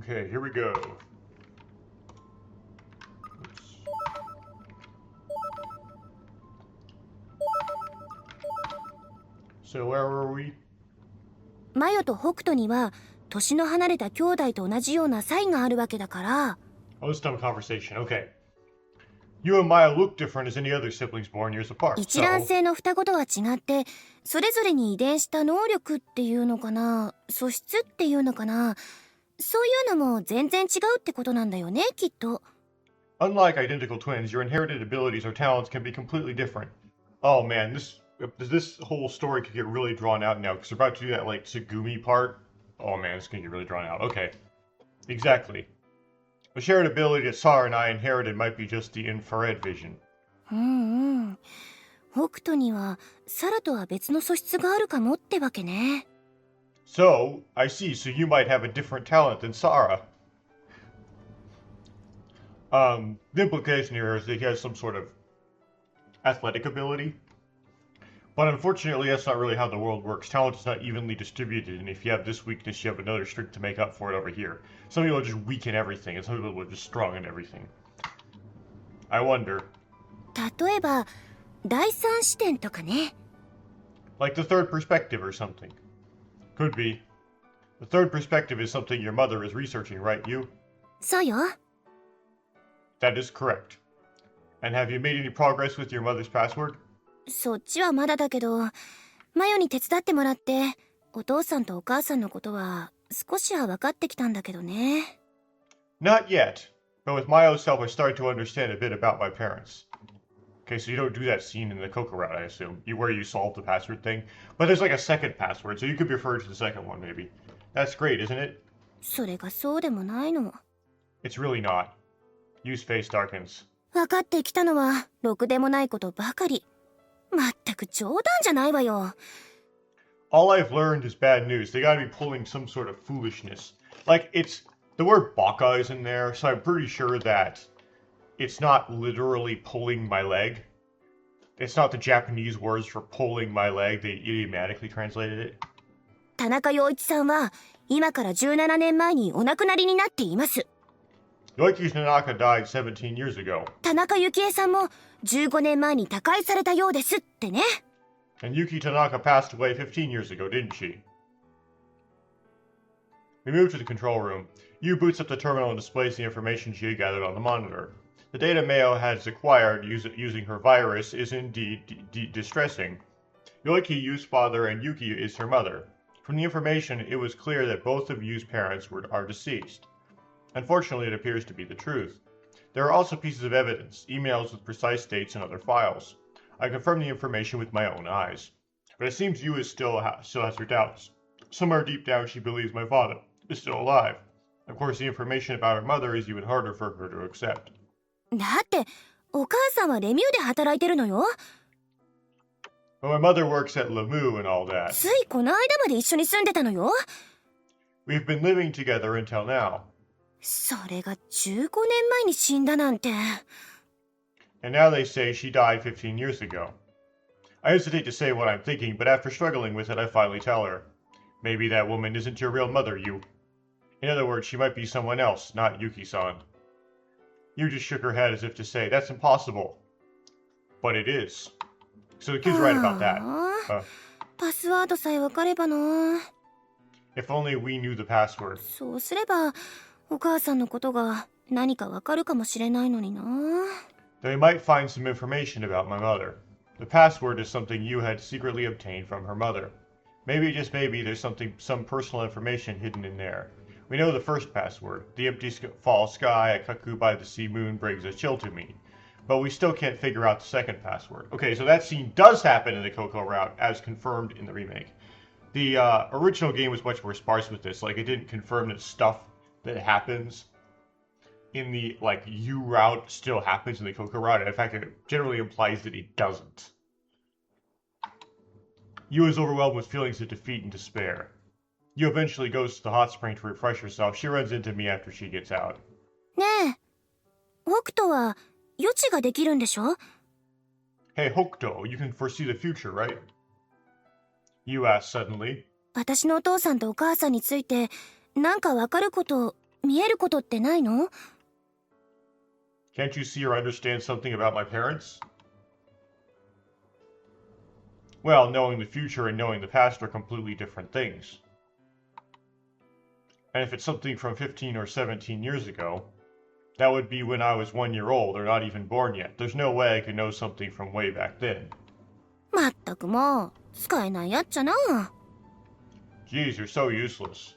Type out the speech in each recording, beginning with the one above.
Okay, here we go. So where were we? マヨと北斗には年の離れた兄弟と同じような差異があるわけだから。 Oh, this dumb conversation. Okay. You and Maya look different as any other siblings born years apart. 一卵性の双子とは違ってそれぞれに遺伝した能力っていうのかな、素質っていうのかな、そういうのも全然違うってことなんだよね、きっと。 Unlike identical twins, your inherited abilities or talents can be completely different. Oh man, this whole story could get really drawn out now because we're about to do that like Tsugumi part. Oh man, it's gonna get really drawn out. Okay, exactly. The shared ability that Sara and I inherited might be just the infrared vision. 北斗にはサラとは別の素質があるかもってわけね。 So, I see, so you might have a different talent than Sara. The implication here is that he has some sort of athletic ability. But unfortunately, that's not really how the world works. Talent is not evenly distributed, and if you have this weakness, you have another strength to make up for it over here. Some people are just weak in everything, and some people are just strong in everything. I wonder. 例えば第三視点とかね。 Like the third perspective or something. Could be. The third perspective is something your mother is researching, right, you? そうよ。 That is correct. And have you made any progress with your mother's password? そっちはまだだけど、マヨに手伝ってもらってお父さんとお母さんのことは少しは分かってきたんだけどね。 Not yet, but with Mayo's help I started to understand a bit about my parents. Okay, so you don't do that scene in the Coco route, I assume, where you solve the password thing. But there's like a second password, so you could be referred to the second one, maybe. That's great, isn't it? それがそうでもないの。 It's really not. Use face darkens. 分かってきたのはろくでもないことばかり。まったく冗談じゃないわよ。 All I've learned is bad news. They gotta be pulling some sort of foolishness. Like, the word baka is in there, so I'm pretty sure that it's not literally pulling my leg. It's not the Japanese words for pulling my leg. They idiomatically translated it. 田中陽一さんは今から17年前にお亡くなりになっています。 Yoichi Tanaka died 17 years ago. 田中幸恵さんも15年前に他界されたようですってね。 And Yuki Tanaka passed away 15 years ago, didn't she? We moved to the control room. Yu boots up the terminal and displays the information she had gathered on the monitor. The data Mayo has acquired using her virus is indeed distressing. Yoiki, Yu's father, and Yuki is her mother. From the information, it was clear that both of Yu's parents are deceased. Unfortunately, it appears to be the truth. There are also pieces of evidence, emails with precise dates and other files. I confirmed the information with my own eyes. But it seems Yu still has her doubts. Somewhere deep down she believes my father is still alive. Of course, the information about her mother is even harder for her to accept. だってお母さんはレミューで働いてるのよ。 But my mother works at Lamu and all that. ついこの間まで一緒に住んでたのよ。 We've been living together until now. それが15年前に死んだなんて。 And now they say she died 15 years ago. I hesitate to say what I'm thinking, but after struggling with it, I finally tell her. Maybe that woman isn't your real mother, Yu. In other words, she might be someone else, not Yuki-san. Yu just shook her head as if to say, that's impossible. But it is. So the kid's right about that. パスワードさえ分かればな。 If only we knew the password. そうすればお母さんのことが何か分かるかもしれないのにな。 Then we might find some information about my mother. The password is something Yu had secretly obtained from her mother. Maybe, just maybe, there's some personal information hidden in there. We know the first password. The empty fall sky at Kaku by the sea moon brings a chill to me. But we still can't figure out the second password. Okay, so that scene does happen in the Coco route, as confirmed in the remake. The original game was much more sparse with this. Like, it didn't confirm that stuff that happens in the, like, U route still happens in the Coco route. In fact, it generally implies that it doesn't. Yu is overwhelmed with feelings of defeat and despair. Yu eventually goes to the hot spring to refresh herself. She runs into me after she gets out. ねえ、北斗は予知ができるんでしょ？ Hey, Hokuto, you can foresee the future, right? Yu asked suddenly. 私のお父さんとお母さんについてなんか分かること見えることってないの？ Can't you see or understand something about my parents? Well, knowing the future and knowing the past are completely different things. And if it's something from 15 or 17 years ago, that would be when I was 1 year old or not even born yet. There's no way I could know something from way back then. まったくもう使えないやっちゃな。 Geez, you're so useless.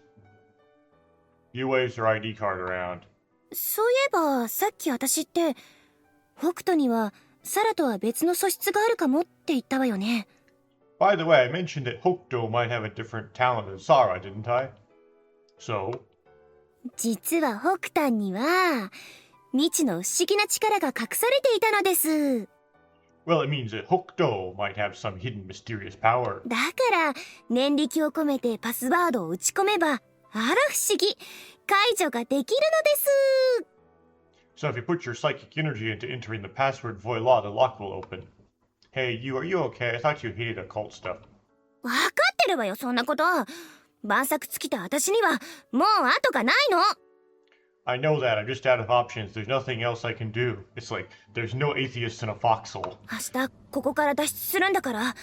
You waves your ID card around. そういえばさっき私って北斗にはサラとは別の素質があるかもって言ったわよね。 By the way, I mentioned that Hokuto might have a different talent than Sara, didn't I? So? 実は北斗には未知の不思議な力が隠されていたのです。 Well, it means that Hokuto might have some hidden mysterious power. だから念力を込めてパスワードを打ち込めば、あら不思議、解除ができるのです。 So if you put your psychic energy into entering the password, voila, the lock will open. Hey, are you okay? I thought you hated occult stuff. わかってるわよそんなこと。晩作尽きた私にはもう後がないの。 I know that. I'm just out of options. There's nothing else I can do. It's like there's no atheists in a foxhole. 明日ここから脱出するんだから、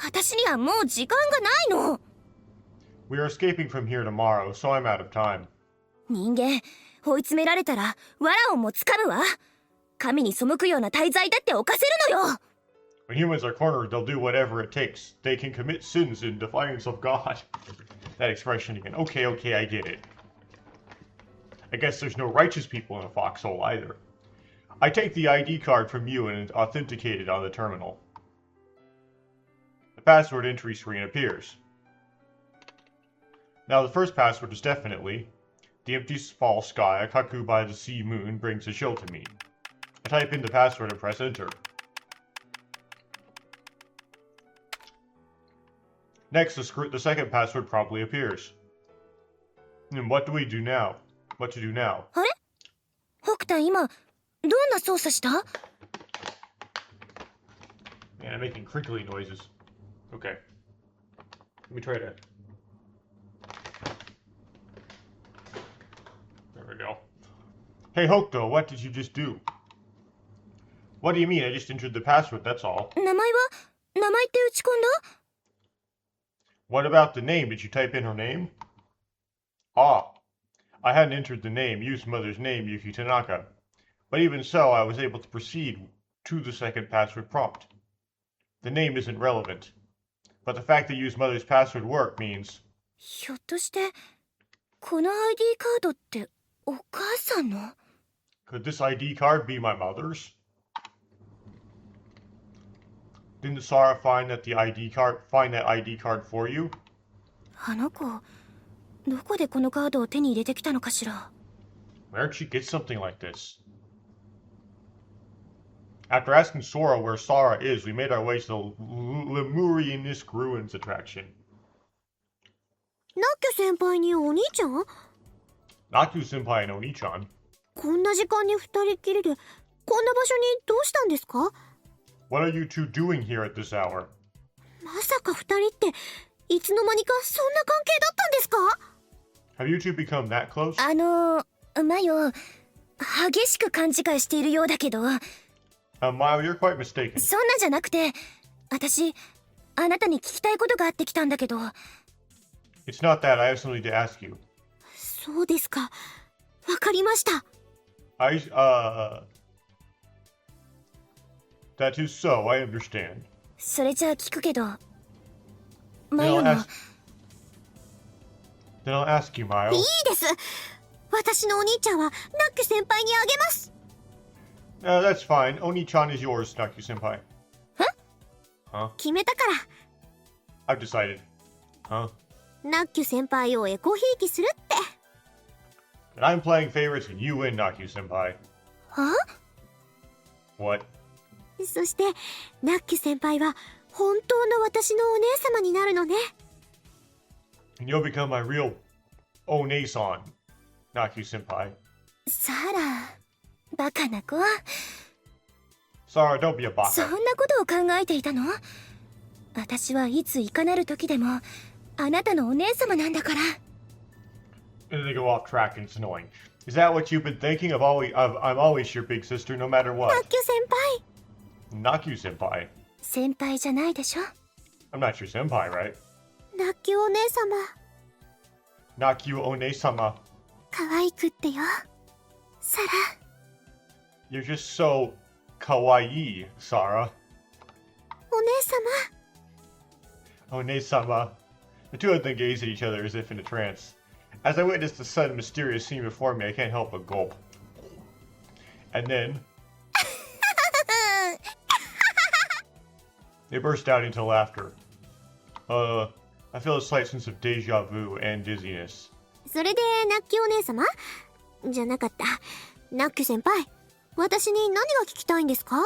私にはもう時間がないの。 We are escaping from here tomorrow, so I'm out of time. 人間追い詰められたら藁をもつかむわ。神に背くような大罪だって犯せるのよ。 When humans are cornered, they'll do whatever it takes. They can commit sins in defiance of God. That expression again. Okay, I get it. I guess there's no righteous people in a foxhole either. I take the ID card from you and authenticate it on the terminal. The password entry screen appears. Now the first password is definitely, the empty fall sky, a cuckoo by the sea moon brings a chill to me. I type in the password and press enter. Next, the second password promptly appears. And what do we do now? What to do now? あれ北斗今どんな操作した？ Man, I'm making crinkly noises. Okay. Let me try to... There we go. Hey, Hokuto, what did you just do? What do you mean? I just entered the password, that's all. 名前って打ち込んだ？ What about the name? Did you type in her name? Ah, I hadn't entered the name, used mother's name, Yuki Tanaka. But even so, I was able to proceed to the second password prompt. The name isn't relevant. But the fact that you used mother's password work means... ひょっとしてこの ID カードってお母さんの？ Could this ID card be my mother's? Didn't Sara find that ID card for you? あの子どこでこのカードを手に入れてきたのかしら。 Where'd she get something like this? After asking Sora where Sara is, we made our way to the Lemurianisk Ruins attraction. ナッキョ先輩にお兄ちゃん？ Naku Senpai and Oni-chan. こんな時間に二人っきりでこんな場所にどうしたんですか？ What are you two doing here at this hour? まさか二人っていつの間にかそんな関係だったんですか？ Have you two become that close? マヨ激しく勘違いしているようだけど。 Mile, you're quite mistaken. そんなじゃなくて私あなたに聞きたいことがあってきたんだけど。 It's not that. I have something to ask you. そうですか。わかりました。 That is so, I understand. それじゃあ聞くけどマ Then ヨ I'll の ask you, Mile. いいです。私のお兄ちゃんはナック先輩にあげます。 That's fine. Oni-chan is yours, Naku-senpai. Huh? 決めたか I've decided. Huh? らナッキュ先輩をエコひいきするって。 And I'm playing favorites and you win, Naku-senpai. は？ What? そしてナッキュ先輩は本当の私のお姉様になるのね。 And you'll become my real One-san, Naku-senpai. サラバカな子。 Sara, don't be a そ baka. んなことを考えていたの？私はいついかなる時でもあなたのお姉様なんだから。And they go off track and it's annoying. Is that what you've been thinking? I'm always your big sister, no matter ナ what. ッキュ先輩 Naku senpai. 先輩じゃないでしょ I'm not your senpai, right? ナッキュお姉様 Naku one-sama. 可愛くってよサラ You're just so kawaii, Sarah. お姉様 One-sama. The two of them gaze at each other as if in a trance. As I witness the sudden mysterious scene before me, I can't help but gulp. And then... they burst out into laughter. I feel a slight sense of deja vu and dizziness. それでナッキュお姉様じゃなかったナッキュ先輩私に何が聞きたいんですか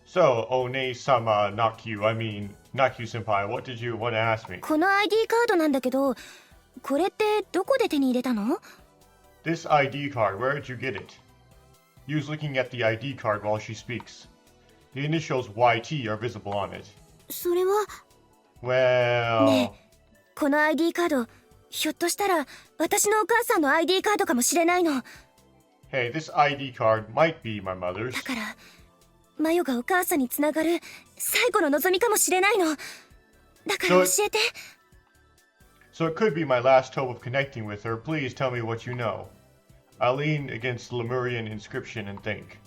So, One-sama Naku, I mean, Naku-senpai, what did you want to ask me? この ID カードなんだけどこれってどこで手に入れたの This ID card, where did you get it? Yu's looking at the ID card while she speaks. The initials YT are visible on it. それは Well... ねえこの ID カードひょっとしたら私のお母さんの ID カードかもしれないの Hey, this ID card might be my mother's. だからマヨがお母さんにつながる最後の望みかもしれないのだから教えて So it could be my last hope of connecting with her. Please tell me what you know. I lean against the Lemurian inscription and think.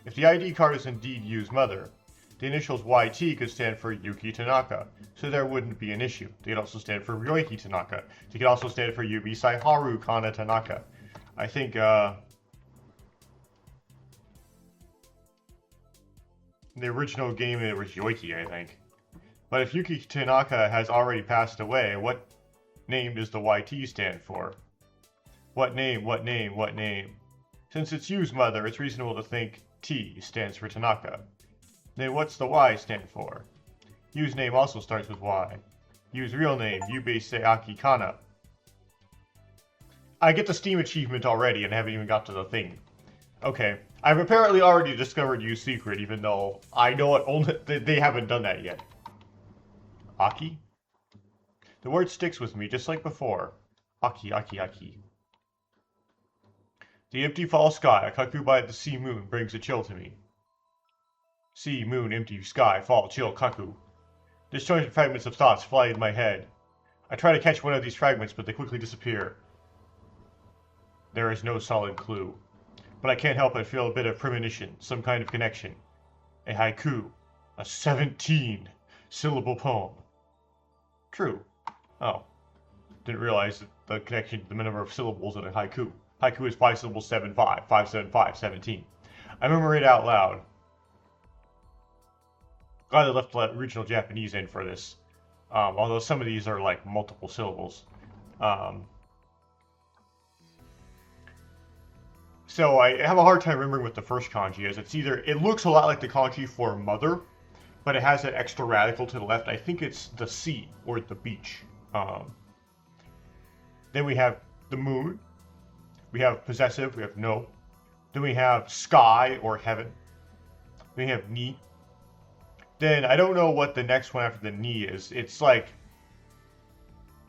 If the ID card is indeed Yu's mother, the initials YT could stand for Yuki Tanaka, so there wouldn't be an issue. They could also stand for Ryoiki Tanaka. They could also stand for Yubi Saiharu Kana Tanaka. I think, the original game it was Yoiki, I think. But if Yuki Tanaka has already passed away, what name does the YT stand for? What name, what name, what name? Since it's Yu's mother, it's reasonable to think T stands for Tanaka. Then what's the Y stand for? Yu's name also starts with Y. Yu's real name, Yubei Seaki Kana. I get the Steam achievement already and haven't even got to the thing. Okay, I've apparently already discovered Yu's secret, even though I know it only they haven't done that yet. Aki? The word sticks with me, just like before. Aki, Aki, Aki. The empty fall sky, a cuckoo by the sea moon, brings a chill to me. Sea, moon, empty sky, fall, chill, cuckoo. Disjointed fragments of thoughts fly in my head. I try to catch one of these fragments, but they quickly disappear. There is no solid clue. But I can't help but feel a bit of premonition, some kind of connection. A haiku. A 17-syllable poem. True. Oh. Didn't realize that the connection, the number of syllables in a haiku. Haiku is 5 syllables, 7, 5. 5, 7, 5, 17. I remember it out loud. Glad they left the original Japanese in for this. Although some of these are like multiple syllables. So I have a hard time remembering what the first kanji is. It's either, it looks a lot like the kanji for mother, but it has that extra radical to the left. I think it's the sea or the beach. Then we have the moon. We have possessive, we have no. Then we have sky or heaven. Then we have ni. Then I don't know what the next one after the ni is. It's like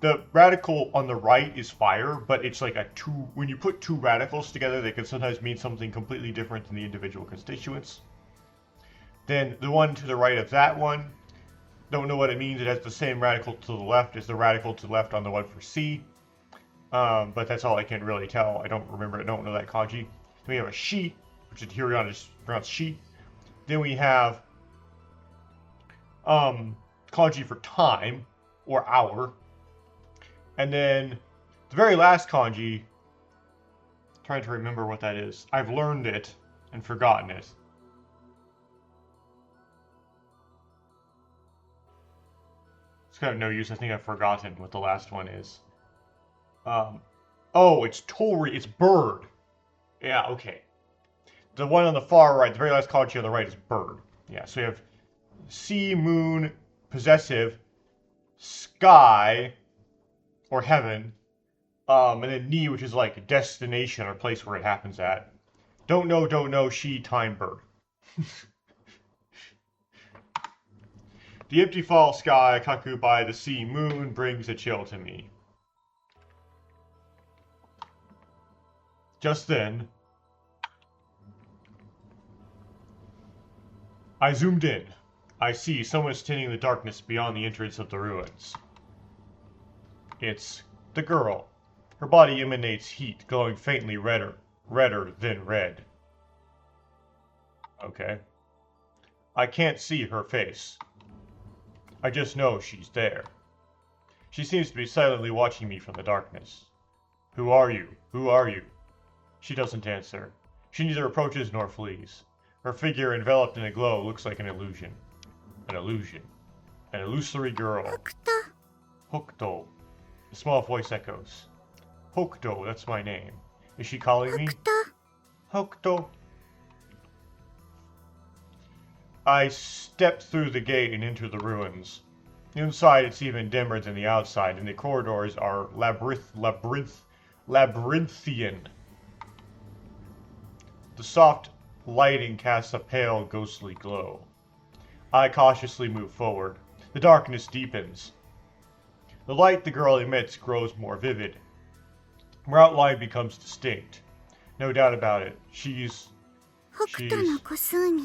the radical on the right is fire, but it's like a two. When you put two radicals together, they can sometimes mean something completely different than the individual constituents. Then the one to the right of that one, don't know what it means. It has the same radical to the left as the radical to the left on the one for C. But that's all I can really tell. I don't remember. I don't know that kanji. Then we have a shi, which is Hiragana is pronounced shi. Then we have kanji for time or hour. And then the very last kanji, trying to remember what that is. I've learned it and forgotten it. It's kind of no use. I think I've forgotten what the last one is. Oh, it's Tori. It's bird. Yeah, okay. The one on the far right, the very last kanji on the right is bird. Yeah, so you have sea, moon, possessive, sky, or heaven, and then ni, which is like a destination or place where it happens at. Don't know, she, time, bird. The empty fall sky, cuckoo by the sea moon, brings a chill to me. Just then, I zoomed in. I see someone standing in the darkness beyond the entrance of the ruins. It's the girl. Her body emanates heat, glowing faintly redder than red. Okay. I can't see her face. I just know she's there. She seems to be silently watching me from the darkness. Who are you? Who are you? She doesn't answer. She neither approaches nor flees. Her figure, enveloped in a glow, looks like an illusion. An illusion. An illusory girl. Hokuto. A small voice echoes. Hokuto, that's my name. Is she calling me? Hokuto. I step through the gate and enter the ruins. Inside, it's even dimmer than the outside, and the corridors are labyrinthian. The soft lighting casts a pale, ghostly glow. I cautiously move forward. The darkness deepens. The light the girl emits grows more vivid. Her outline becomes distinct. No doubt about it. She's... 北斗の個数に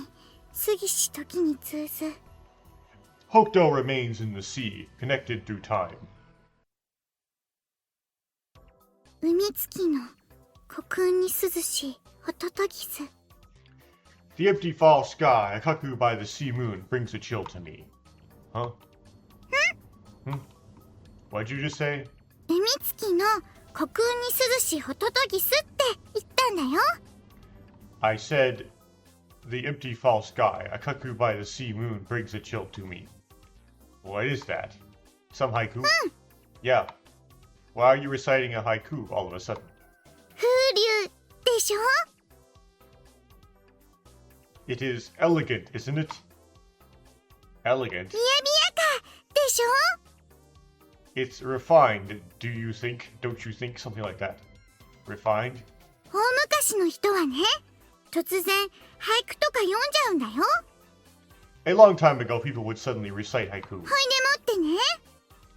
過ぎし時に通ず Hokuto remains in the sea, connected through time. 海月の虚空に涼しホトトギス The empty fall sky, a cuckoo by the sea moon, brings a chill to me. Huh? What'd you just say? 海月の虚空に涼しホトトギスって言ったんだよ I said, the empty fall sky, a cuckoo by the sea moon, brings a chill to me. What is that? Some haiku? Yeah. Why are you reciting a haiku all of a sudden? 風流でしょ It is elegant, isn't it? Elegant? みやびやかでしょ It's refined, do you think? Don't you think? Something like that. Refined? 大昔の人はね突然俳句とか読んじゃうんだよ A long time ago, people would suddenly recite haiku. ほいでもってね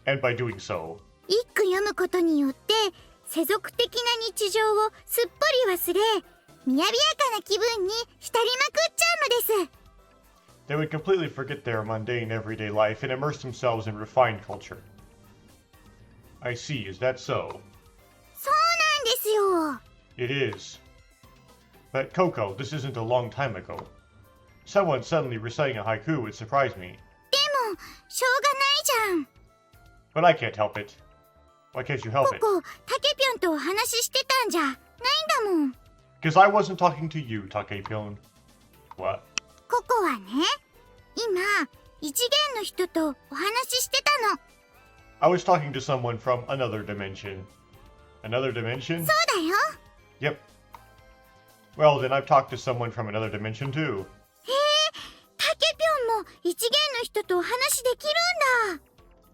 And by doing so, 一句読むことによって世俗的な日常をすっぽり忘れみやびやかな気分に浸りまくっちゃうのです they would completely forget their mundane everyday life and immerse themselves in refined culture. I see, is that so? そうなんですよ It is. But Coco, this isn't a long time ago. Someone suddenly reciting a haiku would surprise me. でもしょうがないじゃん But I can't help it. Why can't you help こ it? こタケぴょんとお話ししてたんじゃないんだもん Because I wasn't talking to you, Takepyon. What? ここはね今異次元の人とお話ししてたの I was talking to someone from another dimension. Another dimension? そうだよ Yep. Well, then I've talked to someone from another dimension too. へえタケぴょんも異次元の人とお話しできるんだ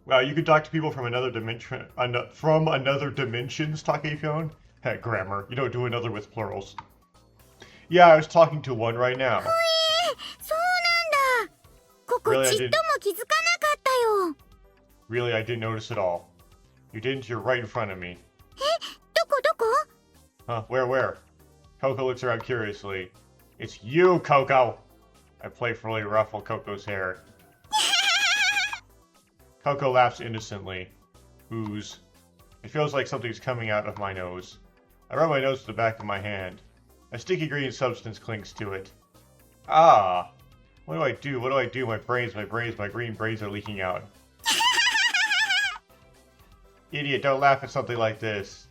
Well, you could talk to people from another dimension, from another dimensions, Takepyon? Heck, grammar. You don't do another with plurals. Yeah, I was talking to one right now. そうなんだここ Really, I ちっとも気づかなかったよ Really, I didn't notice at all. You didn't? You're right in front of me. どこどこ Huh? Where? Coco looks around curiously. It's you, Coco! I playfully ruffle Coco's hair. Coco laughs innocently. Ooze. It feels like something's coming out of my nose. I rub my nose to the back of my hand. A sticky green substance clings to it. Ah! What do I do? What do I do? My green brains are leaking out. Idiot, don't laugh at something like this.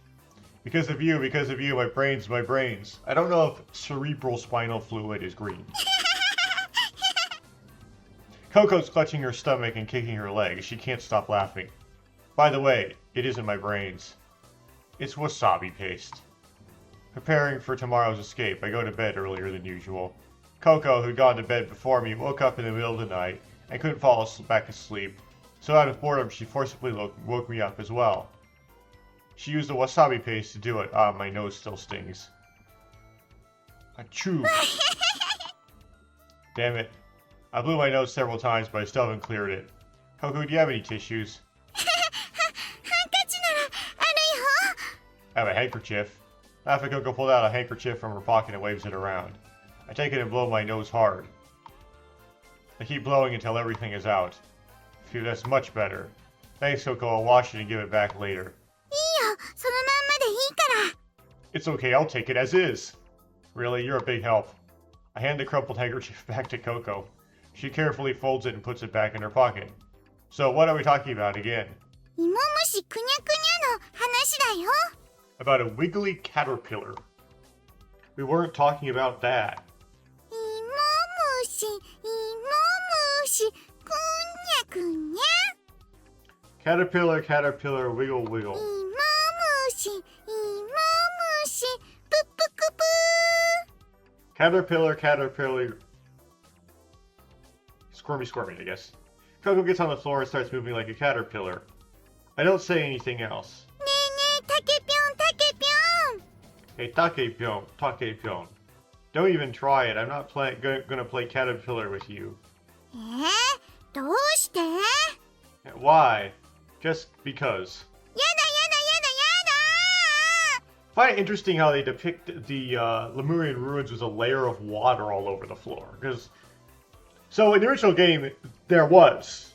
Because of you, my brains. I don't know if cerebral spinal fluid is green. Coco's clutching her stomach and kicking her legs. She can't stop laughing. By the way, it isn't my brains. It's wasabi paste. Preparing for tomorrow's escape, I go to bed earlier than usual. Coco, who'd gone to bed before me, woke up in the middle of the night and couldn't fall back asleep. So out of boredom, she forcibly woke me up as well. She used the wasabi paste to do it. Ah, my nose still stings. Achoo! Damn it. I blew my nose several times, but I still haven't cleared it. Coco, do you have any tissues? ハンカチならあるよ I have a handkerchief. Laughing, Coco pulled out a handkerchief from her pocket and waves it around. I take it and blow my nose hard. I keep blowing until everything is out. Phew, that's much better. Thanks, Coco. I'll wash it and give it back later. いいよ、そのまんまでいいから。 It's okay, I'll take it as is. Really, you're a big help. I hand the crumpled handkerchief back to Coco. She carefully folds it and puts it back in her pocket. So, what are we talking about again? 芋虫くにゃくにゃの話だよ。 About a wiggly caterpillar. We weren't talking about that. 芋虫、芋虫、くにゃくにゃ。 Caterpillar, caterpillar, wiggle, wiggle. 芋虫、芋虫、ぷっぷくぷー。 Caterpillar, caterpillar. Squirmy, squirmy, I guess. Coco gets on the floor and starts moving like a caterpillar. I don't say anything else. ねえねえ、たけぴょん、たけぴょん。 Hey, Takepyon, Takepyon. Don't even try it. I'm not gonna play caterpillar with you. どうして？ Why? Just because. やだやだやだやだ。 I find it interesting how they depict the Lemurian ruins with a layer of water all over the floor. So in the original game, there was,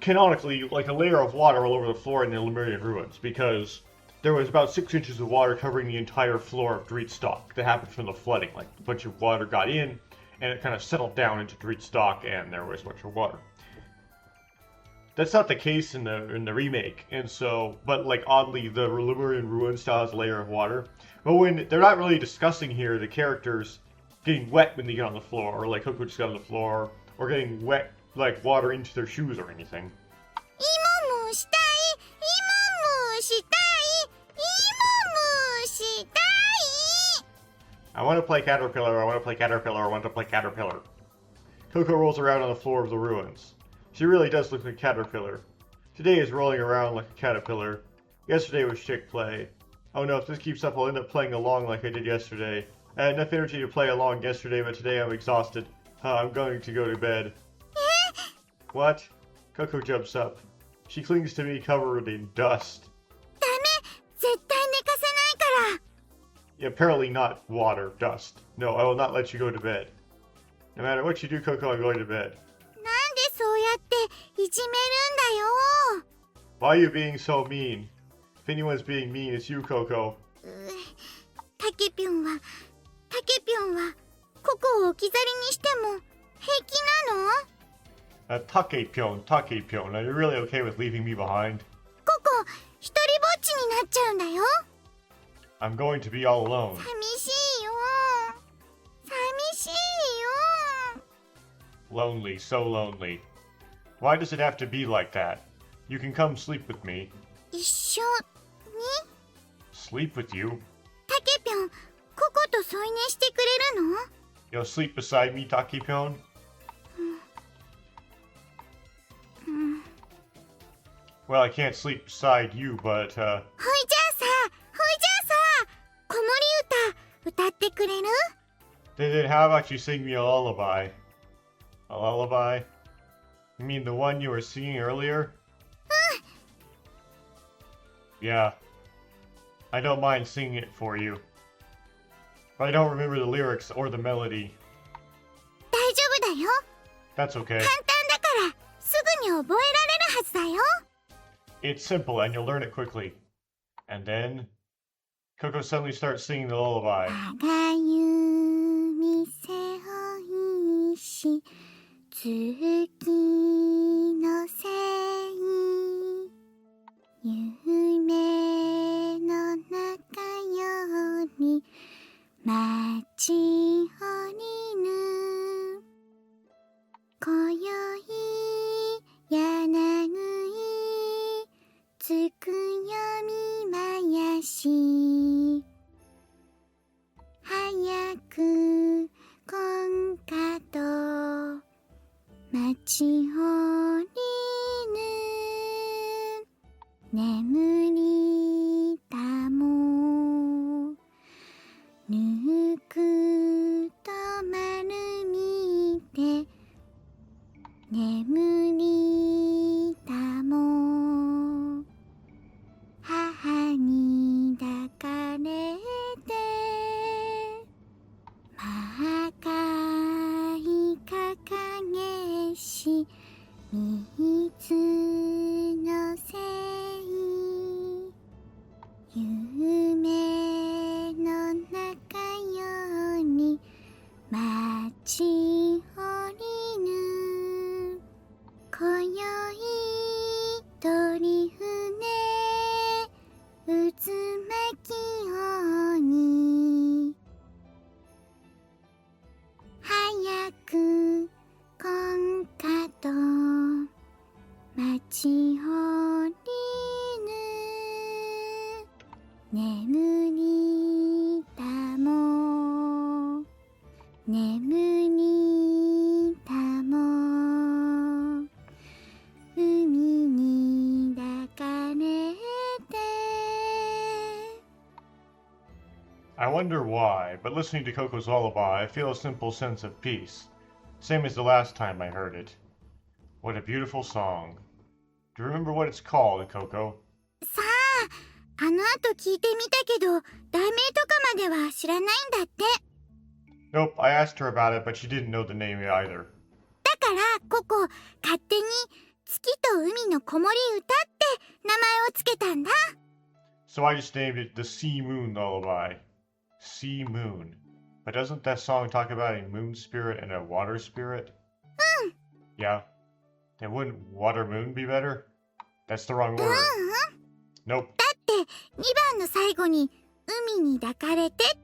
canonically, like a layer of water all over the floor in the Lemurian ruins, because there was about 6 inches of water covering the entire floor of Dreadstock that happened from the flooding. Like, a bunch of water got in, and it kind of settled down into Dreadstock, and there was a bunch of water. That's not the case in the remake, and so, but like oddly, the Lemurian ruin still has a layer of water. But when they're not really discussing here the characters getting wet when they get on the floor, or like Coco just got on the floor, or getting wet like water into their shoes or anything. 芋虫たい、芋虫たい、芋虫たい。 I want to play caterpillar. I want to play caterpillar. I want to play caterpillar. Coco rolls around on the floor of the ruins. She really does look like a caterpillar. Today is rolling around like a caterpillar. Yesterday was chick play. Oh no, if this keeps up, I'll end up playing along like I did yesterday. I had enough energy to play along yesterday, but today I'm exhausted. I'm going to go to bed. What? Coco jumps up. She clings to me covered in dust. ダメ、絶対寝かせないから。 Apparently not water, dust. No, I will not let you go to bed. No matter what you do, Coco, I'm going to bed. なんでそうやっていじめるんだよ。 Why are you being so mean? If anyone's being mean, it's you, Coco. たけぴょんはココを置き去りにしても平気なの？ Takepyon, Takepyon. Are you really okay with leaving me behind? ココ、一人ぼっちになっちゃうんだよ。 I'm going to be all alone. 寂しいよ。寂しいよ。 Lonely, so lonely. Why does it have to be like that? You can come sleep with me. 一緒に？ Sleep with you? たけぴょん、ココと添い寝してくれるの？ You'll sleep beside me, Takepyon? Well, I can't sleep beside you, but, ほいじゃあさ、子守歌歌ってくれる？ Then how about you sing me a lullaby? A lullaby? You mean the one you were singing earlier? Yeah. I don't mind singing it for you. But I don't remember the lyrics or the melody. 大丈夫だよ。 That's okay. 簡単だからすぐに覚えられるはずだよ。 It's simple and you'll learn it quickly. And then Coco suddenly starts singing the lullaby. 我が弓背負いし月のせい夢の中より待ち降りぬ今宵柳つくよみまやし早くこんかと待ち降りぬ眠りたもぬくと丸みて眠りたも母に抱かれてちほりぬ眠りたも眠りたも海に抱かれて I wonder why, but listening to Coco's lullaby, I feel a simple sense of peace. Same as the last time I heard it. What a beautiful song. Do you remember what it's called, Coco? さあ、あの後聞いてみたけど、題名とかまでは知らないんだって。 Nope, I asked her about it, but she didn't know the name either. だからココ勝手に月と海の子守歌って名前をつけたんだ。 So I just named it the Sea Moon Lullaby. Sea Moon. But doesn't that song talk about a moon spirit and a water spirit? Yeah. Then wouldn't water moon be better? That's the wrong word. Nope. だって2番の最後に海に抱かれてって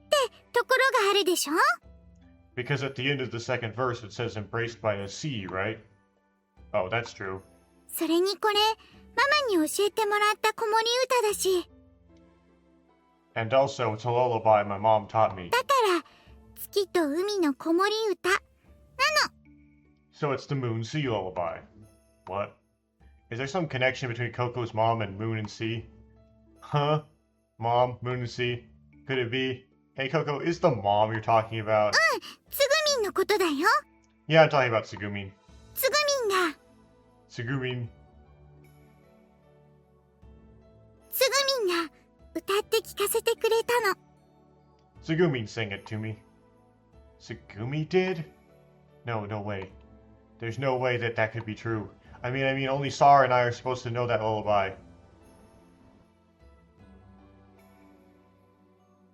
ところがあるでしょ。 Because at the end of the second verse it says embraced by a sea, right? Oh, that's true. それにこれママに教えてもらった子守歌だし。 And also, it's a lullaby my mom taught me. だから月と海の子守歌。 So it's the Moon Sea Lullaby. What? Is there some connection between Coco's mom and Moon and Sea? Huh? Mom, Moon and Sea? Could it be? Hey Coco, is the mom you're talking about? つぐみんのことだよ。 Yeah, I'm talking about Tsugumin. つぐみんが Tsugumin. つぐみんが歌って聞かせてくれたの。 Tsugumin sang it to me. Tsugumi did? No way. There's no way that could be true. I mean, only Sara and I are supposed to know that lullaby.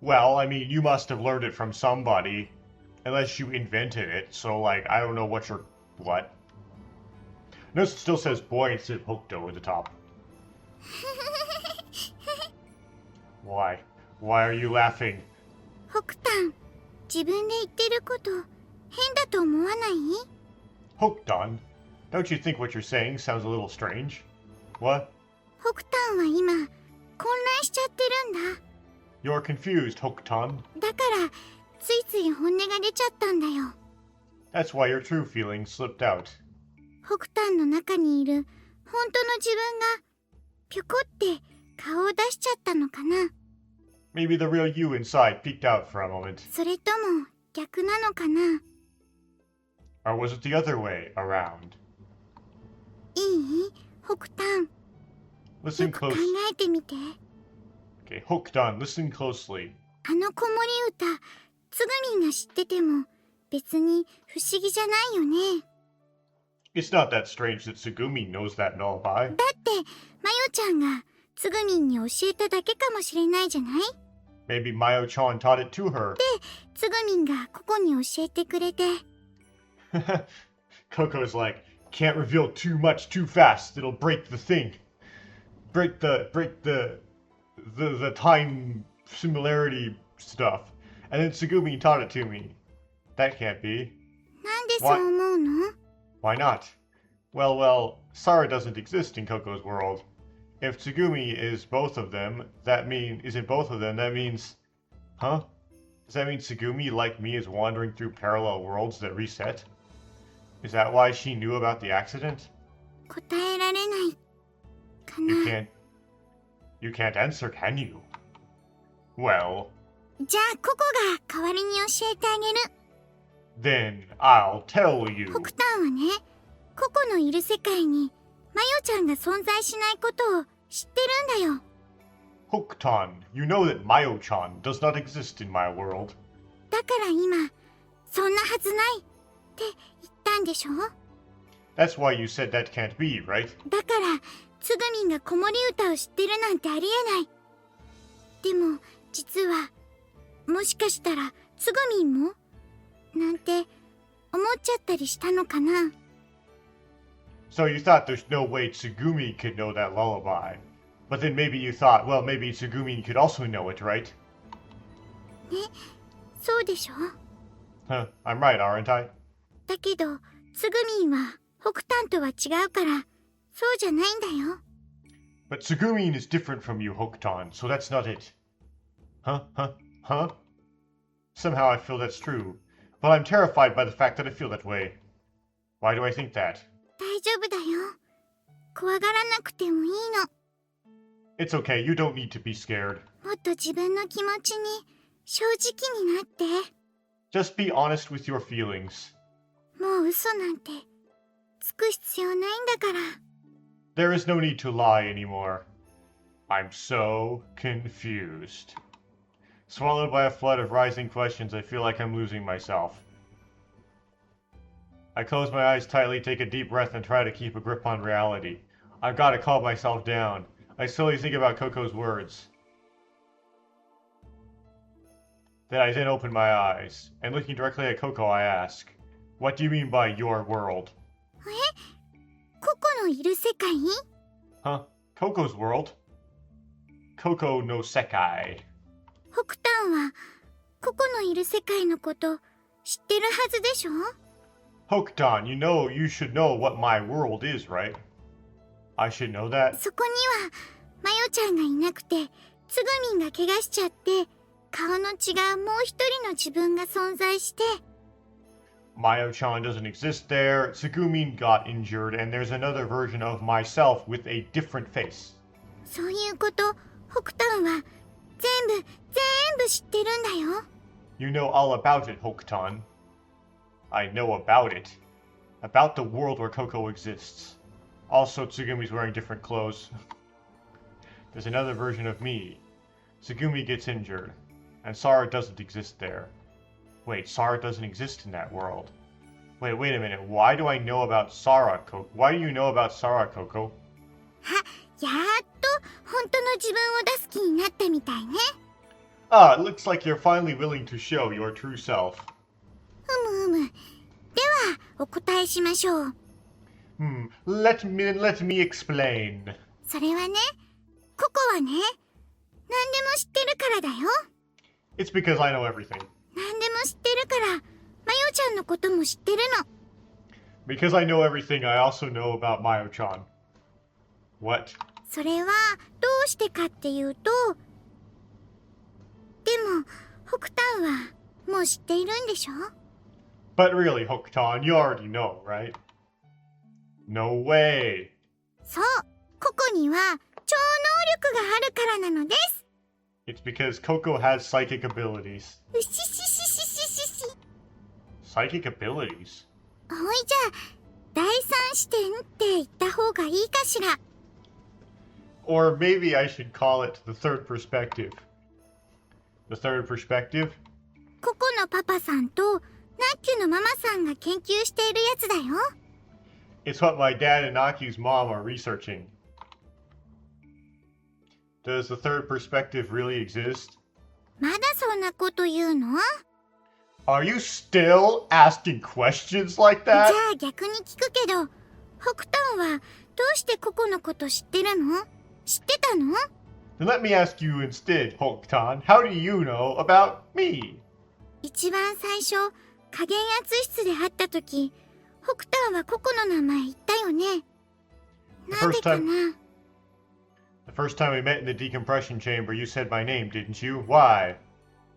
Well, you must have learned it from somebody. Unless you invented it, so, like, I don't know what you're... What? Notice it still says boy instead of Hokuto at the top. Why? Why are you laughing? 北端、自分で言ってること変だと思わない？ Hokuton? Don't you think what you're saying sounds a little strange? What? 北端は今混乱しちゃってるんだ。 You're confused, Hokuton. だからついつい本音が出ちゃったんだよ。 That's why your true feelings slipped out. 北端の中にいる本当の自分がぴょこって顔を出しちゃったのかな。 Maybe the real you inside peeked out for a moment. それとも逆なのかな。 Or was it the other way around? いい？北端。 Listen よく考 close. えてみて。 Okay, Hokuton, listen closely. あの子守歌、つぐみんが知ってても別に不思議じゃないよね。 It's not that strange that Tsugumi knows that lullaby. だってマヨちゃんがつぐみんに教えただけかもしれないじゃない。 Maybe Mayo-chan taught it to her. つぐみんがここに教えてくれて。 Coco's like, can't reveal too much too fast. It'll break the thing. Break the time similarity stuff. And then Tsugumi taught it to me. That can't be. なんでそう思うの？ Why not? Well, Sara doesn't exist in Coco's world. If Tsugumi is both of them, that means... Huh? Does that mean Tsugumi, like me, is wandering through parallel worlds that reset? Is that why she knew about the accident? 答えられないかな。 You can't answer, can you? Well... じゃあココが代わりに教えてあげる。 Then I'll tell you. 北端はね、ココのいる世界にマヨちゃんが存在しないことを知ってるんだよ。 Hokuton, you know that Mayo-chan does not exist in my world. だから今、そんなはずないって言ったんでしょ？ That's why you said that can't be, right? だからつぐみんが子守歌を知ってるなんてありえない。でも実はもしかしたらつぐみんもなんて思っちゃったりしたのかな。 So you thought there's no way Tsugumi could know that lullaby. But then maybe you thought, well, maybe Tsugumi could also know it, right? ね、そうでしょ？ Huh, I'm right, aren't I? だけどつぐみんは北端とは違うからそうじゃないんだよ。But Tsugumin is different from you, Hokuton, so that's not it. Huh? Somehow I feel that's true, but I'm terrified by the fact that I feel that way. Why do I think that? 大丈夫だよ。怖がらなくてもいいの。It's okay, you don't need to be scared. もっと自分の気持ちに正直になって。Just be honest with your feelings. もう嘘なんてつく必要ないんだから。There is no need to lie anymore. I'm so confused. Swallowed by a flood of rising questions, I feel like I'm losing myself. I close my eyes tightly, take a deep breath, and try to keep a grip on reality. I've got to calm myself down. I slowly think about Coco's words. Then I open my eyes, and looking directly at Coco, I ask, "What do you mean by your world?" ココのいる世界？ Huh? Coco's world? Coco no Sekai. 北端はココのいる世界のこと知ってるはずでしょ？ Hokuton, you should know what my world is, right? I should know that? そこにはマヨちゃんがいなくてつぐみんが怪我しちゃって顔の違うもう一人の自分が存在して。Mayo-chan doesn't exist there, Tsugumin got injured, and there's another version of myself with a different face. そういうこと北端は全部知ってるんだよ。You know all about it, Hokuton. I know about it. About the world where Coco exists. Also, Tsugumi's wearing different clothes. There's another version of me. Tsugumi gets injured, and Sara doesn't exist there. Wait, Sara doesn't exist in that world. Wait a minute. Why do I know about Sara, Coco? Why do you know about Sara, Coco? やっと本当の自分を出す気になったみたいね。Ah, it looks like you're finally willing to show your true self. ではお答えしましょう。Let me explain. それはね、ココはね、何でも知ってるからだよ。 It's because I know everything. 何でも知ってるから、マヨちゃんのことも知ってるの。Because I know everything, I also know about Mayo-chan. What? それはどうしてかっていうと、でも北端はもう知っているんでしょ？ But really, Hokuton, you already know, right? No way. そう、ココには超能力があるからなのです。 It's because Coco has psychic abilities. うししししししし。 Psychic abilities? おいじゃあ、第三視点って言った方がいいかしら。Or maybe I should call it the third perspective. The third perspective? ココのパパさんとナッキュのママさんが研究しているやつだよ。It's what my dad and Naki's mom are researching. Does the third perspective really exist? まだそんなこと言うの？ Are you still asking questions like じゃ that? あ逆に聞くけど、北端はどうしてココのこと知ってるの？知ってたの？ Then let me ask you instead, Hokuton, how do you know about me? 一番最初、加減圧室で会った時、北端はココの名前言ったよね。なんでかな？ The first time we met in the decompression chamber, you said my name, didn't you? Why?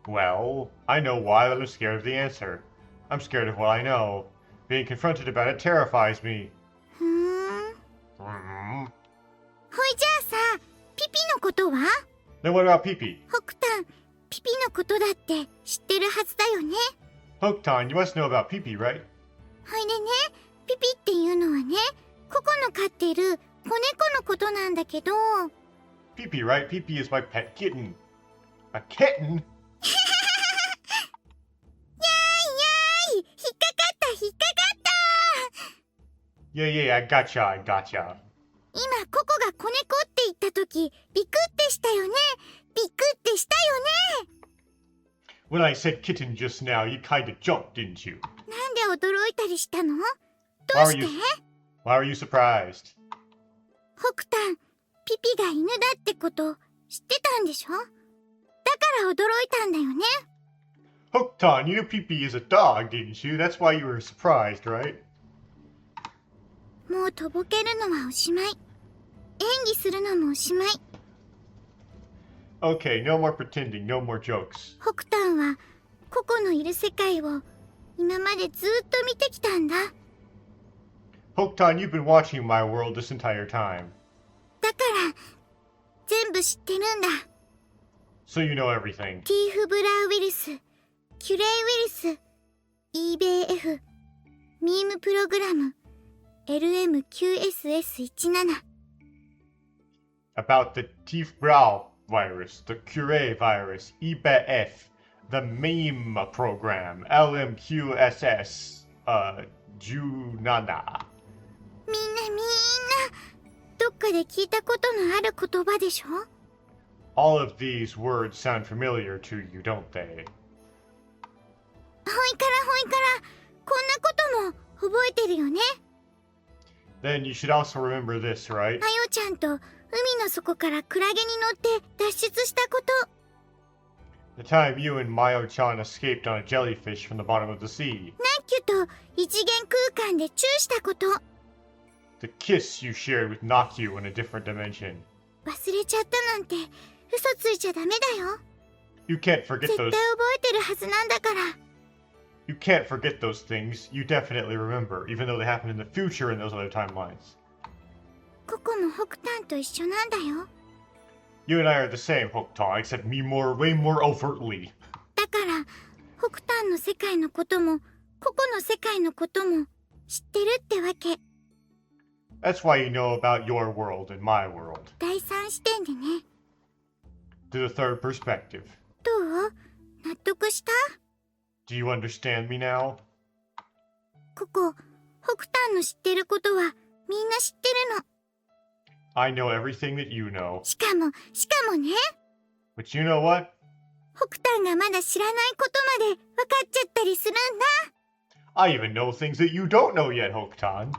Well, I know why, but I'm scared of the answer. I'm scared of what I know. Being confronted about it terrifies me. ふーん。ほいじゃあさ、ピピのことは？ Then what about Pee-Pee? 北端、ピピのことだって知ってるはずだよね。Hokuton, you must know about Pee-Pee, right? ほいでね、ピピっていうのはね、ココの飼っている子猫のことなんだけど。Pee-Pee, right? Pee-Pee is my pet kitten. A kitten? 引っかかった。 Yeah, I gotcha. 今ココが子猫って言った時ビクってしたよね。 When I said kitten just now, you kinda jumped, didn't you? なんで驚いたりしたの？ど Why うして？ were you surprised? 北端、ピピが犬だってこと知ってたんでしょ？だから驚いたんだよね。 Hokuton, you knew Pee-Pee is a dog, didn't you? That's why you were surprised, right? もうとぼけるのはおしまい。演技するのもおしまい。 Okay, no more pretending, no more jokes. 北端はココのいる世界を今までずっと見てきたんだ。 Hokuton, you've been watching my world this entire time. だから全部知ってるんだ。 So you know everything. ティーフブラーウイルス、キュレイウイルス、EBF、ミームプログラム、LMQSS17。 About the Tiefbrau virus, the Curie virus, EBF, the meme program, LMQSS, 17. みんなどっかで聞いたことのある言葉でしょ。 All of these words sound familiar to you, don't they? ほいからこんなことも覚えてるよね。 Then you should also remember this, right? あよちゃんと海の底からクラゲに乗って脱出したこと。 The time you and Mayo-chan escaped on a jellyfish from the bottom of the sea. ナッキュと一元空間でチューしたこと。 The kiss you shared with Nakyu in a different dimension. 忘れちゃったなんて嘘ついちゃダメだよ。 You can't forget 絶対 those. 覚えてるはずなんだから。 You can't forget those things. You definitely remember, even though they happened in the future in those other timelines. ココも北端と一緒なんだよ。 You and I are the same, Hokuton, except me way more overtly. だから北端の世界のこともココの世界のことも知ってるってわけ。 That's why you know about your world and my world. 第三視点でね。 To the third perspective. どう？納得した？ Do you understand me now? ココ、北端の知ってることはみんな知ってるの。 I know everything that you know. しかもね、 But you know what? 北端がまだ知らないことまで分かっちゃったりするんだ。 I even know things that you don't know yet, Hokuton.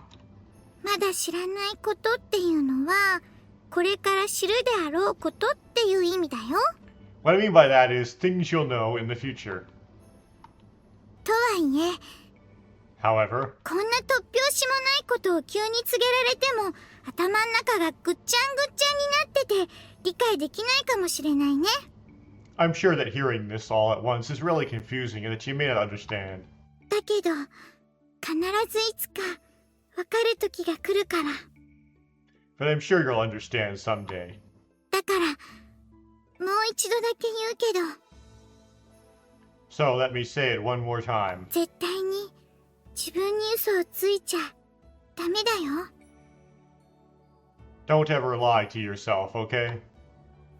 まだ知らないことっていうのは、これから知るであろうことっていう意味だよ。 What I mean by that is things you'll know in the future. とはいえ、 However, こんな突拍子もないことを急に告げられても、頭の中がぐっちゃんぐっちゃんになってて、理解できないかもしれないね。 I'm sure that hearing this all at once is really confusing and that you may not understand. だけど、必ずいつか分かる時が来るから。 But I'm sure you'll understand someday. だから、もう一度だけ言うけど、 So let me say it one more time. 絶対に自分に嘘をついちゃダメだよ。 Don't ever lie to yourself, okay?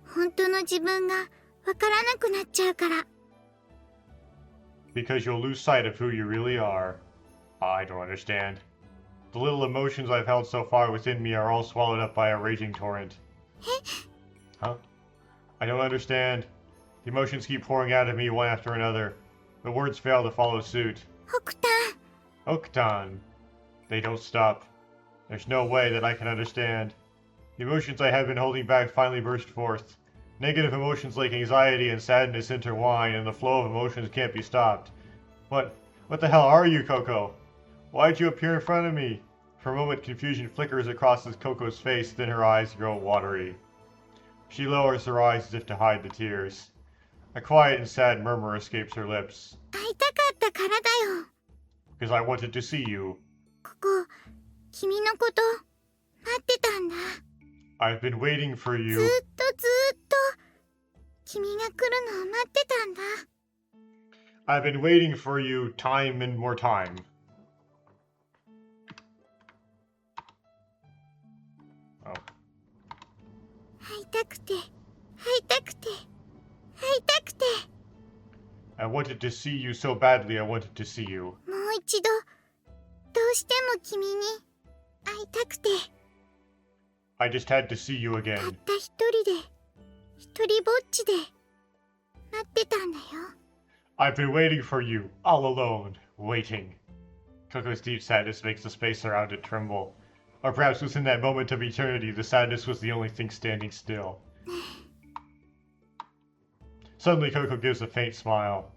本当の自分が分からなくなっちゃうから。 Because you'll lose sight of who you really are. I don't understand. The little emotions I've held so far within me are all swallowed up by a raging torrent. Huh? I don't understand. The emotions keep pouring out of me one after another. The words fail to follow suit. 北端、 Hokuton. They don't stop. There's no way that I can understand. The emotions I have been holding back finally burst forth. Negative emotions like anxiety and sadness intertwine, and the flow of emotions can't be stopped. What the hell are you, Coco? Why'd you appear in front of me? For a moment, confusion flickers across Coco's face, then her eyes grow watery. She lowers her eyes as if to hide the tears. A quiet and sad murmur escapes her lips. 会いたかったからだよ。 Because I wanted to see you. ここ、君のこと待ってたんだ。 I've been waiting for ず you. ーっと君が来るのを待ってたんだ。 I've been waiting for you time and more time. Oh. 会いたくて、会いたくて、会いたくて。 I wanted to see you so badly, I wanted to see you. もう一度、どうしても君に会いたくて。 I just had to see you た again. った一人で、一人ぼっちで待ってたんだよ。 I've been waiting for you, all alone, waiting. Coco's deep sadness makes the space around it tremble. Or perhaps within that moment of eternity, the sadness was the only thing standing still. Suddenly, Coco gives a faint smile.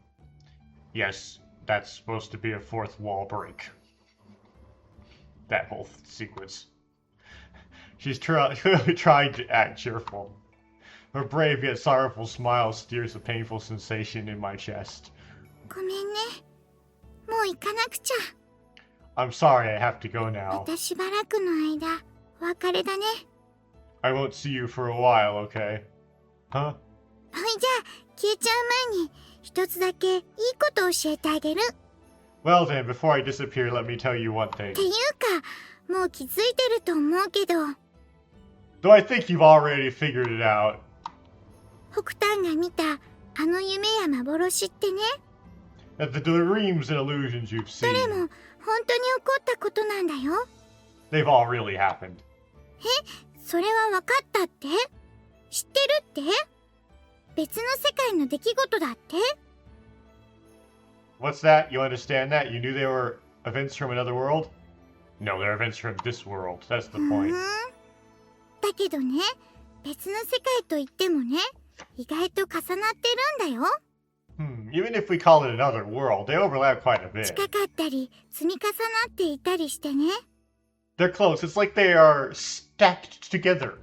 Yes, that's supposed to be a fourth wall break. that whole sequence. She's clearly trying to act cheerful. Her brave yet sorrowful smile steers a painful sensation in my chest. ごめんね。もう行かなくちゃ。I'm sorry I have to go ま now. たしばらくの間、お別れだね。I won't see you for a while, okay? Huh? ほいじゃあ、消えちゃう前に、一つだけいいことを教えてあげる。 Well then, before I disappear, let me tell you one thing. っていうか、もう気づいてると思うけど、 Though I think you've already figured it out. 北端が見たあの夢や幻ってね、 That the dreams and illusions you've どれ seen, も本当に起こったことなんだよ。 they've all really happened. それは分かったって？知ってるって？別の世界の出来事だって？ What's that? You understand that? You knew they were events from another world? No, they're events from this world. That's the ふーん。 point. だけどね、別の世界といってもね、意外と重なってるんだよ。 Even if we call it another world, they overlap quite a bit. 近かったり、積み重なっていたりしてね。 They're close. It's like they are stacked together.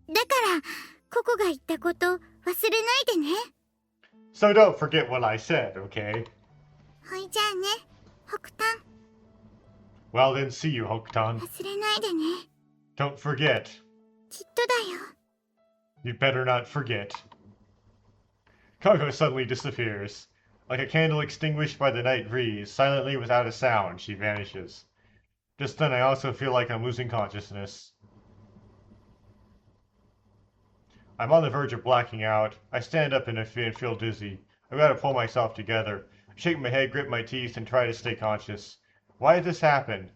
だから、ココが言ったこと忘れないでね。 So don't forget what I said, okay? ほいじゃあね、北端、 Well then, see you, Hokutan. 忘れないでね。 Don't forget. きっとだよ。 You'd better not forget. Coco suddenly disappears. Like a candle extinguished by the night breeze, silently without a sound, she vanishes. Just then I also feel like I'm losing consciousness. I'm on the verge of blacking out. I stand up and feel dizzy. I've got to pull myself together. I shake my head, grip my teeth, and try to stay conscious. Why did this happen?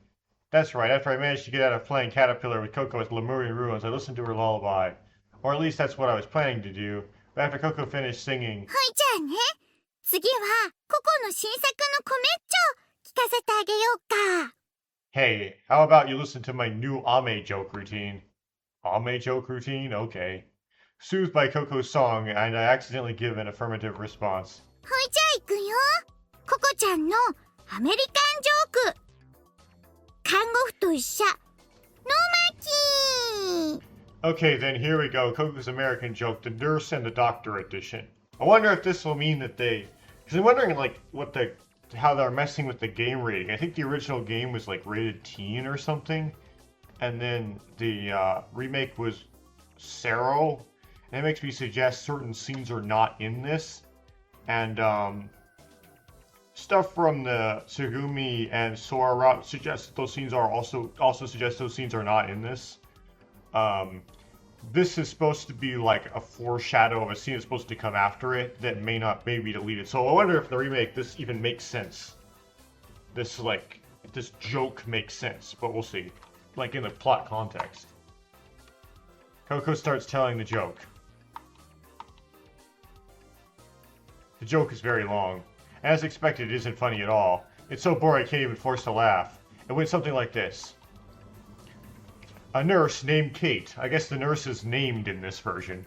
That's right, after I managed to get out of playing Caterpillar with Coco at the Lemurian ruins, I listened to her lullaby. Or at least that's what I was planning to do. But after Coco finished singing... ほいじゃあね、次はココの新作のコメッチョ聞かせてあげようか。 Hey, how about you listen to my new Ame joke routine? Ame joke routine? Okay. Soothed by Coco's song, and I accidentally give an affirmative response. ほいじゃあ行くよ。ココちゃんのアメリカンジョーク。看護婦と医者、ノーマーキー。 Okay, then here we go. Coco's American joke, the nurse and the doctor edition. I wonder if this will mean that they... Because I'm wondering, like, how they're messing with the game rating. I think the original game was, like, rated teen or something. And then the remake was Sero. And it makes me suggest certain scenes are not in this. And, stuff from the Tsugumi and Sora route suggests that those scenes are also suggest those scenes are not in this. This is supposed to be like a foreshadow of a scene that's supposed to come after it that may be deleted. So I wonder if the remake this even makes sense. This joke makes sense, but we'll see. Like in the plot context. Coco starts telling the joke. The joke is very long. As expected, it isn't funny at all. It's so boring I can't even force a laugh. It went something like this. A nurse named Kate, I guess the nurse is named in this version,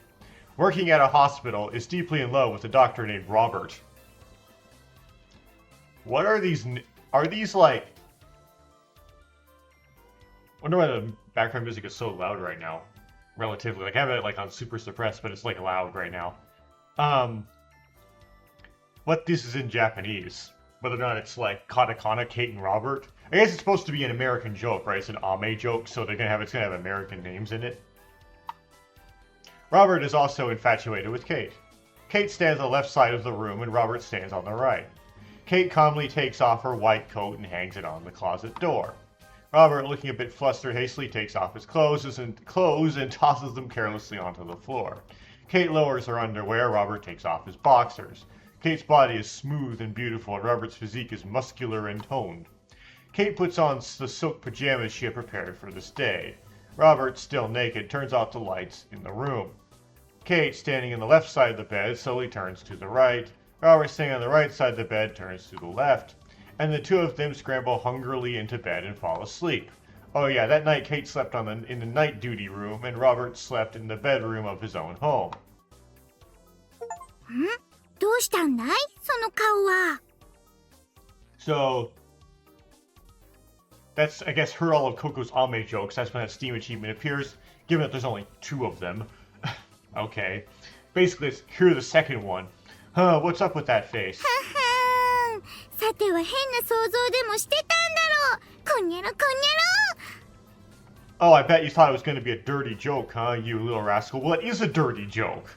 working at a hospital, is deeply in love with a doctor named Robert. What are these like... I wonder why the background music is so loud right now. Relatively. Like I have it like on super suppressed, but it's like loud right now. What this is in Japanese. Whether or not it's like katakana, Kate and Robert. I guess it's supposed to be an American joke, right? It's an Ame joke, so it's gonna have American names in it. Robert is also infatuated with Kate. Kate stands on the left side of the room and Robert stands on the right. Kate calmly takes off her white coat and hangs it on the closet door. Robert, looking a bit flustered, hastily takes off his clothes and tosses them carelessly onto the floor. Kate lowers her underwear, Robert takes off his boxers. Kate's body is smooth and beautiful, and Robert's physique is muscular and toned. Kate puts on the silk pajamas she had prepared for this day. Robert, still naked, turns off the lights in the room. Kate, standing on the left side of the bed, slowly turns to the right. Robert, standing on the right side of the bed, turns to the left. And the two of them scramble hungrily into bed and fall asleep. Oh yeah, that night Kate slept in the night duty room, and Robert slept in the bedroom of his own home. どうしたんだいその顔は。 So, That's, I guess, her all of Coco's Ame jokes. That's when that Steam achievement appears, given that there's only 2 of them. Okay. Basically, here's the second one. Huh, what's up with that face? ははーん。さては変な想像でもしてたんだろう。こんにゃろこんにゃろ。 Oh, I bet you thought it was going to be a dirty joke, huh, you little rascal? Well, it is a dirty joke.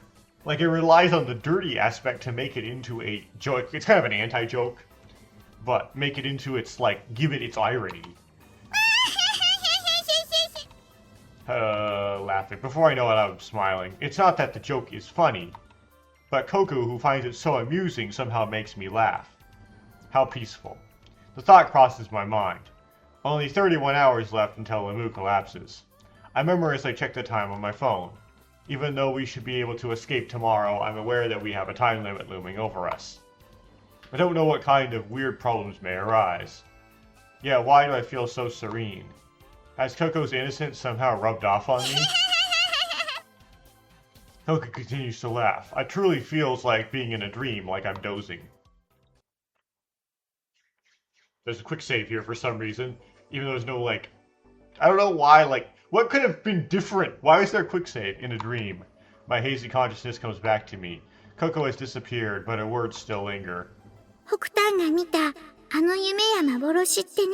Like, it relies on the dirty aspect to make it into a joke. It's kind of an anti-joke, but make it into its, like, give it its irony. Laughing. Before I know it, I'm smiling. It's not that the joke is funny, but Coco, who finds it so amusing, somehow makes me laugh. How peaceful. The thought crosses my mind. Only 31 hours left until the moon collapses. I remember as I check the time on my phone. Even though we should be able to escape tomorrow, I'm aware that we have a time limit looming over us. I don't know what kind of weird problems may arise. Yeah, why do I feel so serene? Has Coco's innocence somehow rubbed off on me? Coco continues to laugh. It truly feels like being in a dream, like I'm dozing. There's a quick save here for some reason, even though there's no, like... I don't know why, like... What could have been different? Why is there a quick save in a dream? My hazy consciousness comes back to me. Coco has disappeared, but her words still linger. 北端が見たあの夢や幻ってね。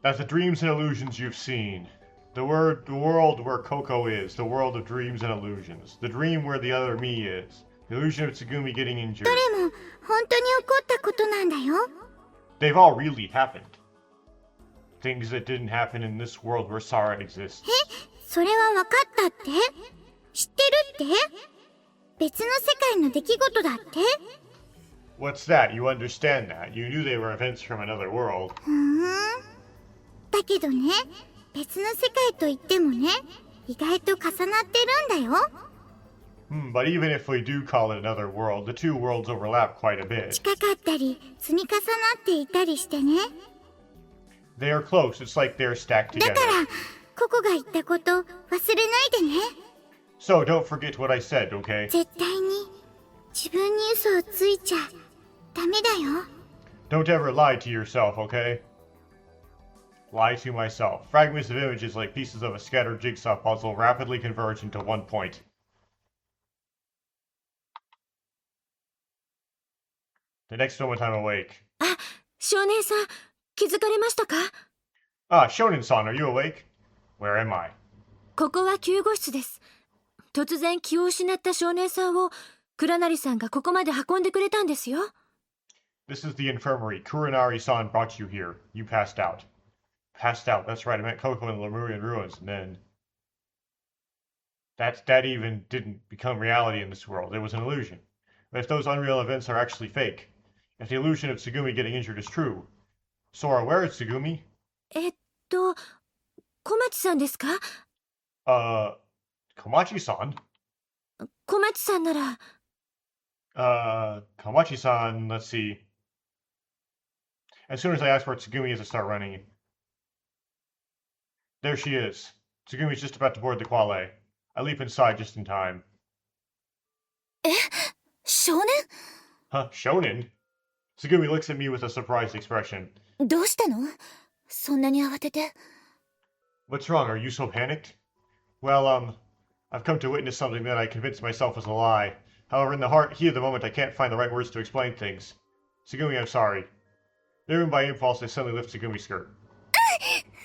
That's the dreams and illusions you've seen. The world where Coco is, the world of dreams and illusions. The dream where the other me is. The illusion of Tsugumi getting injured. どれも本当に起こったことなんだよ。 They've all really happened. Things that didn't happen in this world where Sara exists. それは分かったって？知ってるって？別の世界の出来事だって？ What's that? You understand that. You knew they were events from another world. ふーん。だけどね、別の世界といってもね、意外と重なってるんだよ。 But even if we do call it another world, the two worlds overlap quite a bit. 近かったり、積み重なっていたりしてね。 They are close. It's like they're stacked だ together. から、ココが言ったこと忘れないでね。 So don't forget what I said, okay? 絶対に自分に嘘をついちゃダメだよ。 Don't ever lie to yourself, okay? Lie to myself. Fragments of images like pieces of a scattered jigsaw puzzle rapidly converge into one point. The next moment I'm awake. あ、少年さん、気づかれましたか？ Ah, Shonen-san, are you awake? Where am I? ここは救護室です。突然気を失った少年さんを倉成さんがここまで運んでくれたんですよ。This is the infirmary. Kuranari-san brought you here. You passed out. Passed out. That's right. I met Coco in the Lemurian ruins, and then... That even didn't become reality in this world. It was an illusion. But if those unreal events are actually fake, if the illusion of Tsugumi getting injured is true, Sora, where is Tsugumi? 小町さんですか？ Komachi-san? 小町さんなら、Komachi-san, let's see. As soon as I ask where Tsugumi is, I start running. There she is. Tsugumi's just about to board the quale. I leap inside just in time. 少年？ Huh, Shonen? Tsugumi looks at me with a surprised expression. どうしたの？そんなに慌てて。What's wrong? Are you so panicked? Well, I've come to witness something that I convinced myself was a lie. However, in the heat of the moment, I can't find the right words to explain things. Tsugumi, I'm sorry. Driven by impulse, I suddenly lift Tsugumi's skirt.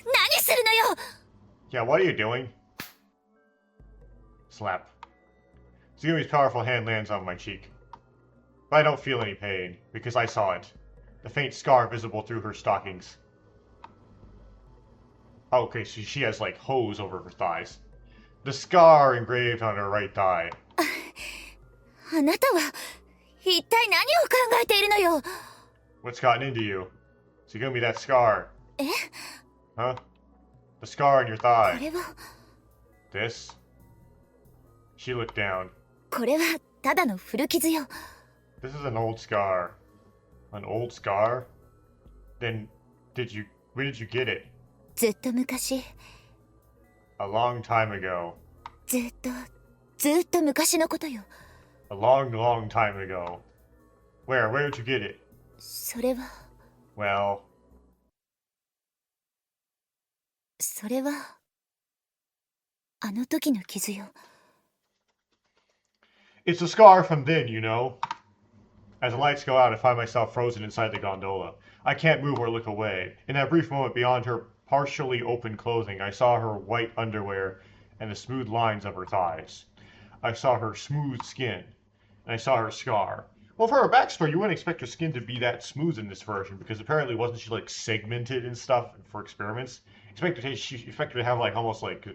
何するのよ！ Yeah, what are you doing? Slap. Tsugumi's powerful hand lands on my cheek. But I don't feel any pain, because I saw it. The faint scar visible through her stockings. Okay, so she has, like, hose over her thighs. The scar engraved on her right thigh. あなたは一体何を考えているのよ。 What's gotten into you? Tsugumi, that scar. え？ Huh? The scar on your こ thigh. れは、 This? She looked down. これはただの古傷よ。 This is an old scar. An old scar? Then, when did you get it? ずっと昔、 A long time ago. ずっと昔のことよ。 A long, long time ago. Where did you get it? それは、Well, それはあの時の傷よ。 It's a scar from then, you know. As the lights go out, I find myself frozen inside the gondola. I can't move or look away. In that brief moment beyond her partially open clothing, I saw her white underwear and the smooth lines of her thighs. I saw her smooth skin, and I saw her scar. Well, for her backstory, you wouldn't expect her skin to be that smooth in this version, because apparently wasn't she like segmented and stuff for experiments? Expect her to have like almost like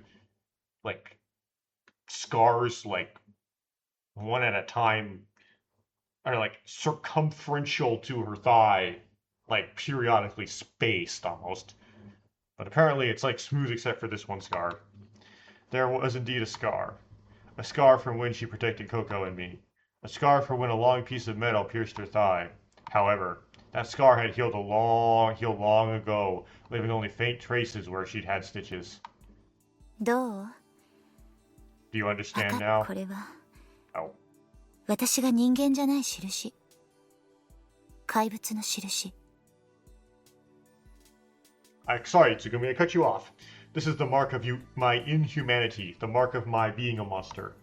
scars like one at a time, or like circumferential to her thigh, like periodically spaced almost. But apparently it's like smooth except for this one scar. There was indeed a scar. A scar from when she protected Coco and me. A scar from when a long piece of metal pierced her thigh. However, that scar had healed long ago, leaving only faint traces where she'd had stitches. どう？ Do you understand now? これは Oh. 私が人間じゃない印。怪物の印。Sorry, Tsugumi, I cut you off. This is the mark of my inhumanity, the mark of my being a monster.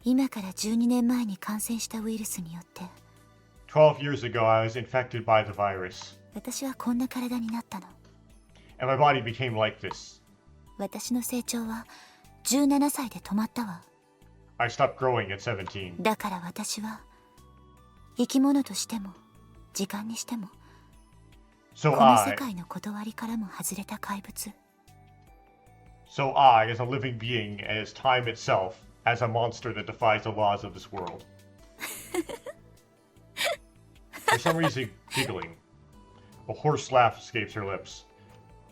今から12年前に感染したウイルスによって12 years ago, I was infected by the virus, 私はこんな体になったの。 and my body became like this. 私の成長は17歳で止まったわ。 I stopped growing at 17. だから私は生き物としても時間にしても So この世界の断りからも外れた怪物。 I, as a living being, as time itself, as a monster that defies the laws of this world. For some reason, giggling. A hoarse laugh escapes her lips,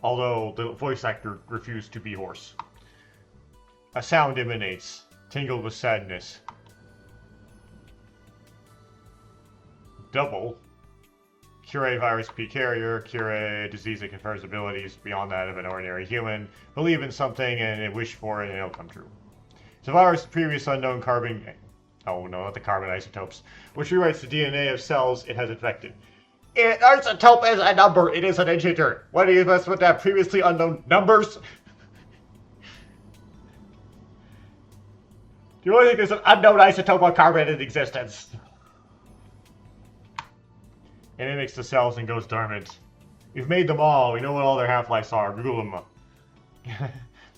although the voice actor refused to be hoarse. A sound emanates, tingled with sadness. Double. Cure virus P carrier, cure disease that confers abilities beyond that of an ordinary human. Believe in something and wish for it and it'll come true. It's a virus of previous unknown carbon... Oh no, not the carbon isotopes. Which rewrites the DNA of cells it has infected. An isotope is a number, it is an integer. What do you mess with that previously unknown numbers? Do you only think there's an unknown isotope of carbon in existence? It mimics the cells and goes dormant. We've made them all. We know what all their half-lives are. Google them.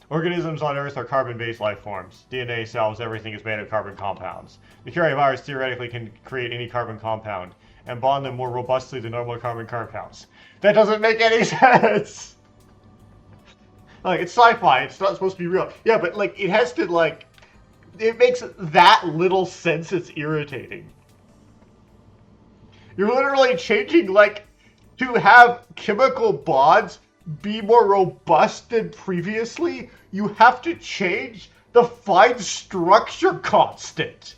Organisms on Earth are carbon-based life forms. DNA, cells, everything is made of carbon compounds. The Curie virus theoretically can create any carbon compound and bond them more robustly than normal carbon compounds. That doesn't make any sense! Like, it's sci-fi. It's not supposed to be real. Yeah, but, like, it has to, like... It makes that little sense it's irritating. You're literally changing, like, to have chemical bonds be more robust than previously, you have to change the fine structure constant.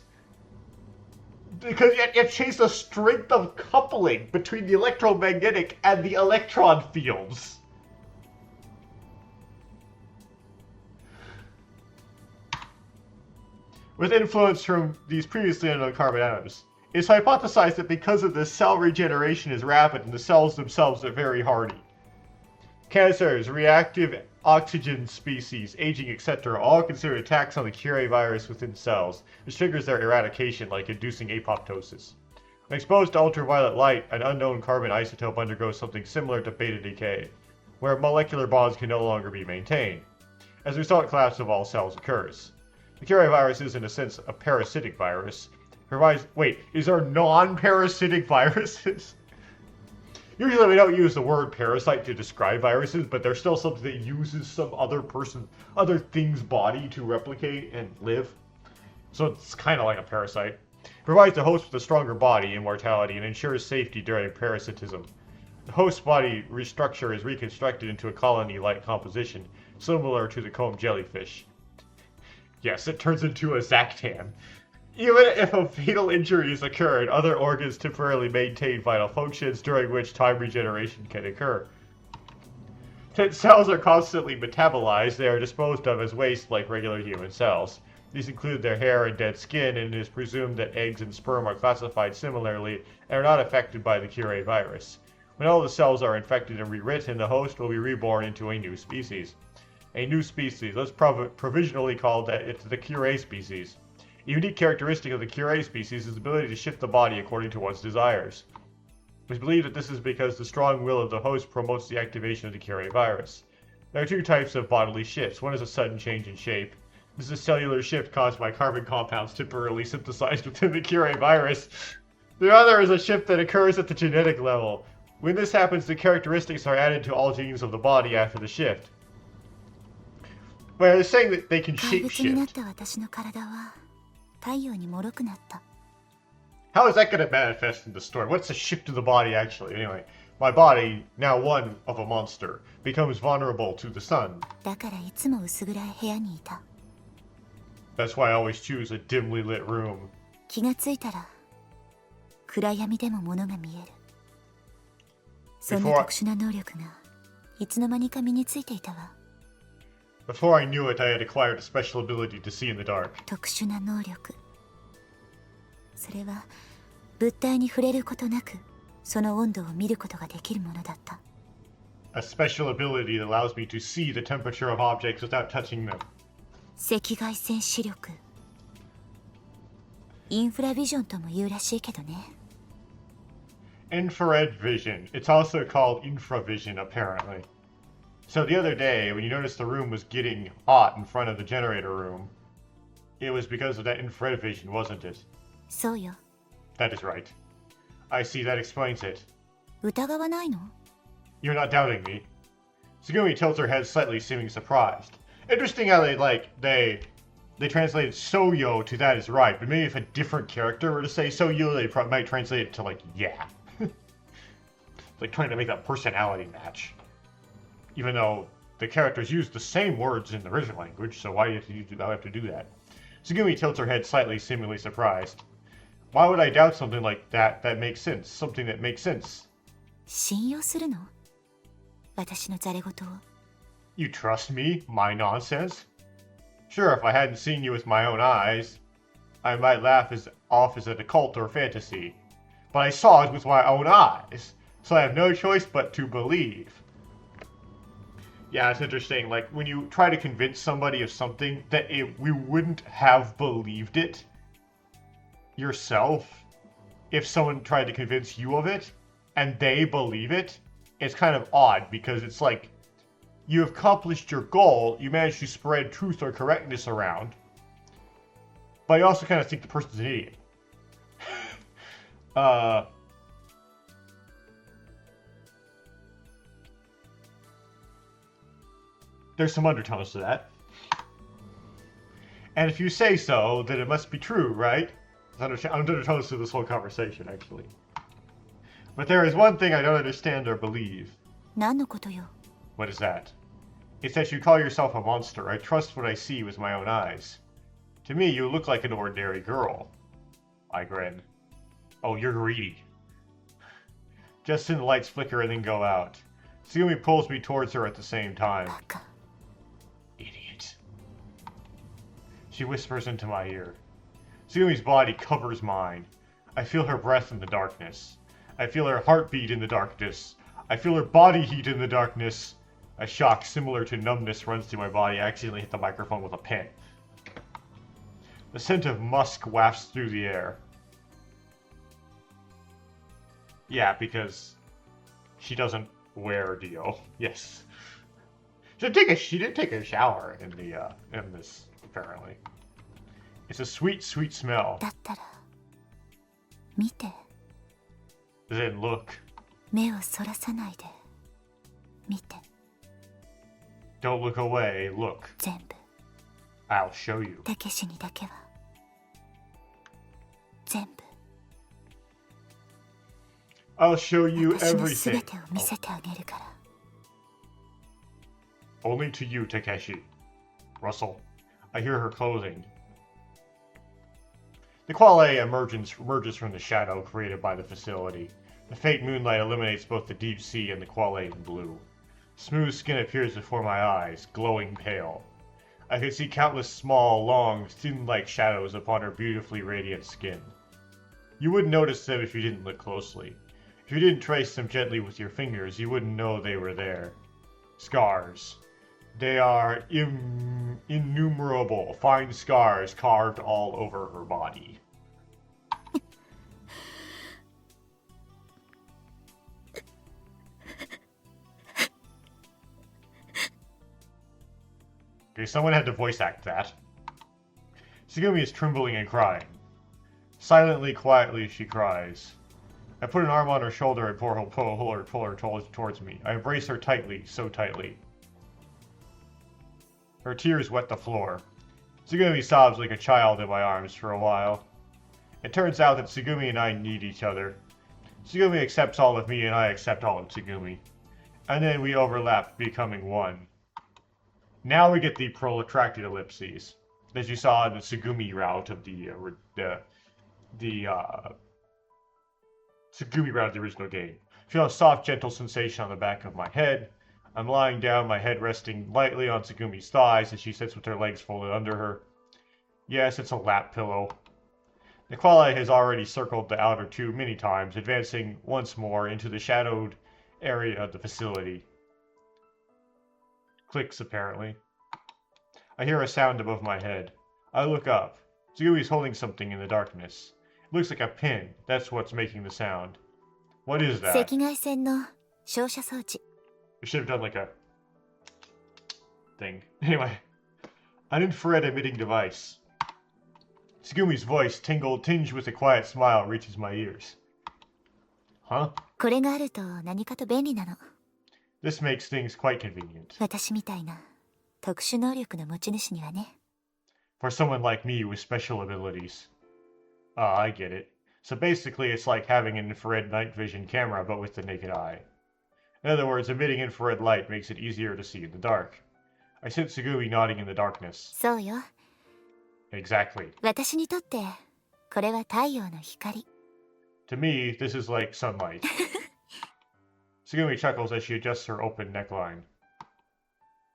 Because it changes the strength of coupling between the electromagnetic and the electron fields. With influence from these previously unknown carbon atoms, it's hypothesized that because of this, cell regeneration is rapid and the cells themselves are very hardy. Cancers, reactive oxygen species, aging, etc. all consider attacks on the Curie virus within cells, which triggers their eradication, like inducing apoptosis. When exposed to ultraviolet light, an unknown carbon isotope undergoes something similar to beta decay, where molecular bonds can no longer be maintained. As a result, collapse of all cells occurs. The Curie virus is, in a sense, a parasitic virus. Wait, is there non-parasitic viruses? Usually we don't use the word parasite to describe viruses, but there's still something that uses some other thing's body to replicate and live. So it's kind of like a parasite. It provides the host with a stronger body, immortality, and ensures safety during parasitism. The host body restructure is reconstructed into a colony-like composition, similar to the comb jellyfish. Yes, it turns into a Zactan. Even if a fatal injury has occurred, other organs temporarily maintain vital functions, during which time regeneration can occur. Since cells are constantly metabolized, they are disposed of as waste like regular human cells. These include their hair and dead skin, and it is presumed that eggs and sperm are classified similarly and are not affected by the Curie virus. When all the cells are infected and rewritten, the host will be reborn into a new species. A new species. Let's provisionally call it the Curie species. A unique characteristic of the Curie species is the ability to shift the body according to one's desires. It's believed that this is because the strong will of the host promotes the activation of the Curie virus. There are two types of bodily shifts. One is a sudden change in shape. This is a cellular shift caused by carbon compounds temporarily synthesized within the Curie virus. The other is a shift that occurs at the genetic level. When this happens, the characteristics are added to all genes of the body after the shift. Well, they're saying that they can 怪物になっ shapeshift. た私の体は太陽に脆くなった How is that going to manifest in the story? What's the shift of the body actually? Anyway, my body, now one of a monster, becomes vulnerable to the sun. だからいつも薄暗い部屋にいた That's why I always choose a dimly lit room. 気がついたら暗闇でも物が見えるそんな特殊な能力がいつの間にか身についていたわ Before I knew it, I had acquired a special ability to see in the dark. 特殊な能力それは物体に触れることなくその温度を見ることができるものだった A special ability that allows me to see the temperature of objects without touching them. 赤外線視力インフラビジョンとも言うらしいけどね Infrared vision. It's also called infravision, apparently. So the other day, when you noticed the room was getting hot in front of the generator room, it was because of that infrared vision, wasn't it? そうよ That is right. I see, that explains it. 疑わないの You're not doubting me. Tsugumi tilts her head slightly, seeming surprised. Interesting how they translated Soyo to that is right, but maybe if a different character were to say Soyo, they might translate it to like, yeah. Like trying to make that personality match. Even though the characters use the same words in the original language, so why do you have to do that? Tsugumi tilts her head slightly, seemingly surprised. Why would I doubt something like that makes sense? Something that makes sense. 信用するの私のザレ言を You trust me? My nonsense? Sure, if I hadn't seen you with my own eyes, I might laugh off as an occult or fantasy. But I saw it with my own eyes, so I have no choice but to believe. Yeah, it's interesting. Like, when you try to convince somebody of something that we wouldn't have believed it yourself if someone tried to convince you of it, and they believe it, it's kind of odd, because it's like, you accomplished your goal, you managed to spread truth or correctness around, but you also kind of think the person's an idiot. There's some undertones to that. And if you say so, then it must be true, right? There's undertones to this whole conversation, actually. But there is one thing I don't understand or believe. 何のことよ What is that? It's that you call yourself a monster. I trust what I see with my own eyes. To me, you look like an ordinary girl. I grin. Oh, you're greedy. Just then the lights flicker and then go out. Tsugumi pulls me towards her at the same time. バカ Idiot. She whispers into my ear. Tsugumi's body covers mine. I feel her breath in the darkness. I feel her heartbeat in the darkness. I feel her body heat in the darkness. A shock similar to numbness runs through my body. I accidentally hit the microphone with a pen. The scent of musk wafts through the air. Yeah, because she doesn't wear Dio. Yes. She did take a shower in this, apparently. It's a sweet, sweet smell. だったら見て Then look. 目をそらさないで見て Don't look away, look. 全部 I'll show you. たけしにだけは全部 I'll show you 私のす everything. べてを見せてあげるから Only to you, Takeshi. Russell. I hear her closing. The Quale emerges from the shadow created by the facility. The faint moonlight illuminates both the deep sea and the Quale in blue. Smooth skin appears before my eyes, glowing pale. I could see countless small, long, thin-like shadows upon her beautifully radiant skin. You wouldn't notice them if you didn't look closely. If you didn't trace them gently with your fingers, you wouldn't know they were there. Scars. They are innumerable, fine scars carved all over her body. Okay, someone had to voice act that. Tsugumi is trembling and crying. Silently, quietly, she cries. I put an arm on her shoulder and pull her towards me. I embrace her tightly, so tightly. Her tears wet the floor. Tsugumi sobs like a child in my arms for a while. It turns out that Tsugumi and I need each other. Tsugumi accepts all of me and I accept all of Tsugumi. And then we overlap, becoming one. Now we get the protracted ellipses, as you saw in the Tsugumi route of the Tsugumi route of the original game. Feel a soft, gentle sensation on the back of my head. I'm lying down, my head resting lightly on Tsugumi's thighs as she sits with her legs folded under her. Yes, it's a lap pillow. The qualia has already circled the outer tube many times, advancing once more into the shadowed area of the facility. Clicks, apparently. I hear a sound above my head. I look up. Tsugumi's holding something in the darkness. It looks like a pin. That's what's making the sound. What is that? 赤外線の照射装置。 We should have done like a thing. Anyway, an infrared emitting device. Tsugumi's voice, tinged with a quiet smile, reaches my ears. Huh? これがあると何かと便利なの。 This makes things quite convenient. 私みたいな特殊能力の持ち主にはね。 For someone like me with special abilities. Ah, I get it. So basically it's like having an infrared night vision camera but with the naked eye. In other words, emitting infrared light makes it easier to see in the dark. I sense Tsugumi nodding in the darkness. そうよ。 Exactly. 私にとってこれは太陽の光。 To me, this is like sunlight. Tsugumi chuckles as she adjusts her open neckline.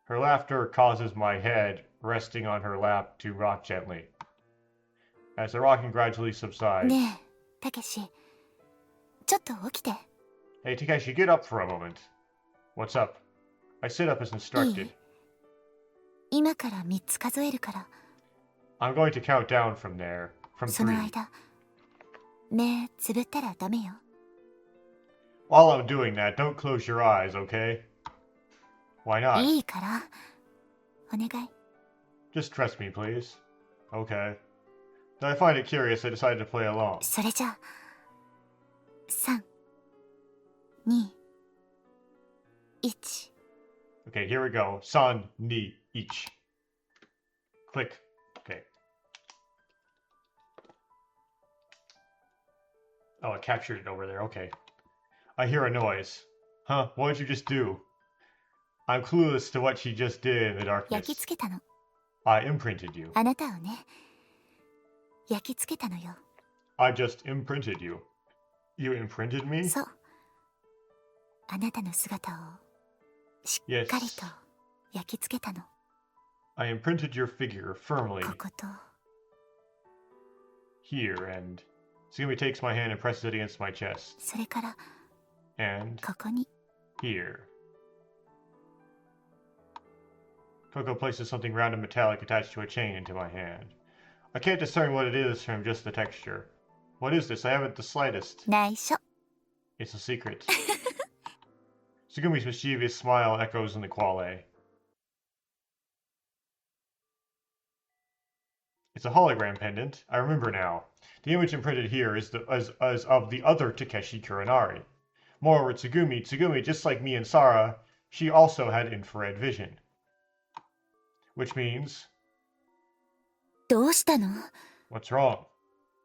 Her laughter causes my head, resting on her lap, to rock gently. As the rocking gradually subsides... ねえ、たけし。ちょっと起きて。 Hey, Takeshi, get up for a moment. What's up? I sit up as instructed. 今から3つ数えるから。 I'm going to count down from there. From その 3. 間、目つぶったらダメよ。 While I'm doing that, don't close your eyes, okay? Why not? いいから。お願い。 Just trust me, please. Okay. Though I find it curious, I decided to play along. それじゃあ、3、2、1。 Okay, here we go. San, ni, each. Click. Okay. Oh, it captured it over there. Okay. I hear a noise. Huh? What did you just do? I'm clueless to what she just did in the 焼き darkness. 付けたの。 I imprinted you. あなたをね、焼き付けたのよ。 I just imprinted you. You imprinted me? そう。あなたの姿をしっかりと焼き付けたの。 I imprinted your figure firmly ここと here, and Tsugumi takes my hand and presses it against my chest. それから And ここに here. Coco places something round and metallic attached to a chain into my hand. I can't discern what it is from just the texture. What is this? I haven't the slightest. 内緒。 It's a secret. Tsugumi's mischievous smile echoes in the quale. It's a hologram pendant. I remember now. The image imprinted here is as of the other Takeshi Kuranari. Moreover, Tsugumi, just like me and Sara, she also had infrared vision. Which means... どうしたの？ What's wrong?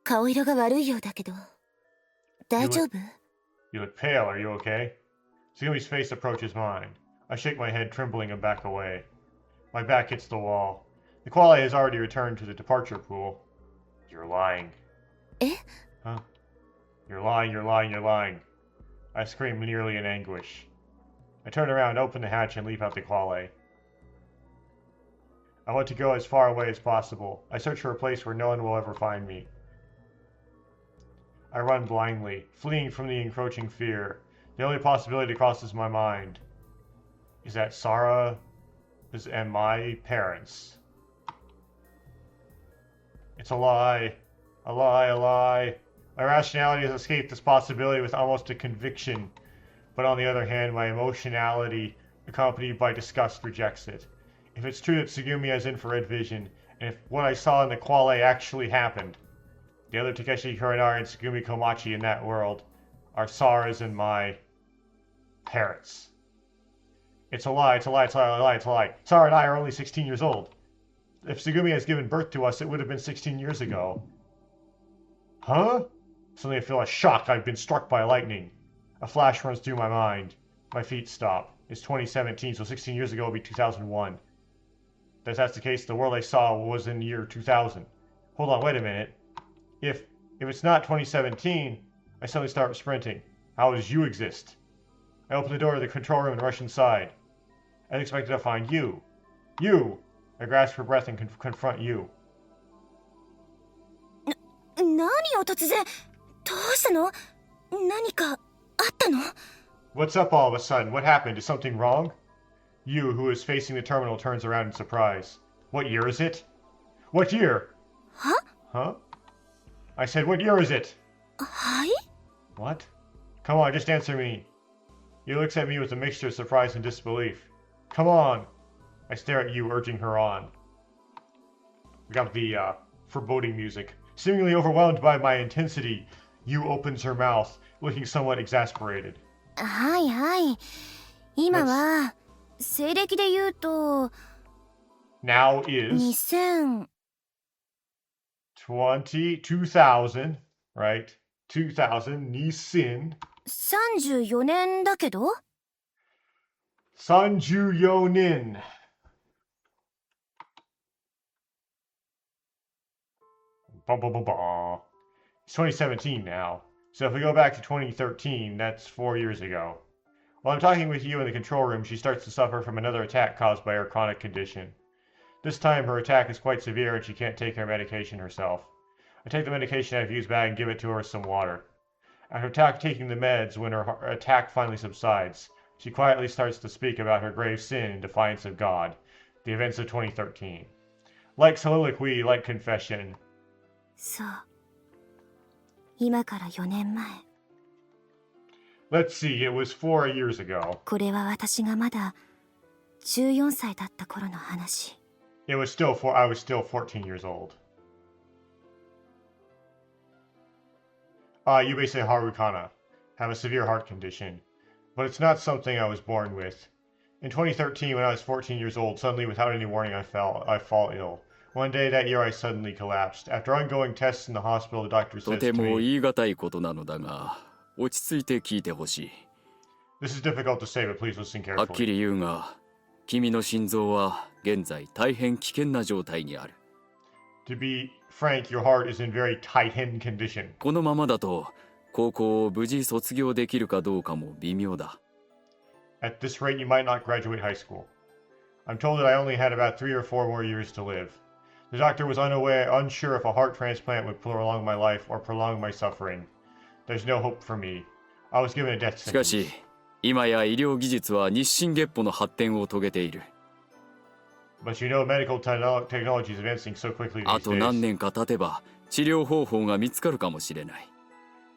顔色が悪いようだけど。大丈夫？ You look pale, are you okay? Tsugumi's face approaches mine. I shake my head, trembling, and back away. My back hits the wall. The quale has already returned to the departure pool. You're lying. え？ Huh? You're lying, you're lying, you're lying. I scream nearly in anguish. I turn around, open the hatch, and leap out the quale. I want to go as far away as possible. I search for a place where no one will ever find me. I run blindly, fleeing from the encroaching fear. The only possibility crosses my mind. Is that Sara and my parents. It's a lie. A lie, a lie. My rationality has escaped this possibility with almost a conviction, but on the other hand, my emotionality, accompanied by disgust, rejects it. If it's true that Tsugumi has infrared vision, and if what I saw in the Quale actually happened, the other Takeshi Kurenari and Tsugumi Komachi in that world are Sara's and my parents. It's a lie, it's a lie, it's a lie, it's a lie. Sara and I are only 16 years old. If Tsugumi has given birth to us, it would have been 16 years ago. Huh? Suddenly I feel a shock. I've been struck by lightning. A flash runs through my mind. My feet stop. It's 2017, so 16 years ago would be 2001. If that's the case, the world I saw was in the year 2000. Hold on, wait a minute. If it's not 2017, I suddenly start sprinting. How does you exist? I open the door of the control room and rush inside. I expected to find you. You! I grasp for breath and confront you. 何を突然どうしたの何かあったの What's up all of a sudden? What happened? Is something wrong? You, who is facing the terminal, turns around in surprise. What year is it? What year? Huh? Huh? I said, what year is it? はい What? Come on, just answer me. He looks at me with a mixture of surprise and disbelief. Come on! I stare at you, urging her on. We got the, foreboding music. Seemingly overwhelmed by my intensity, you opens her mouth, looking somewhat exasperated. はいはい今は西暦で言うと Now is 2000 2000, right? 2000, Nisin. 34年だけど Sanju Yonin. It's 2017 now. So if we go back to 2013, that's 4 years ago. While I'm talking with you in the control room, she starts to suffer from another attack caused by her chronic condition. This time her attack is quite severe and she can't take her medication herself. I take the medication I've used back and give it to her with some water. After taking the meds, when her attack finally subsides, she quietly starts to speak about her grave sin in defiance of God, the events of 2013. Like soliloquy, like confession. そう今から4年前 Let's see, it was 4 years ago. これは私がまだ14歳だった頃の話 I was still 14 years old. Yubei Harukana have a severe heart condition, but it's not something I was born with. In 2013, when I was 14 years old, suddenly without any warning I fall ill. One day that year I suddenly collapsed. After ongoing tests in the hospital, the doctor says to me, 言い難いことなのだが、落ち着いて聞いてほしい。 This is difficult to say, but please listen はっき carefully. り言うが、君の心臓は現在大変危険な状態にある。 To be frank, your heart is in very tight-end condition. このままだと、高校を無事卒業できるかどうかも微妙だ。 At this rate, you might not graduate high school. I'm told that I only had about 3 or 4 more years to live. The doctor was unsure if a heart transplant would prolong my life or prolong my suffering. There's no hope for me. I was given a death しか sentence. し、今や医療技術は日進月歩の発展を遂げている。 But you know, medical technology is advancing so quickly あ these と何 days. 年か経てば、治療方法が見つかるかもしれない。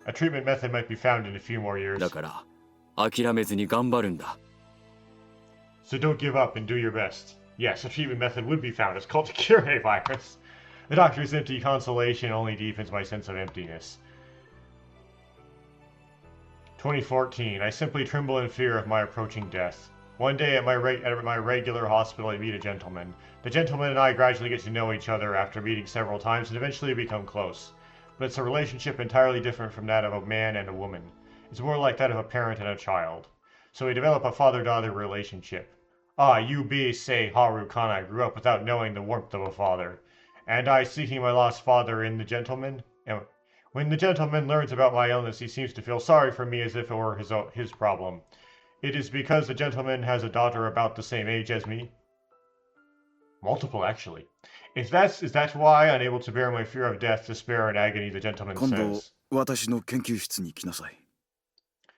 A treatment method might be found in a few more years. だから、諦めずに頑張るんだ。 So don't give up and do your best. Yes, a treatment method would be found. It's called the cure A virus. The doctor's empty consolation only deepens my sense of emptiness. 2014. I simply tremble in fear of my approaching death. One day at my regular hospital, I meet a gentleman. The gentleman and I gradually get to know each other after meeting several times and eventually become close. But it's a relationship entirely different from that of a man and a woman. It's more like that of a parent and a child. So we develop a father-daughter relationship. Yubei Harukana grew up without knowing the warmth of a father. And I seeking my lost father in the gentleman? And when the gentleman learns about my illness, he seems to feel sorry for me as if it were his problem. It is because the gentleman has a daughter about the same age as me. Multiple, actually. Is that why, unable to bear my fear of death, despair, and agony, the gentleman 今度 says, 私の研究室に来なさい。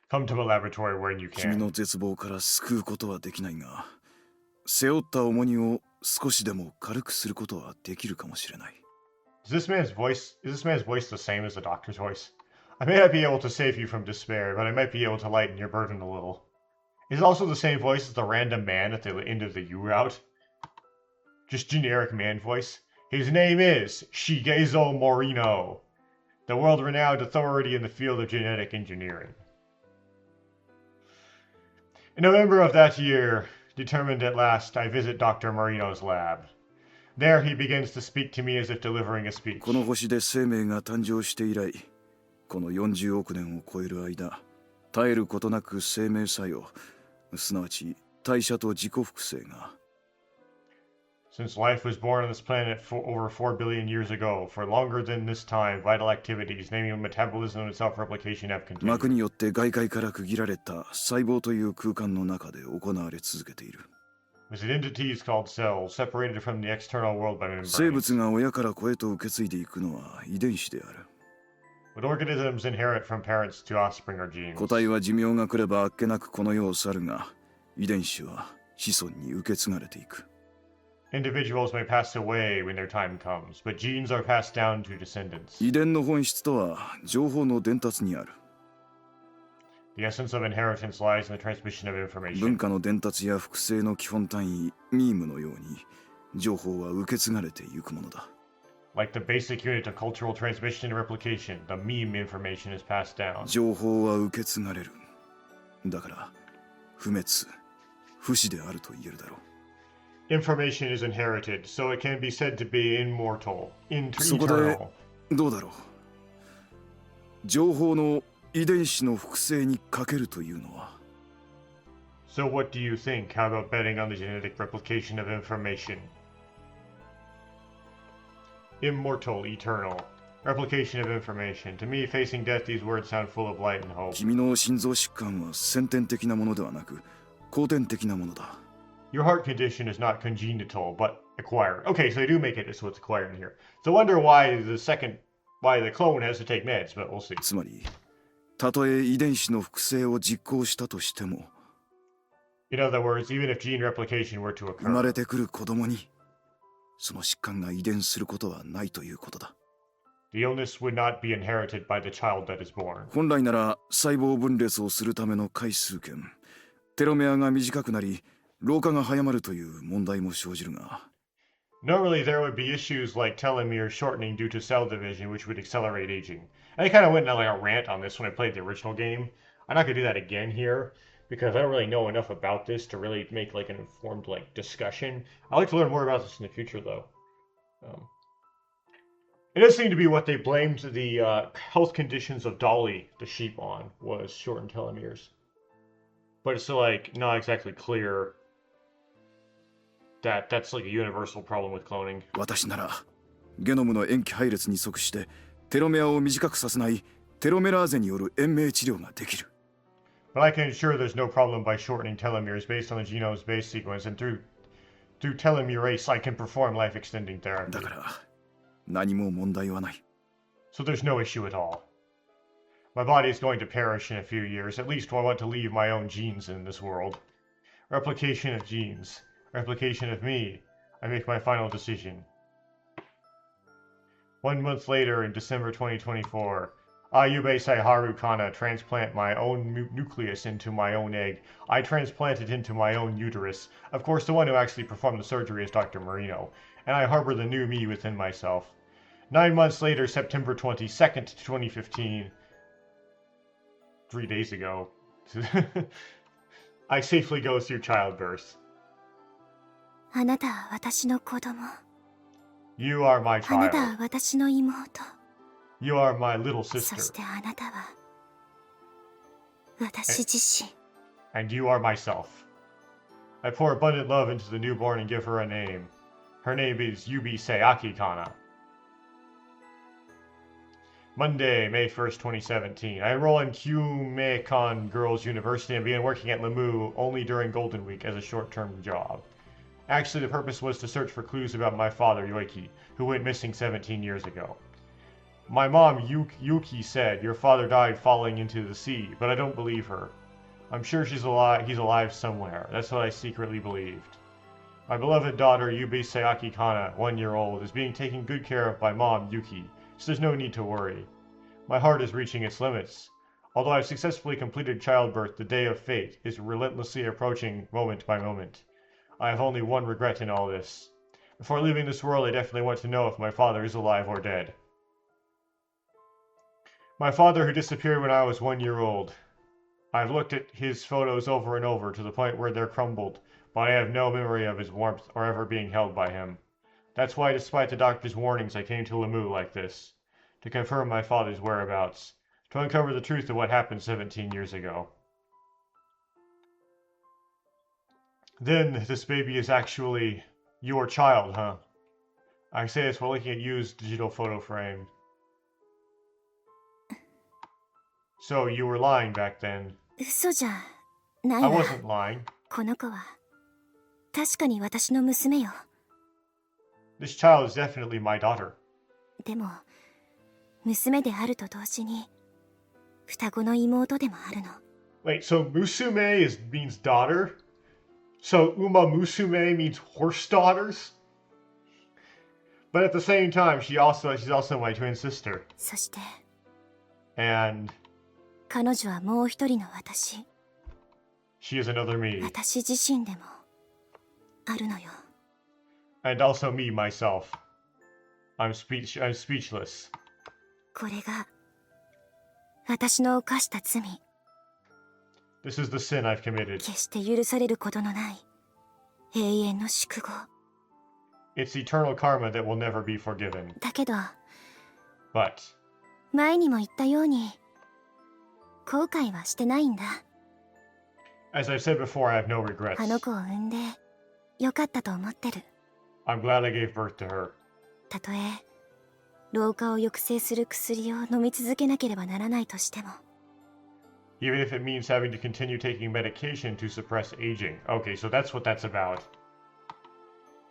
Come to the laboratory when you 君 can. の絶望から救うことはできないが、背負った重荷を少しでも軽くすることはできるかもしれない。Is this man's voice the same as the doctor's voice? I may not be able to save you from despair, but I might be able to lighten your burden a little. Is it also the same voice as the random man at the end of the U route? Just generic man voice? His name is Shigezo Morino, the world-renowned authority in the field of genetic engineering. In November of that year, determined at last, I visit Dr. Morino's lab. There he begins to speak to me as if delivering a speech. この星で生命が誕生して以来、この40億年を超える間、絶えることなく生命作用、すなわち代謝と自己複製が。Since life was born on this planet over 4 billion years ago, for longer than this time, vital activities, namely metabolism and self-replication, have 膜 continued. によって外界から区切られた細胞という空間の中で行われ続けている。With entities called cells, separated from the external world by 生 membranes. 物が親から子へと受け継いでいくのは遺伝子である。But organisms inherit from parents to offspring or genes. 個体は寿命が来ればあっけなくこの世を去るが、遺伝子は子孫に受け継がれていく。Individuals may pass away when their time comes, but genes are passed down to descendants. 遺伝の本質とは情報の伝達にある。The essence of inheritance lies in the transmission of 文 information. 化の伝達や複製の基本単位、ミームのように、情報は受け継がれていくものだ。Like the basic unit of cultural transmission and replication, the meme information is passed down. 情報は受け継がれる。だから、不滅、不死であると言えるだろう。Information is inherited, so it can be said to be immortal, そこで eternal. どうだろう。情報の遺伝子の複製にかけるというのは。So what do you think? How about betting on the genetic replication of information? Immortal, eternal. Replication of information. To me, facing death, these words sound full of light and hope. 君の心臓疾患は先天的なものではなく、後天的なものだ。Your heart condition is not congenital, but acquired. Okay, so they do make it so it's acquired in here. So I wonder why the clone has to take meds, but we'll see. つまり、たとえ遺伝子の複製を実行したとしても、In other words, even if gene replication were to 生ま occur, れてくる子供に、その疾患が遺伝することはないということだ。the illness would not be inherited by the child that is born. 本来なら細胞分裂をするための回数券、テロメアが短くなり、老化が早まるという問題も生じるが、Normally, there would be issues like telomere shortening due to cell division, which would accelerate aging. And I kind of went on like a rant on this when I played the original game. I'm not going to do that again here, because I don't really know enough about this to really make like an informed like discussion. I'd like to learn more about this in the future, though. It does seem to be what they blamed the health conditions of Dolly, the sheep, on, was shortened telomeres. But it's like not exactly clear that that's like a universal problem with cloning. 私ならゲノムの塩基配列に即してテロメアを短くさせないテロメラーゼによる延命治療ができる。But I can ensure there's no problem by shortening telomeres based on the genome's base sequence, and through telomerase, I can perform life-extending だ therapy. から何も問題はない。 So there's no issue at all. My body is going to perish in a few years. At least I want to leave my own genes in this world. Replication of genes. Replication of me. I make my final decision. 1 month later, in December 2024, Ayube Haru Kana transplant my own nucleus into my own egg. I transplant it into my own uterus. Of course, the one who actually performed the surgery is Dr. Marino, and I harbor the new me within myself. 9 months later, September 22nd, 2015, 3 days ago, I safely go through childbirth. あなたは私の子供。 You are my あなた child. は私の妹。 You are my little そ sister. してあなたは私自身。 And you are myself. I pour abundant love into the newborn and give her a name. Her name is Yubi Seaki Kana. Monday, May 1st, 2017. I enroll in Kyumekon Girls University and began working at Lamu only during Golden Week as a short-term job. Actually, the purpose was to search for clues about my father, Yoiki, who went missing 17 years ago. My mom, Yuki, said, "Your father died falling into the sea," but I don't believe her. I'm sure he's alive somewhere. That's what I secretly believed. My beloved daughter Yubi Sayaki Kana, 1 year old, is being taken good care of by mom Yuki, so there's no need to worry. My heart is reaching its limits. Although I've successfully completed childbirth, the day of fate is relentlessly approaching moment by moment. I have only one regret in all this. Before leaving this world, I definitely want to know if my father is alive or dead. My father who disappeared when I was 1 year old. I've looked at his photos over and over to the point where they're crumbled, but I have no memory of his warmth or ever being held by him. That's why, despite the doctor's warnings, I came to Lamu like this, to confirm my father's whereabouts, to uncover the truth of what happened 17 years ago. Then, this baby is actually your child, huh? I say this while looking at Yu's digital photo frame. So, you were lying back then. 嘘じゃない I わ。 wasn't lying. この子は確かに私の娘よ。 This child is definitely my daughter. でも娘であると同時に双子の妹でもあるの。 Wait, so Musume means daughter? So Uma Musume means horse daughters? But at the same time, she's also my twin sister. そして And 彼女はもう一人の私。 she is another me. 私自身でもあるのよ。 And also me, myself. I'm speechless. これが私の犯した罪。 This is the sin I've committed. 決して許されることのない永遠の宿業。 It's eternal karma that will never be forgiven. だけど But 前にも言ったように後悔はしてないんだ。 as I've said before, I have no regrets. あの子を産んでよかったと思ってる。 I'm glad I gave birth to her. たとえ老化を抑制する薬を飲み続けなければならないとしても。 Even if it means having to continue taking medication to suppress aging. Okay, so that's what that's about.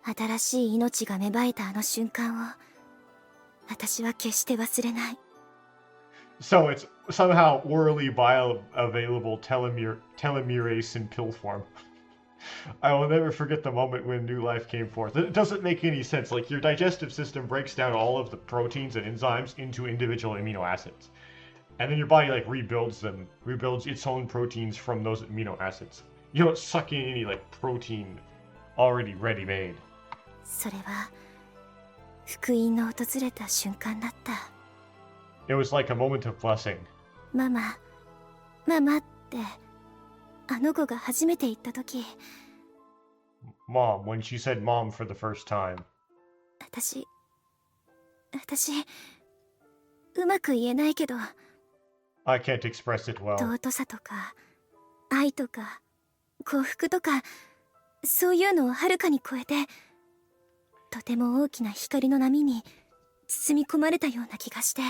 新しい命が芽生えたあの瞬間を私は決して忘れない。 So it's somehow orally bioavailable telomerase in pill form. I will never forget the moment when new life came forth. It doesn't make any sense. Like, your digestive system breaks down all of the proteins and enzymes into individual amino acids. And then your body, like, rebuilds its own proteins from those amino acids. You don't suck in any, like, protein already ready-made. それは福音の訪れた瞬間だった。 It was like a moment of blessing. ママ、ママってあの子が初めて言った時、 Mom, when she said mom for the first time. 私うまく言えないけど、 I can't express it well. 尊さとか愛とか幸福とかそういうのをはるかに超えて、とても大きな光の波に包み込まれたような気がして。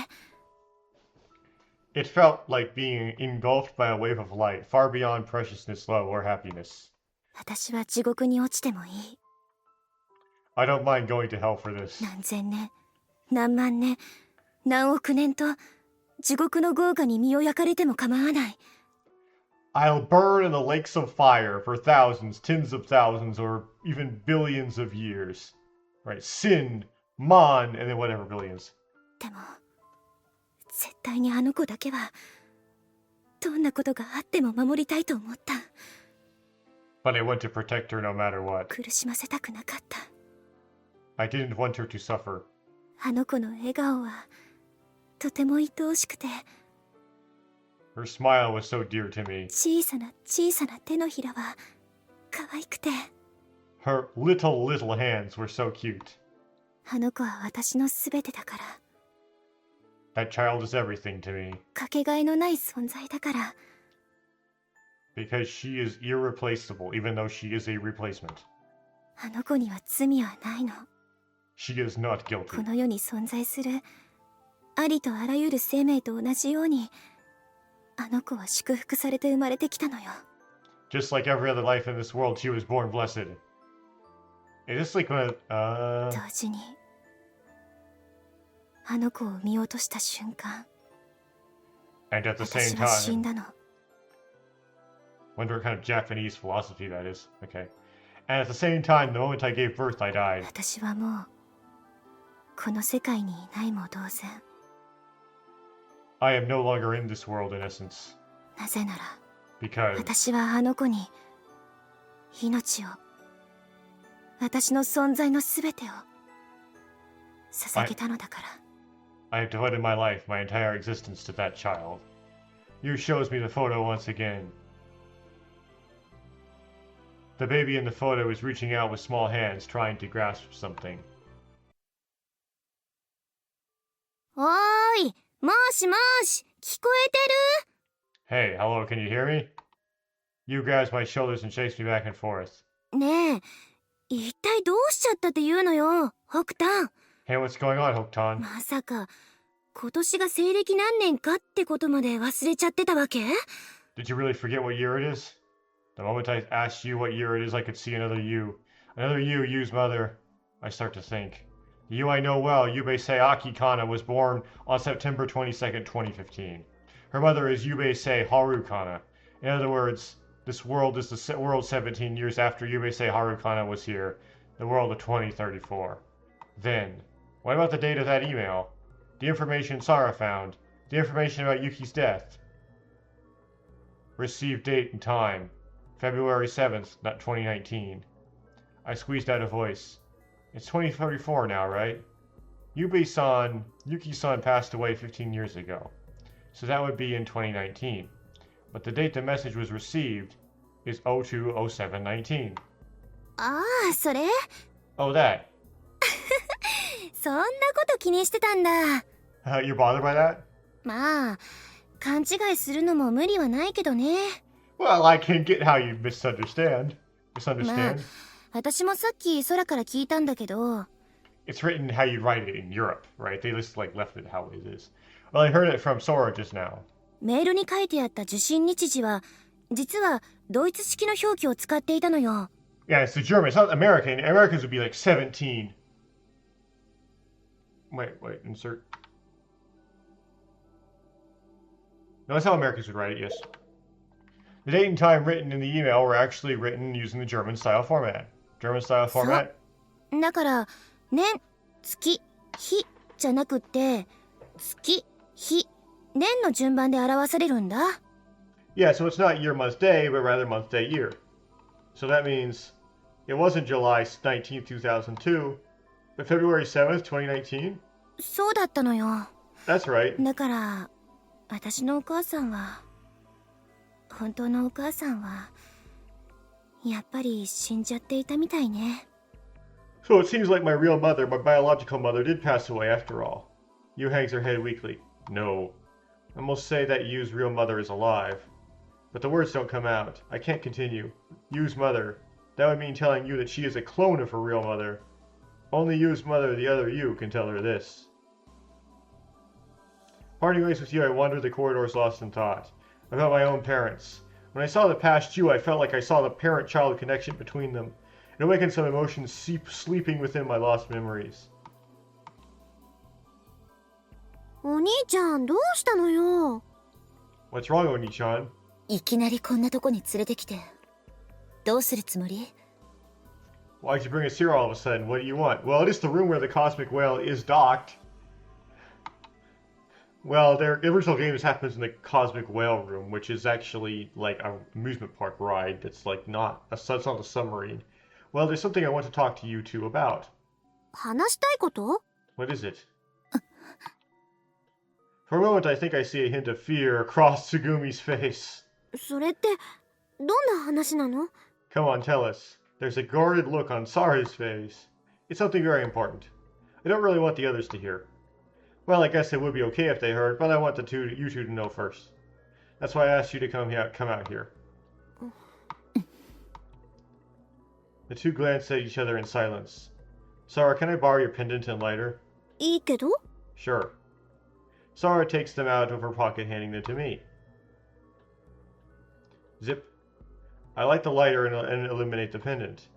It felt like being engulfed by a wave of light, far beyond preciousness, love, or happiness. 私は地獄に落ちてもいい。 I don't mind going to hell for this. 何千年、何万年、何億年と地獄の業火に身を焼かれても構わない。 I'll burn in the lakes of fire for thousands, tens of thousands, or even billions of years. Right? Sin, Mon, and then whatever billions. でも絶対にあの子だけはどんなことがあっても守りたいと思った。 But I want to protect her no matter what. 苦しませたくなかった。 I didn't want her to suffer. あの子の笑顔はとても愛おしくて、 Her smile was so dear to me. 小さな小さな手のひらは可愛くて、 Her little hands were so cute. あの子は私のすべてだから、 That child is everything to me. かけがえのない存在だから。 Because she is irreplaceable, even though she is a replacement. あの子には罪はないの。 She is not こ guilty. の世に存在するありとあらゆる生命と同じように、あの子は祝福されて生まれてきたのよ。 Just like every other life in this world, she was born blessed. Is this like one of, 同時にあの子を見落とした瞬間、 and at the same 私は死ん time, だの。 wonder what kind of Japanese philosophy that is. Okay. And at the same time, the moment I gave birth, I died. 私はもうこの世界にいないも同然。 I am no longer in this world in essence. なぜなら Because 私はあの子に命を、私の存在のすべてを捧げたのだから。 I have devoted my life, my entire existence to that child. You shows me the photo once again. The baby in the photo is reaching out with small hands, trying to grasp something. おーい、もしもし、聞こえて Hey, hello, can you hear me? You grabs my shoulders and shakes me back and forth. る？ねえ、一体どうしちゃったって言うのよ、北端。 Hey, what's going on, Hoktan? まさか、今年が西暦何年かってことまで忘れちゃってたわけ？ Did you really forget what year it is? The moment I asked you what year it is, I could see another you. Another you, Yu's mother. I start to think. The you I know well, Yubei Aki Kana, was born on September 22nd, 2015. Her mother is Yubei Haru Kana. In other words, this world is the world 17 years after Yubei Haru Kana was here, the world of 2034. Then, what about the date of that email? The information Sara found? The information about Yuki's death? Received date and time. February 7th, 2019. I squeezed out a voice. It's 2034 now, right? Yuki-san passed away 15 years ago. So that would be in 2019. But the date the message was received is 02/07/19. ああ、それ？ Oh, that. そんなこと気にしてたんだ。 You're bothered by that? まあ、勘違いするのも無理はないけどね。 Well, I can get how you misunderstand. まあ、私もさっき空から聞いたんだけど。 It's written how you write it in Europe, right? They just left it how it is. Well, I heard it from Sora just now. メールに書いてあった受信日時は、実はドイツ式の表記を使っていたのよ。 Yeah, it's the German. It's not American. Americans would be like 17. Wait, insert. No, that's how Americans would write it, yes. The date and time written in the email were actually written using the German style format. German style format? だから、年、月、日じゃなくって、月、日、年の順番で表されるんだ。 Yeah, so it's not year, month, day, but rather month, day, year. So that means it wasn't July 19th, 2002, but February 7th, 2019? そうだったのよ。 That's right. だから、私のお母さんは、本当のお母さんは、やっぱり死んじゃっていたみたいね。 So it seems like my real mother, my biological mother, did pass away after all. Yu hangs her head weakly. No. I must say that Yu's real mother is alive. But the words don't come out. I can't continue. Yu's mother. That would mean telling you that she is a clone of her real mother. Only Yu's mother, the other Yu, can tell her this. Parting ways with you, I wandered the corridors lost in thought. About my own parents. When I saw the past Yu, I felt like I saw the parent-child connection between them. It awakened some emotions sleeping within my lost memories. お兄ちゃん、どうしたのよ。 What's wrong, Oni-chan? いきなりこんなとこに連れてきて、どうするつもり？ Why'd you bring us here all of a sudden? What do you want? Well, it is the room where the cosmic whale is docked. Well, their original game happens in the cosmic whale room, which is actually like an amusement park ride. That's like not a submarine. Well, there's something I want to talk to you two about. 話したいこと？ What is it? For a moment, I think I see a hint of fear across Tsugumi's face. それって、どんな話なの？ Come on, tell us. There's a guarded look on Sari's face. It's something very important. I don't really want the others to hear. Well, I guess it would be okay if they heard, but I want you two to know first. That's why I asked you to come out here. The two glanced at each other in silence. Sara, can I borrow your pendant and lighter? いいけど？ Sure. Sara takes them out of her pocket, handing them to me. Zip. I light the lighter and illuminate the pendant.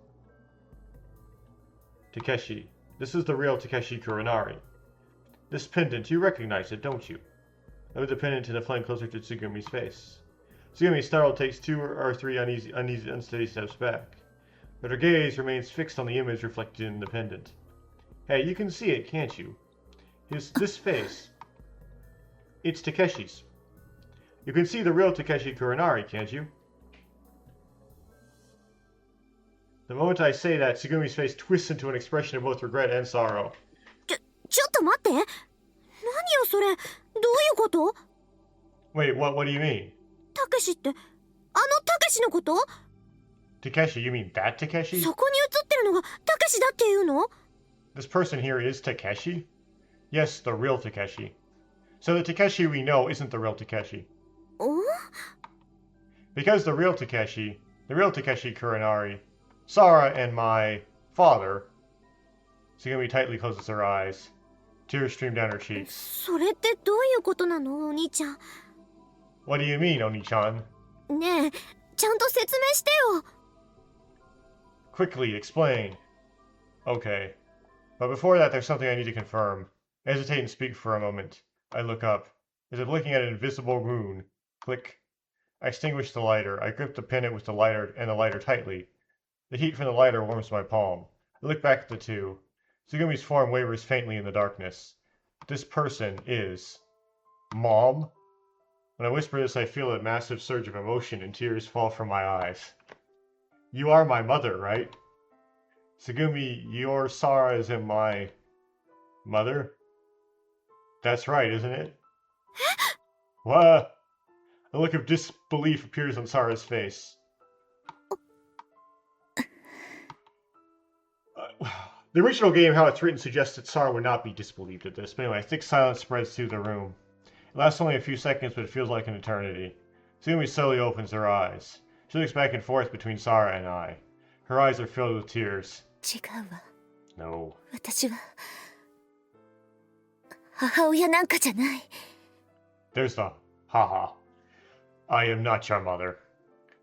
Takeshi. This is the real Takeshi Kuronari. This pendant, you recognize it, don't you? I move the pendant to the flame closer to Tsugumi's face. Tsugumi, startled, takes 2 or 3 unsteady steps back. but her gaze remains fixed on the image reflected in the pendant. Hey, you can see it, can't you? This face. It's Takeshi's. You can see the real Takeshi Kurenari, can't you? The moment I say that, Tsugumi's face twists into an expression of both regret and sorrow. ちょっと待って。何よそれ。どういうこと？ Wait, what do you mean? たけしって、あのたけしのこと？ Takeshi, you mean that Takeshi? そこに映ってるのがたけしだっていうの？ This person here is Takeshi? Yes, the real Takeshi. So the Takeshi we know isn't the real Takeshi. お？ Because the real Takeshi Kurenari, Sara and my father, Tsugumi tightly closes her eyes. Tears stream down her cheeks. それってどういうことなの、お兄ちゃん。 What do you mean, Oni-chan? ねえ、ちゃんと説明してよ。 Quickly, explain. Okay. But before that, there's something I need to confirm. I hesitate and speak for a moment. I look up, as if looking at an invisible moon. Click. I extinguish the lighter. I grip the pendant with the lighter tightly. The heat from the lighter warms my palm. I look back at the two. Tsugumi's form wavers faintly in the darkness. This person is... Mom? When I whisper this, I feel a massive surge of emotion and tears fall from my eyes. You are my mother, right? Tsugumi, your Sara isn't my... mother? That's right, isn't it? What? A look of disbelief appears on Sara's face. The original game, how it's written, suggests that Sara would not be disbelieved at this. But anyway, thick silence spreads through the room. It lasts only a few seconds, but it feels like an eternity. Tsugumi slowly opens her eyes. She looks back and forth between Sara and I. Her eyes are filled with tears. 違うわ。 No. 私は母親なんかじゃない。 There's the haha. I am not your mother.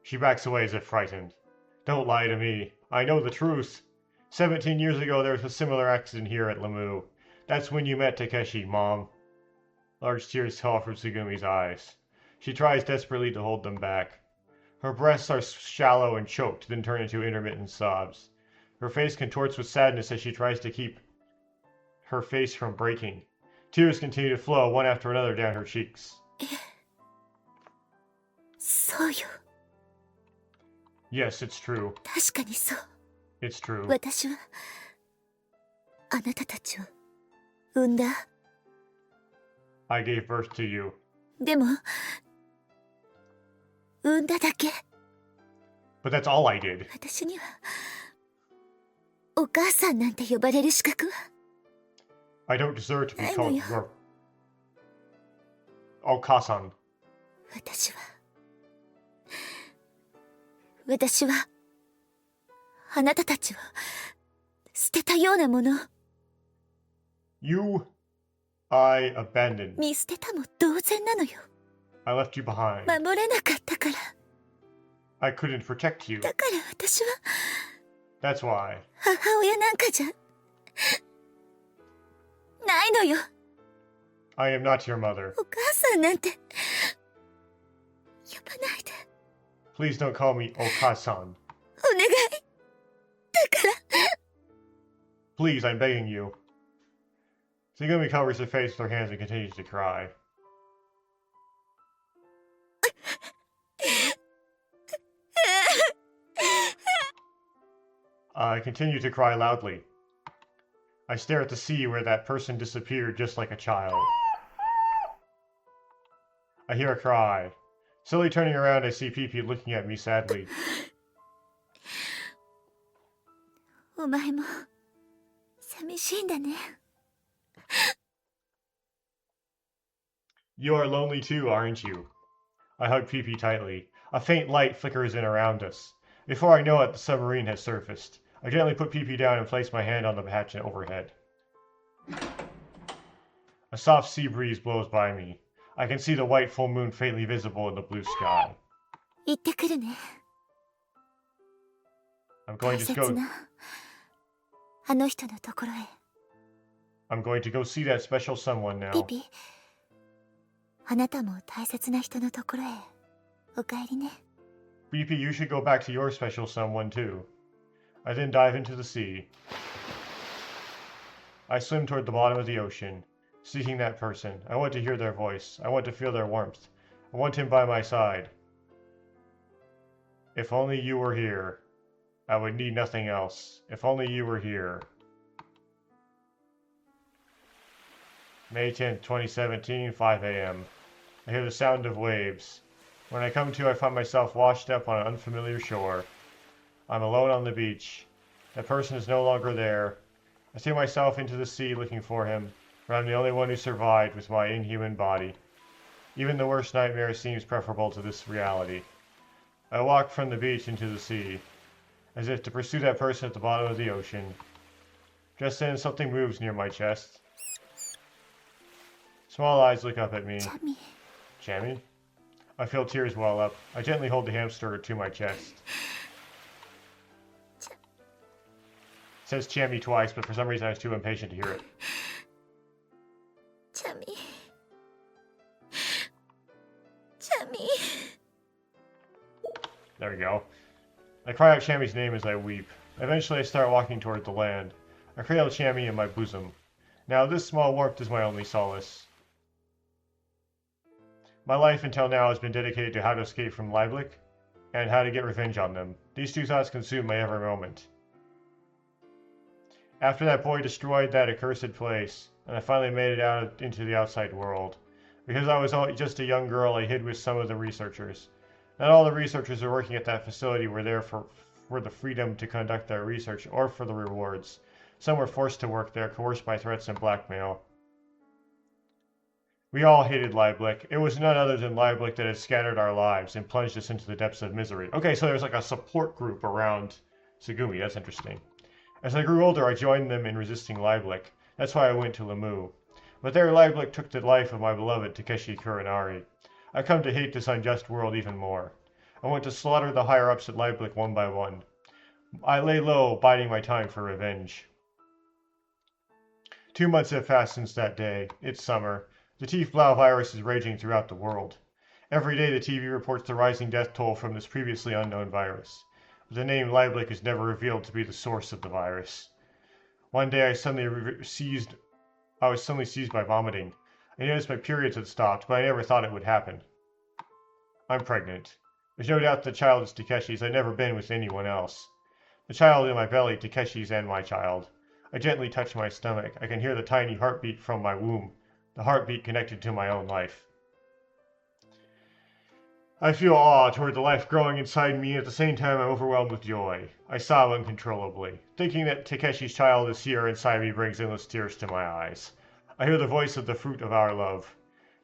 She backs away as if frightened. Don't lie to me. I know the truth. 17 years ago, there was a similar accident here at Lamu. That's when you met Takeshi, Mom. Large tears fall from Tsugumi's eyes. She tries desperately to hold them back. Her breaths are shallow and choked, then turn into intermittent sobs. Her face contorts with sadness as she tries to keep her face from breaking. Tears continue to flow one after another down her cheeks. そうよ。 Yes, it's true. 確かにそう。 It's true. 私はあなたたちを産んだ。 I gave birth to you. でも産んだだけ。 But that's all I did. 私にはお母さんなんて呼ばれる資格は。 I don't deserve to be I called know. your... Okasan. 私はあなたたちを捨てたようなもの。 You... I abandoned. 見捨てたも同然なのよ。 I left you behind. 守れなかったから。 I couldn't protect you. だから私は That's why. 母親なんかじゃないのよ。 I am not your mother. お母さんなんて呼ばないで。 Please don't call me Okasan. お願い。だから Please, I'm begging you. Tsugumi covers her face with her hands and continues to cry. I continue to cry loudly. I stare at the sea where that person disappeared just like a child. I hear a cry. Slowly turning around, I see Pee-Pee looking at me sadly. お前も寂しいんだね。 You are lonely too, aren't you? I hug Pee-Pee tightly. A faint light flickers in around us. Before I know it, the submarine has surfaced. I gently put Pee-Pee down and place my hand on the hatch overhead. A soft sea breeze blows by me. I can see the white full moon faintly visible in the blue sky. 行ってくるね。 I'm 大 going to 切 go. なあの人のところへ。 I'm going to go see that special someone ピ now. ピ、あなたも大切な人のところへお帰りね。 BP, you should go back to your special someone too. I then dive into the sea. I swim toward the bottom of the ocean, seeking that person. I want to hear their voice. I want to feel their warmth. I want him by my side. If only you were here. I would need nothing else. If only you were here. May 10th, 2017, 5 a.m. I hear the sound of waves. When I come to, I find myself washed up on an unfamiliar shore. I'm alone on the beach. That person is no longer there. I threw myself into the sea looking for him, but I'm the only one who survived with my inhuman body. Even the worst nightmare seems preferable to this reality. I walk from the beach into the sea, as if to pursue that person at the bottom of the ocean. Just then, something moves near my chest. Small eyes look up at me. Jamie. Jamie? I feel tears well up. I gently hold the hamster to my chest. It says Jamie twice, but for some reason I was too impatient to hear it. Jamie. Jamie. There we go. I cry out Chammy's name as I weep. Eventually I start walking toward the land. I cradle Chammy in my bosom. Now this small warmth is my only solace. My life until now has been dedicated to how to escape from Lieblich and how to get revenge on them. These two thoughts consume my every moment. After that boy destroyed that accursed place, and I finally made it out into the outside world. Because I was just a young girl, I hid with some of the researchers. Not all the researchers who were working at that facility were there for the freedom to conduct their research or for the rewards. Some were forced to work there, coerced by threats and blackmail. We all hated Lieblich. It was none other than Lieblich that had scattered our lives and plunged us into the depths of misery. Okay, so there's like a support group around Tsugumi. That's interesting. As I grew older, I joined them in resisting Lieblich. That's why I went to Lamu. But there Lieblich took the life of my beloved Takeshi Kurinari. I come to hate this unjust world even more. I want to slaughter the higher-ups at Lieblich one by one. I lay low, biding my time for revenge. 2 months have passed since that day. It's summer. The Tiefblau virus is raging throughout the world. Every day the TV reports the rising death toll from this previously unknown virus. But the name Lieblich is never revealed to be the source of the virus. One day I was suddenly seized by vomiting. I noticed my periods had stopped, but I never thought it would happen. I'm pregnant. There's no doubt the child is Takeshi's. I've never been with anyone else. The child in my belly, Takeshi's and my child. I gently touch my stomach. I can hear the tiny heartbeat from my womb, the heartbeat connected to my own life. I feel awe toward the life growing inside me, and at the same time I'm overwhelmed with joy. I sob uncontrollably. Thinking that Takeshi's child is here inside me brings endless tears to my eyes. I hear the voice of the fruit of our love.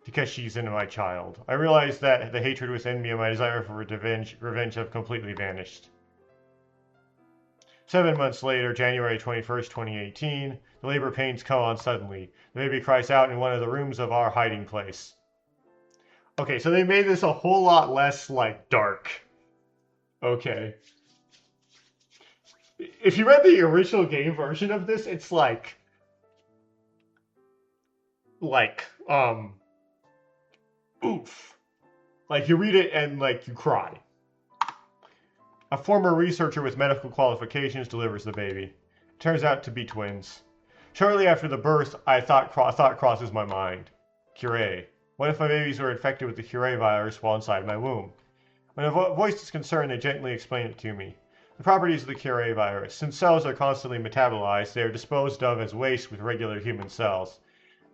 Takeshi's in my child. I realize that the hatred within me and my desire for revenge have completely vanished. 7 months later, January 21st, 2018, the labor pains come on suddenly. The baby cries out in one of the rooms of our hiding place. Okay, so they made this a whole lot less, like, dark. Okay. If you read the original game version of this, it's like, oof. Like, you read it and, like, you cry. A former researcher with medical qualifications delivers the baby. Turns out to be twins. Shortly after the birth, a thought crosses my mind. Curie. What if my babies were infected with the Curie virus while inside my womb? When a voice is concerned, they gently explain it to me. The properties of the Curie virus. Since cells are constantly metabolized, they are disposed of as waste with regular human cells.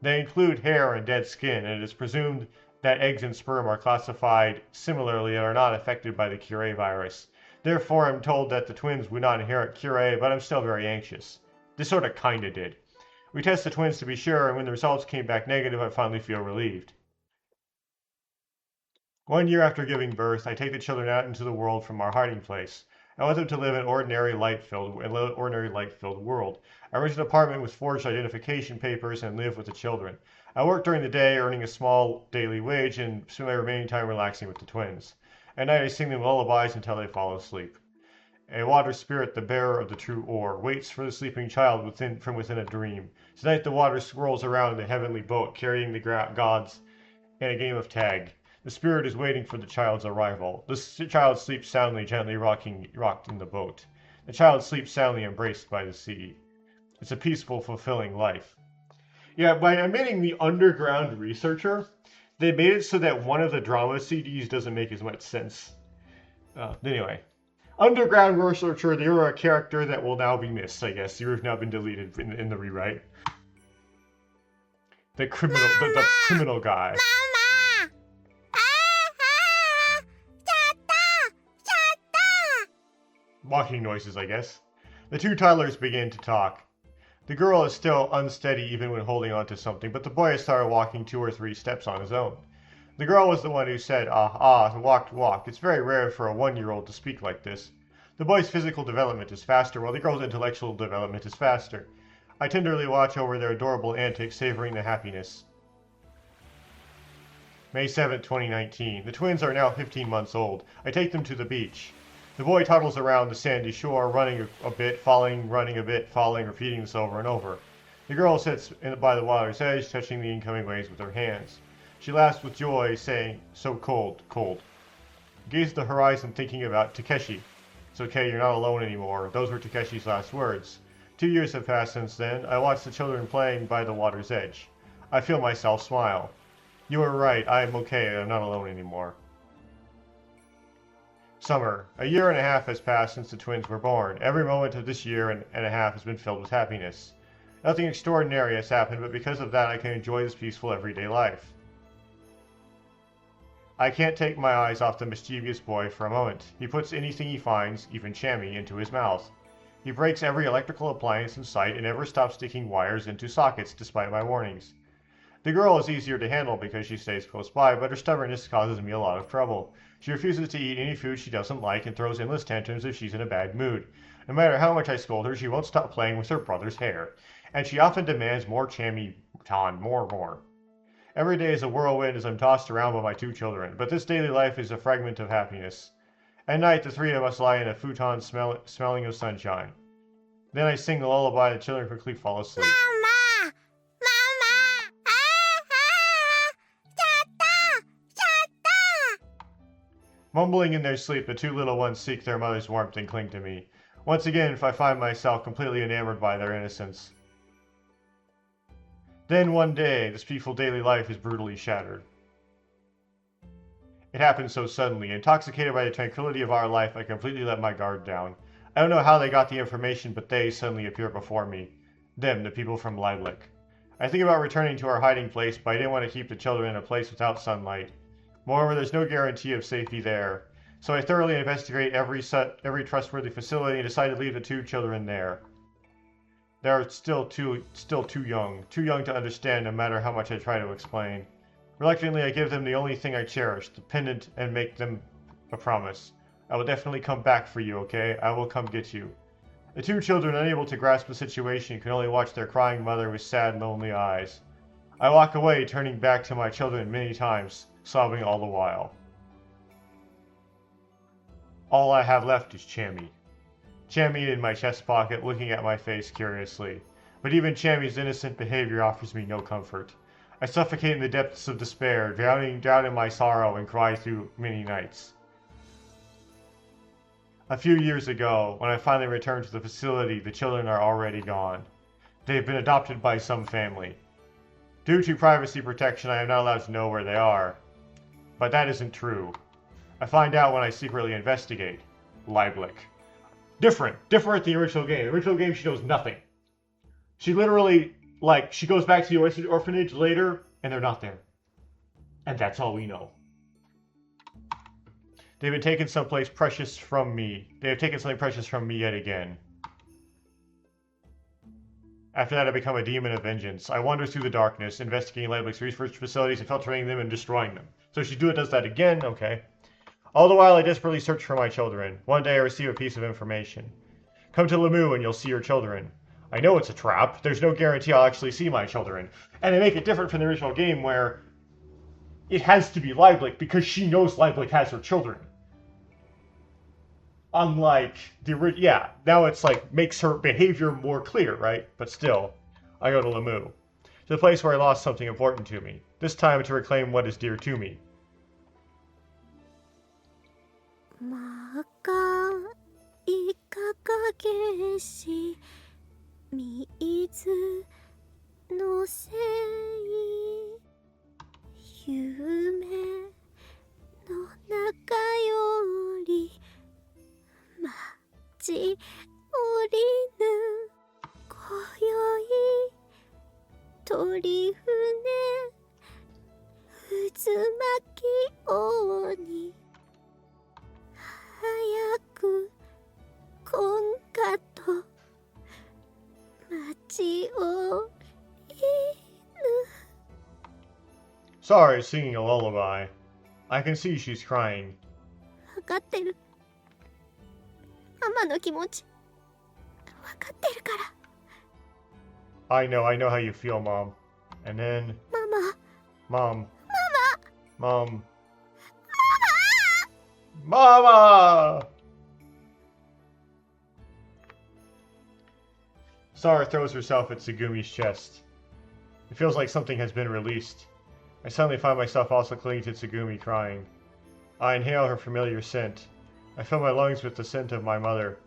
They include hair and dead skin, and it is presumed that eggs and sperm are classified similarly and are not affected by the Curie virus. Therefore, I'm told that the twins would not inherit Curie, but I'm still very anxious. This sort of kinda did. We test the twins to be sure, and when the results came back negative, I finally feel relieved. 1 year after giving birth, I take the children out into the world from our hiding place. I want them to live in an ordinary light-filled world. I rent an apartment with forged identification papers and live with the children. I work during the day, earning a small daily wage, and spend my remaining time relaxing with the twins. At night I sing them lullabies until they fall asleep. A water spirit, the bearer of the true ore, waits for the sleeping child from within a dream. Tonight the water swirls around in the heavenly boat, carrying the gods in a game of tag. The spirit is waiting for the child's arrival. The child sleeps soundly, gently rocked in the boat. The child sleeps soundly embraced by the sea. It's a peaceful, fulfilling life. Yeah, by omitting the underground researcher, they made it so that one of the drama CDs doesn't make as much sense. Anyway. Underground researcher, you're a character that will now be missed, I guess. You've now been deleted in the rewrite. The criminal guy. Mama! Walking noises, I guess. The two toddlers begin to talk. The girl is still unsteady even when holding on to something, but the boy has started walking 2 or 3 steps on his own. The girl was the one who said, walk. It's very rare for a 1-year-old to speak like this. The boy's physical development is faster, while the girl's intellectual development is faster. I tenderly watch over their adorable antics, savoring the happiness. May 7, 2019. The twins are now 15 months old. I take them to the beach. The boy toddles around the sandy shore, running a bit, falling, running a bit, falling, repeating this over and over. The girl sits by the water's edge, touching the incoming waves with her hands. She laughs with joy, saying, "So cold, cold." Gaze at the horizon, thinking about Takeshi. "It's okay, you're not alone anymore." Those were Takeshi's last words. 2 years have passed since then. I watch the children playing by the water's edge. I feel myself smile. You are right, I am okay, I'm not alone anymore. Summer. 1.5 years has passed since the twins were born. Every moment of this year and a half has been filled with happiness. Nothing extraordinary has happened, but because of that I can enjoy this peaceful everyday life. I can't take my eyes off the mischievous boy for a moment. He puts anything he finds, even chamois, into his mouth. He breaks every electrical appliance in sight and never stops sticking wires into sockets despite my warnings. The girl is easier to handle because she stays close by, but her stubbornness causes me a lot of trouble. She refuses to eat any food she doesn't like and throws endless tantrums if she's in a bad mood. No matter how much I scold her, she won't stop playing with her brother's hair, and she often demands more chamois, more. Every day is a whirlwind as I'm tossed around by my 2 children, but this daily life is a fragment of happiness. At night, the 3 of us lie in a futon smelling of sunshine. Then I sing the lullaby and the children quickly fall asleep. Mama! Mumbling in their sleep, the 2 little ones seek their mother's warmth and cling to me. Once again, I find myself completely enamored by their innocence. Then one day, this peaceful daily life is brutally shattered. It happened so suddenly. Intoxicated by the tranquility of our life, I completely let my guard down. I don't know how they got the information, but they suddenly appear before me. Them, the people from Lieblich. I think about returning to our hiding place, but I didn't want to keep the children in a place without sunlight. Moreover, there's no guarantee of safety there. So I thoroughly investigate every trustworthy facility and decide to leave the 2 children there. They are still too young to understand no matter how much I try to explain. Reluctantly, I give them the only thing I cherish, the pendant, and make them a promise. I will definitely come back for you, okay? I will come get you. The 2 children, unable to grasp the situation, can only watch their crying mother with sad, lonely eyes. I walk away, turning back to my children many times, sobbing all the while. All I have left is Chammy. Chammy in my chest pocket, looking at my face curiously. But even Chammy's innocent behavior offers me no comfort. I suffocate in the depths of despair, drowning in my sorrow, and cry through many nights. A few years ago, when I finally returned to the facility, the children are already gone. They have been adopted by some family. Due to privacy protection, I am not allowed to know where they are. But that isn't true. I find out when I secretly investigate. Lieblich. Different than the original game. The original game, she knows nothing. She literally, she goes back to the orphanage later, and they're not there. And that's all we know. They've been taken someplace precious from me. They have taken something precious from me yet again. After that, I become a demon of vengeance. I wander through the darkness, investigating Leiblich's research facilities, infiltrating them, and destroying them. So she does that again, okay. All the while, I desperately search for my children. One day, I receive a piece of information. Come to Lemieux and you'll see your children. I know it's a trap. There's no guarantee I'll actually see my children. And they make it different from the original game where it has to be Lieblich because she knows Lieblich has her children. Unlike the original, yeah, now it's makes her behavior more clear, right? But still, I go to Lemieux, to the place where I lost something important to me. This time to reclaim what is dear to me. まかいかが激し水のせい夢の中より待ち降りぬ今宵鳥船渦巻き鬼早くこんかと待ち降りぬ Sorry, singing a lullaby. I can see she's crying. 分かってるママの気持ち分かってるから I know how you feel, Mom. And then... ママ Mom. Mom. Mama! Sara throws herself at Tsugumi's chest. It feels like something has been released. I suddenly find myself also clinging to Tsugumi, crying. I inhale her familiar scent. I fill my lungs with the scent of my mother.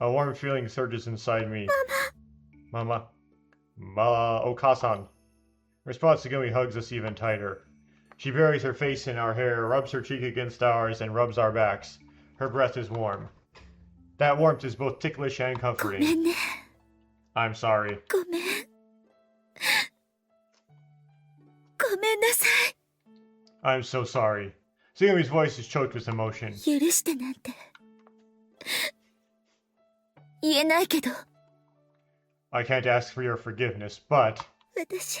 A warm feeling surges inside me. Mama. Mama. Okasan. In response, Tsugumi hugs us even tighter. She buries her face in our hair, rubs her cheek against ours, and rubs our backs. Her breath is warm. That warmth is both ticklish and ごめ comforting. んね I'm sorry. ごめんごめんなさ I'm so sorry. Tsugumi's voice is choked with emotion. い許してなんて言えないけど I can't ask for your forgiveness, but 私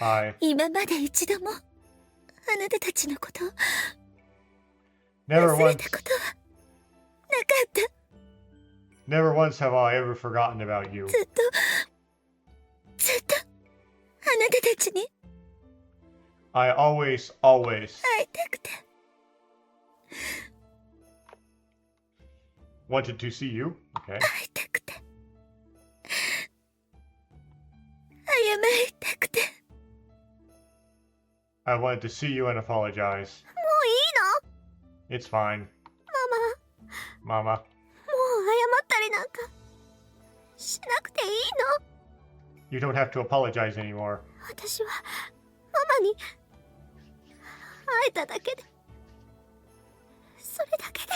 I 今まで一度もあなたたちのこと never 忘れ once たことはなかった never once have I ever forgotten about you. ずっとあなたたちに I always 会いたくて wanted to see you. Okay. 会いたくて謝りたくて I wanted to see you and apologize. もういいの It's fine. ママ Mama. もう謝ったりなんかしなくていいの You don't have to apologize anymore. 私はママに会えただけでそれだけで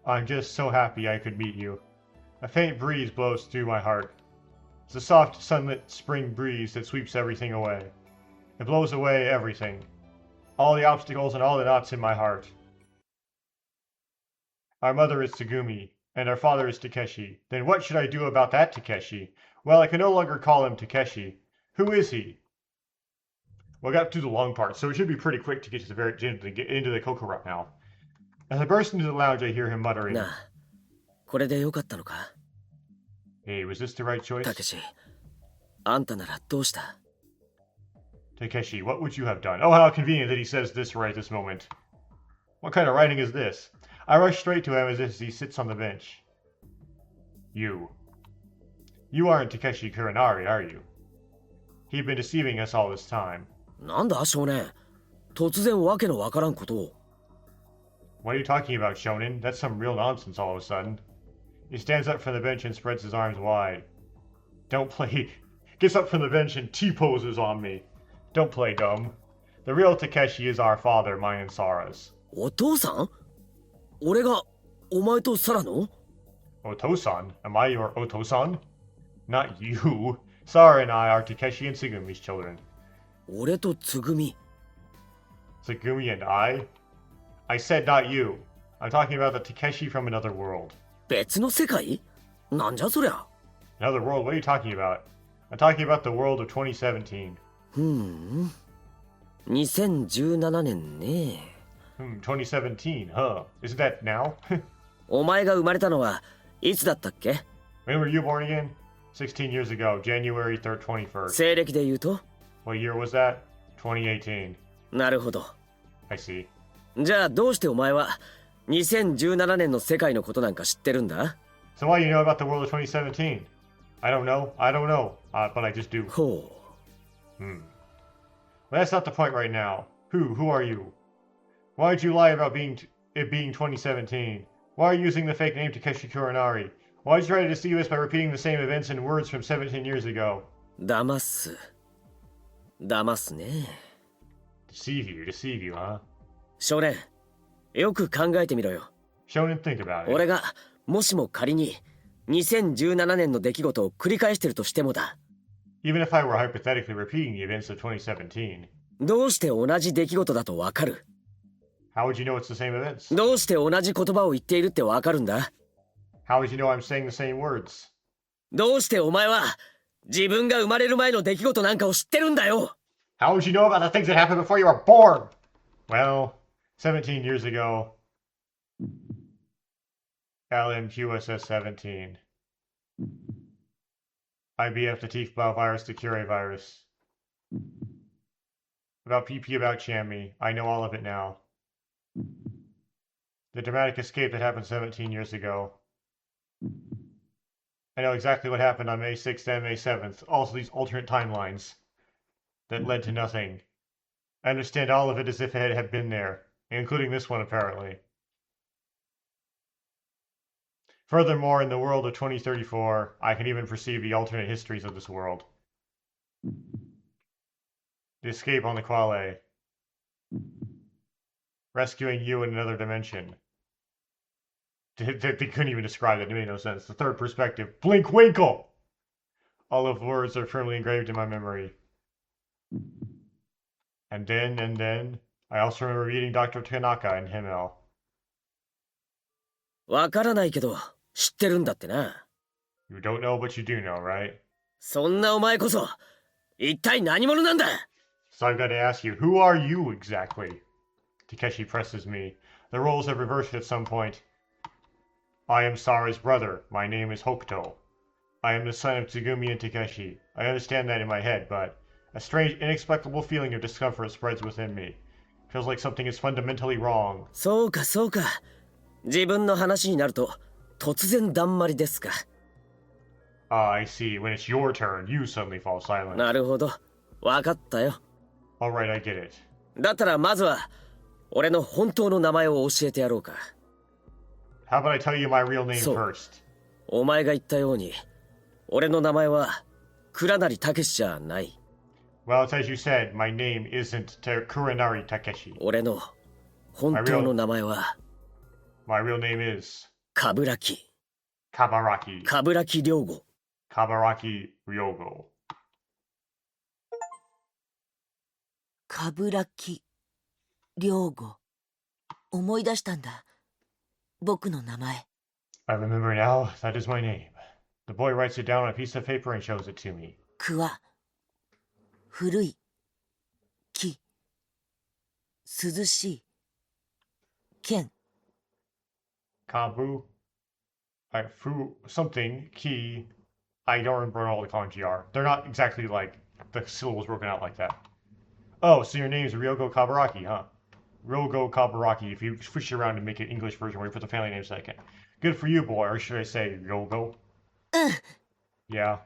I'm just so happy I could meet you. A faint breeze blows through my heart. It's a soft, sunlit spring breeze that sweeps everything away. It blows away everything. All the obstacles and all the knots in my heart. Our mother is Tsugumi, and our father is Takeshi. Then what should I do about that Takeshi? Well, I can no longer call him Takeshi. Who is he? Well, I got to the long part, so it should be pretty quick to get to the very end to get into the Kokoro now. As I burst into the lounge, I hear him muttering. なあ、これでよかったのか Hey, was this the right choice? たけし、あんたならどうした Takeshi, what would you have done? Oh, how convenient that he says this right this moment. What kind of writing is this? I rush straight to him as he sits on the bench. You. You aren't Takeshi Kurinari, are you? He'd been deceiving us all this time. なんだ少年、突然わけのわからんことを What are you talking about, Shonen? That's some real nonsense all of a sudden. He stands up from the bench and spreads his arms wide. Don't play. Gets up from the bench and T-poses on me. Don't play dumb. The real Takeshi is our father, mine and Sara's. お父さん俺がお前とサラの Otosan? Am I your Otosan? Not you. Sara and I are Takeshi and Tsugumi's children. 俺とつぐみ Tsugumi and I? I said not you. I'm talking about the Takeshi from another world. 別の世界なんじゃそりゃ Another world? What are you talking about? I'm talking about the world of 2017. 2017年ね 2017, huh? Isn't that now? お前が生まれたのはいつだったっけ When were you born again? 16 years ago, January 3rd, 21st. 西暦で言うと What year was that? 2018. なるほど I see. じゃあどうしてお前は2017年の世界のことなんか知ってるんだ So why do you know about the world of 2017? I don't know. But I just do. ほ But that's not the point right now. Who are you? Why did you lie about it being 2017? Why are you using the fake name Takeshi Kuronari? Why did you try to deceive us by repeating the same events and words from 17 years ago? 騙すね。 Deceive you, huh? 少年、よく考えてみろよ。 Shonen, think about it. 俺がもしも仮に2017年の出来事を繰り返してるとしてもだ。 Even if I were hypothetically repeating the events of 2017, どうして同じ出来事だとわかる？ how would you know it's the same events? どうして同じ言葉を言っているってわかるんだ？ How would you know I'm saying the same words? どうしてお前は自分が生まれる前の出来事なんかを知ってるんだよ？ How would you know about the things that happened before you were born? Well, 17 years ago, LMQSS-17. IBF the Tiefbau virus, the Cure virus. About PP, about Chammy. I know all of it now. The dramatic escape that happened 17 years ago. I know exactly what happened on May 6th and May 7th. Also these alternate timelines that led to nothing. I understand all of it as if it had been there, including this one apparently. Furthermore, in the world of 2034, I can even perceive the alternate histories of this world. The escape on the Quale. Rescuing you in another dimension. They couldn't even describe that, it made no sense. The third perspective. Blink Winkle! All of the words are firmly engraved in my memory. And then, I also remember meeting Dr. Tanaka in Himmel. わからないけど知ってるんだってな。 You don't know, but you do know, right? そんなお前こそ一体何者なんだ？ So I've got to ask you, who are you exactly? Takeshi presses me. The roles have reversed at some point. I am Sara's brother. My name is Hokuto. I am the son of Tsugumi and Takeshi. I understand that in my head, but a strange, inexplicable feeling of discomfort spreads within me. Feels like something is fundamentally wrong. そうかそうか。自分の話になると突然だんまりですか。 Ah, I see. When it's your turn, you suddenly fall silent. なるほど。わかったよ。 Alright, I get it. だったらまずは俺の本当の名前を教えてやろうか。 How about I tell you my real name そう。 first? お前が言ったように俺の名前は倉成武じゃない。 Well, it's as you said, my name isn't Kuronari Takeshi. 俺の本当の名前は My real name is 冠城 Kabaraki. 冠城良吾。 Kabaraki Ryogo. 冠城良吾。思い出したんだ。僕の名前。 I remember now, that is my name. The boy writes it down on a piece of paper and shows it to me. 桑。古い。木。涼しい。剣。 Kabu. Something. Ki. I don't remember what all the kanji are. They're not exactly like the syllables broken out like that. Oh, so your name is Ryogo Kabaraki, huh? Ryogo Kabaraki, if you switch it around and make it English version where you put the family name second. Good for you, boy, or should I say Ryogo? Yeah.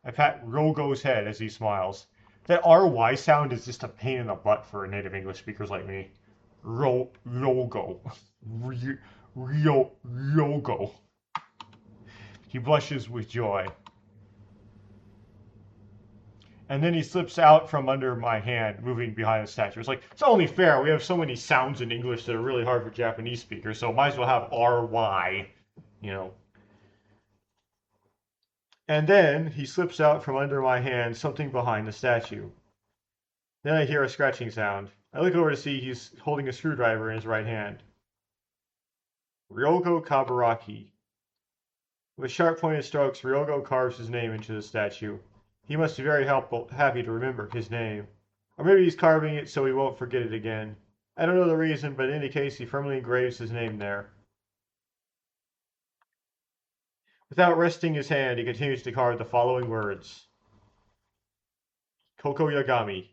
I pat Ryogo's head as he smiles. That RY sound is just a pain in the butt for native English speakers like me. Ryogo. Ryogo. He blushes with joy. And then he slips out from under my hand, moving behind the statue. It's like, it's only fair. We have so many sounds in English that are really hard for Japanese speakers, so might as well have RY, you know. And then he slips out from under my hand, something behind the statue. Then I hear a scratching sound. I look over to see he's holding a screwdriver in his right hand. Ryogo Kabaraki. With sharp pointed strokes, Ryogo carves his name into the statue. He must be very happy to remember his name. Or maybe he's carving it so he won't forget it again. I don't know the reason, but in any case, he firmly engraves his name there. Without resting his hand, he continues to carve the following words. Koko Yagami.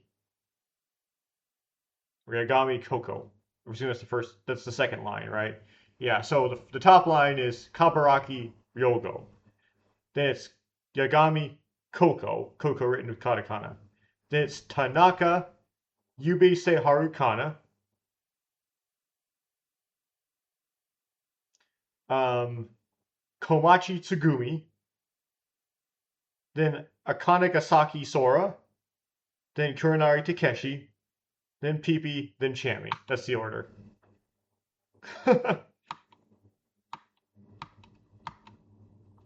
Or Yagami Koko. I presume that's the second line, right? Yeah, so the top line is Kabaraki Ryogo. Then it's Yagami Koko written with katakana. Then it's Tanaka Yubise Harukana. Komachi Tsugumi, then Akane Gasaki Sora, then Kurenari Takeshi, then Pipi, then Chami. That's the order.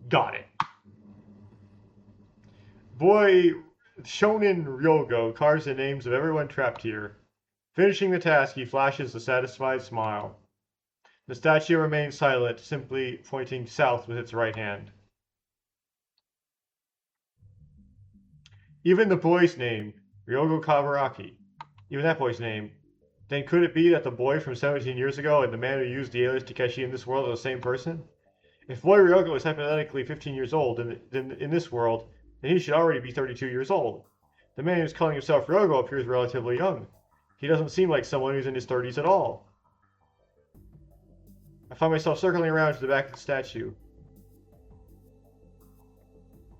Got it. Boy Shonen Ryogo carves the names of everyone trapped here. Finishing the task, he flashes a satisfied smile. The statue remains silent, simply pointing south with its right hand. Even the boy's name, Ryogo Kabaraki, even that boy's name. Then could it be that the boy from 17 years ago and the man who used the alias Takeshi in this world are the same person? If boy Ryogo is hypothetically 15 years old then in this world, then he should already be 32 years old. The man who's calling himself Ryogo appears relatively young. He doesn't seem like someone who's in his 30s at all. I find myself circling around to the back of the statue.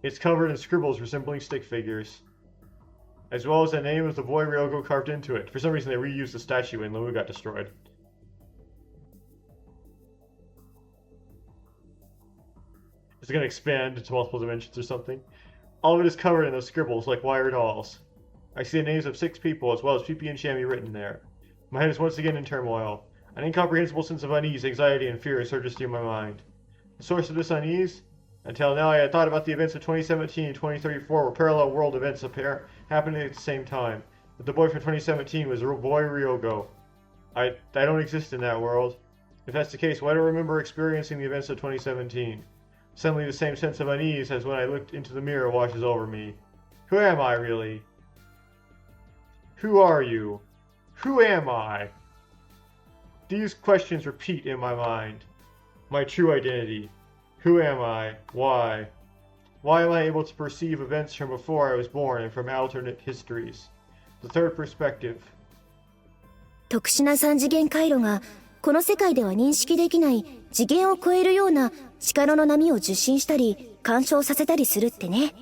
It's covered in scribbles resembling stick figures, as well as the name of the boy Ryogo carved into it. For some reason they reused the statue and Lumu got destroyed. Is it going to expand into multiple dimensions or something? All of it is covered in those scribbles like wire dolls. I see the names of 6 people as well as Pipi and Chami written there. My head is once again in turmoil. An incomprehensible sense of unease, anxiety, and fear surges through my mind. The source of this unease? Until now I had thought about the events of 2017 and 2034 were parallel world events happening at the same time. But the boy from 2017 was boy Ryogo. I don't exist in that world. If that's the case, why do I remember experiencing the events of 2017? Suddenly the same sense of unease as when I looked into the mirror washes over me. Who am I, really? Who are you? Who am I? These questions repeat in my mind. My true identity. Who am I? Why? Why am I able to perceive events from before I was born and from alternate histories? The third perspective. 特殊な三次元回路がこの世界では認識できない次元を超えるような力の波を受信したり干渉させたりするってね。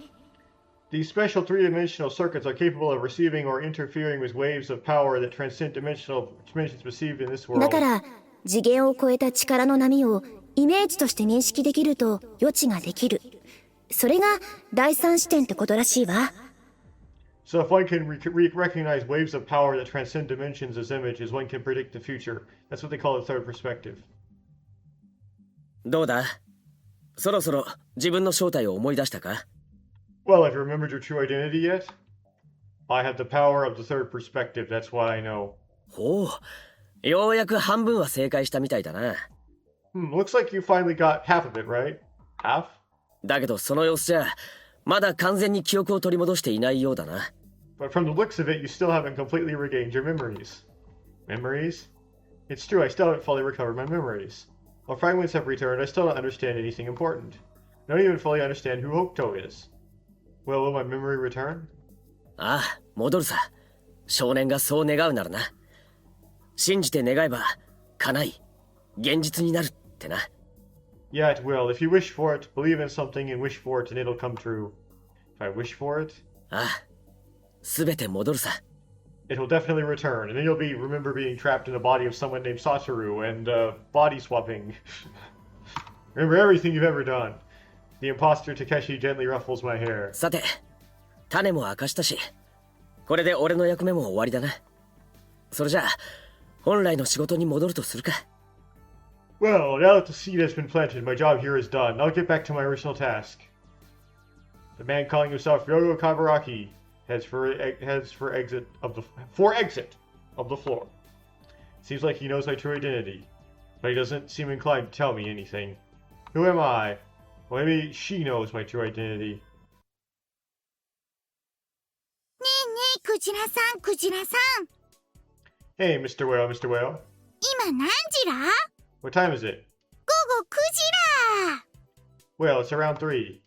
These special three-dimensional circuits are capable of receiving or interfering with waves of power that transcend dimensions perceived in this world. だから次元を超えた力の波をイメージとして認識できると予知ができる。それが第三視点ってことらしいわ。So if one can recognize waves of power that transcend dimensions as images, one can predict the future. That's what they call the third perspective. どうだ？そろそろ自分の正体を思い出したか？ Well, have you remembered your true identity yet? I have the power of the third perspective, that's what I know. ほう、ようやく半分は正解したみたいだな。Looks like you finally got half of it, right? Half? だけどその様子じゃ、まだ完全に記憶を取り戻していないようだな。But from the looks of it, you still haven't completely regained your memories. Memories? It's true, I still haven't fully recovered my memories. While fragments have returned, I still don't understand anything important. I don't even fully understand who Hokuto is. Well, will my memory return? ああ、戻るさ。少年がそう願うならな。信じて願えば、叶い、現実になるってな。Yeah, it will. If you wish for it, believe in something and wish for it, and it'll come true. If I wish for it? ああ、すべて戻るさ。It will definitely return, and then you'll remember being trapped in the body of someone named Satoru and body swapping. Remember everything you've ever done. The imposter Takeshi gently ruffles my hair. さて、種も明かしたし、これで俺の役目も終わりだな。それじゃあ、本来の仕事に戻るとするか。Well, now that the seed has been planted, my job here is done. I'll get back to my original task. The man calling himself Ryogo Kabaraki heads for exit of the floor. Seems like he knows my true identity, but he doesn't seem inclined to tell me anything. Who am I? Well, maybe she knows my true identity. ねえねえ、クジラさん、クジラさん。 Hey, Mr. Whale, Mr. Whale. 今何時ら？ What time is it? 午後9時ら。 Well, it's around 3.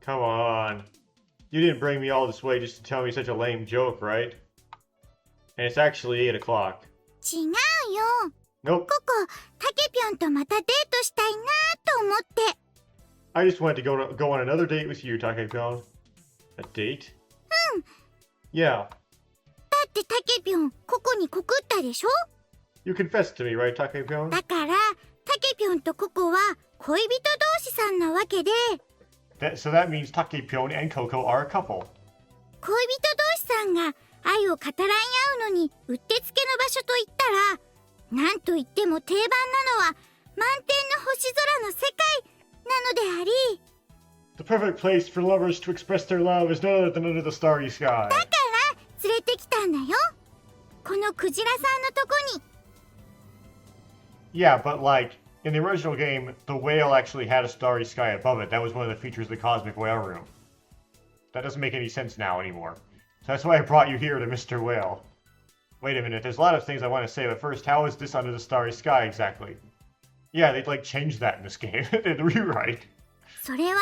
Come on. You didn't bring me all this way just to tell me such a lame joke, right? And it's actually 8 o'clock. 違うよ。 Nope. ここ、タケピョンとまたデートしたいなと思って。 I just wanted to go on another date with you, Takepon. A date? Yeah. だってタケピョン、ここに告ったでしょ？ You confessed to me, right, Takepyon? だからタケピョンとココは恋人同士さんなわけで、 So that means Takepyon and Coco are a couple. 恋人同士さんが愛を語らい合うのにうってつけの場所といったら、なんといっても定番なのは満天の星空の世界なのであり、 The perfect place for lovers to express their love is no other than under the starry sky. だから連れてきたんだよ、このクジラさんのとこに。 Yeah, but like, in the original game, the whale actually had a starry sky above it. That was one of the features of the Cosmic Whale Room. That doesn't make any sense now anymore. So that's why I brought you here to Mr. Whale. Wait a minute, there's a lot of things I want to say, but first, how is this under the starry sky exactly? Yeah, they'd like change that in this game. They'd rewrite. それは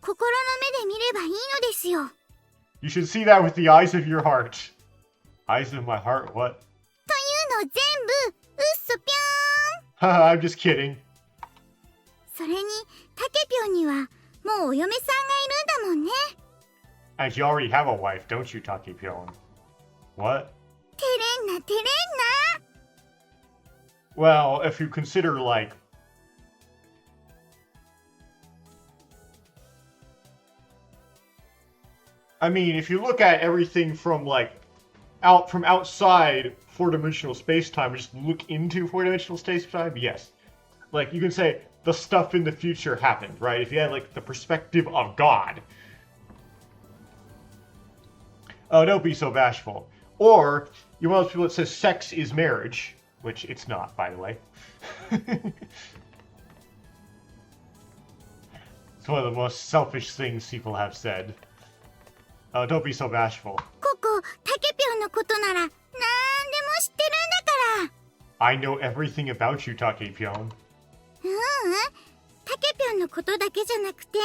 心の目で見ればいいのですよ。 You should see that with the eyes of your heart. Eyes of my heart, what? というの全部うっそぴょ Haha, I'm just kidding. ーん。それにタケピョンにはもうお嫁さんがいるんだもんね。 And you already have a wife, don't you, Takepyon? What? 照れんな照れんな。 Well, if you consider, like... I mean, if you look at everything from, like, outside four-dimensional space-time, and just look into four-dimensional space-time, yes. Like, you can say, the stuff in the future happened, right? If you had, like, the perspective of God. Oh, don't be so bashful. Or, you're one of those people that says sex is marriage. Which it's not, by the way. It's one of the most selfish things people have said. Oh, don't be so bashful. ココ、タケピョンのことならなんでも知ってるんだから。 I know everything about you, Takepyon. タケピョンのことだけじゃなくて、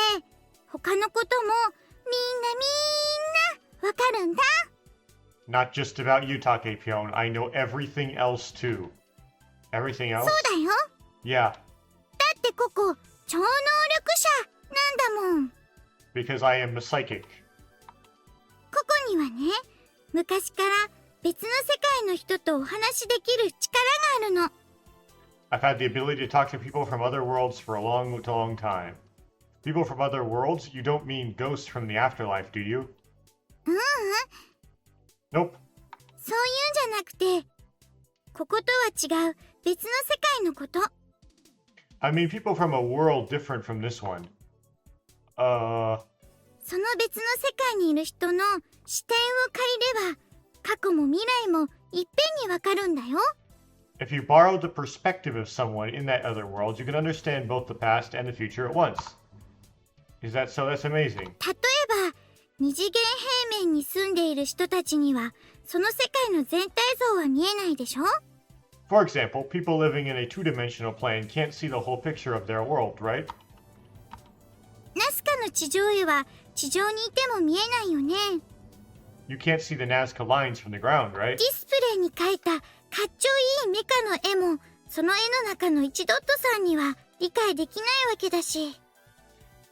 他のこともみんなわかるんだ。 Not just about you, Takepyon. I know everything else too. Everything else? そうだよ。 Yeah, だってココ、超能力者なんだもん。 because I am a psychic. ココにはね、昔から別の世界の人とお話しできる力があるの。 I've had the ability to talk to people from other worlds for a long, long time. People from other worlds? You don't mean ghosts from the afterlife, do you? うん、 Nope. そういうんじゃなくて、こことは違う別の世界のこと。 I mean people from a world different from this one. その別の世界にいる人の視点を借りれば、過去も未来もいっぺんにわかるんだよ。 If you borrow the perspective of someone in that other world, you can understand both the past and the future at once. Is that so? That's amazing. 例えば、二次元平面に住んでいる人たちには、その世界の全体像は見えないでしょ？ For example, people living in a two-dimensional plane can't see the whole picture of their world, right? ナスカの地上絵は地上にいても見えないよね。 You can't see the Nazca lines from the ground, right? ディスプレイに描いたかっちょいいメカの絵も、その絵の中の1ドットさんには理解できないわけだし。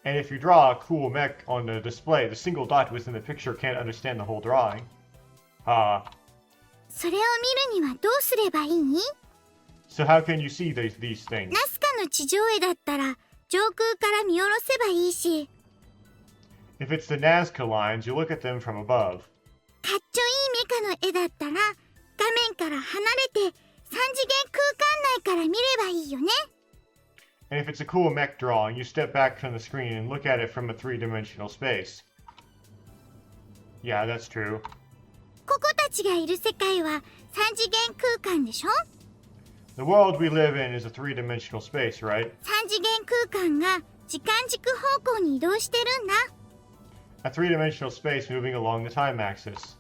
And if you draw a cool mech on the display, the single dot within the picture can't understand the whole drawing. それを見るにはどうすればいい？ So how can you see these things? ナスカの地上絵だったら上空から見下ろせばいいし。 If it's the Nazca lines, you look at them from above. かっちょいいメカの絵だったら画面から離れて三次元空間内から見ればいいよね。 And if it's a cool mech drawing, you step back from the screen and look at it from a three-dimensional space. Yeah, that's true. ココたちがいる世界は三次元空間でしょ？ The world we live in is a three-dimensional space, right? 三次元空間が時間軸方向に移動してるんだ。 A three-dimensional space moving along the time axis.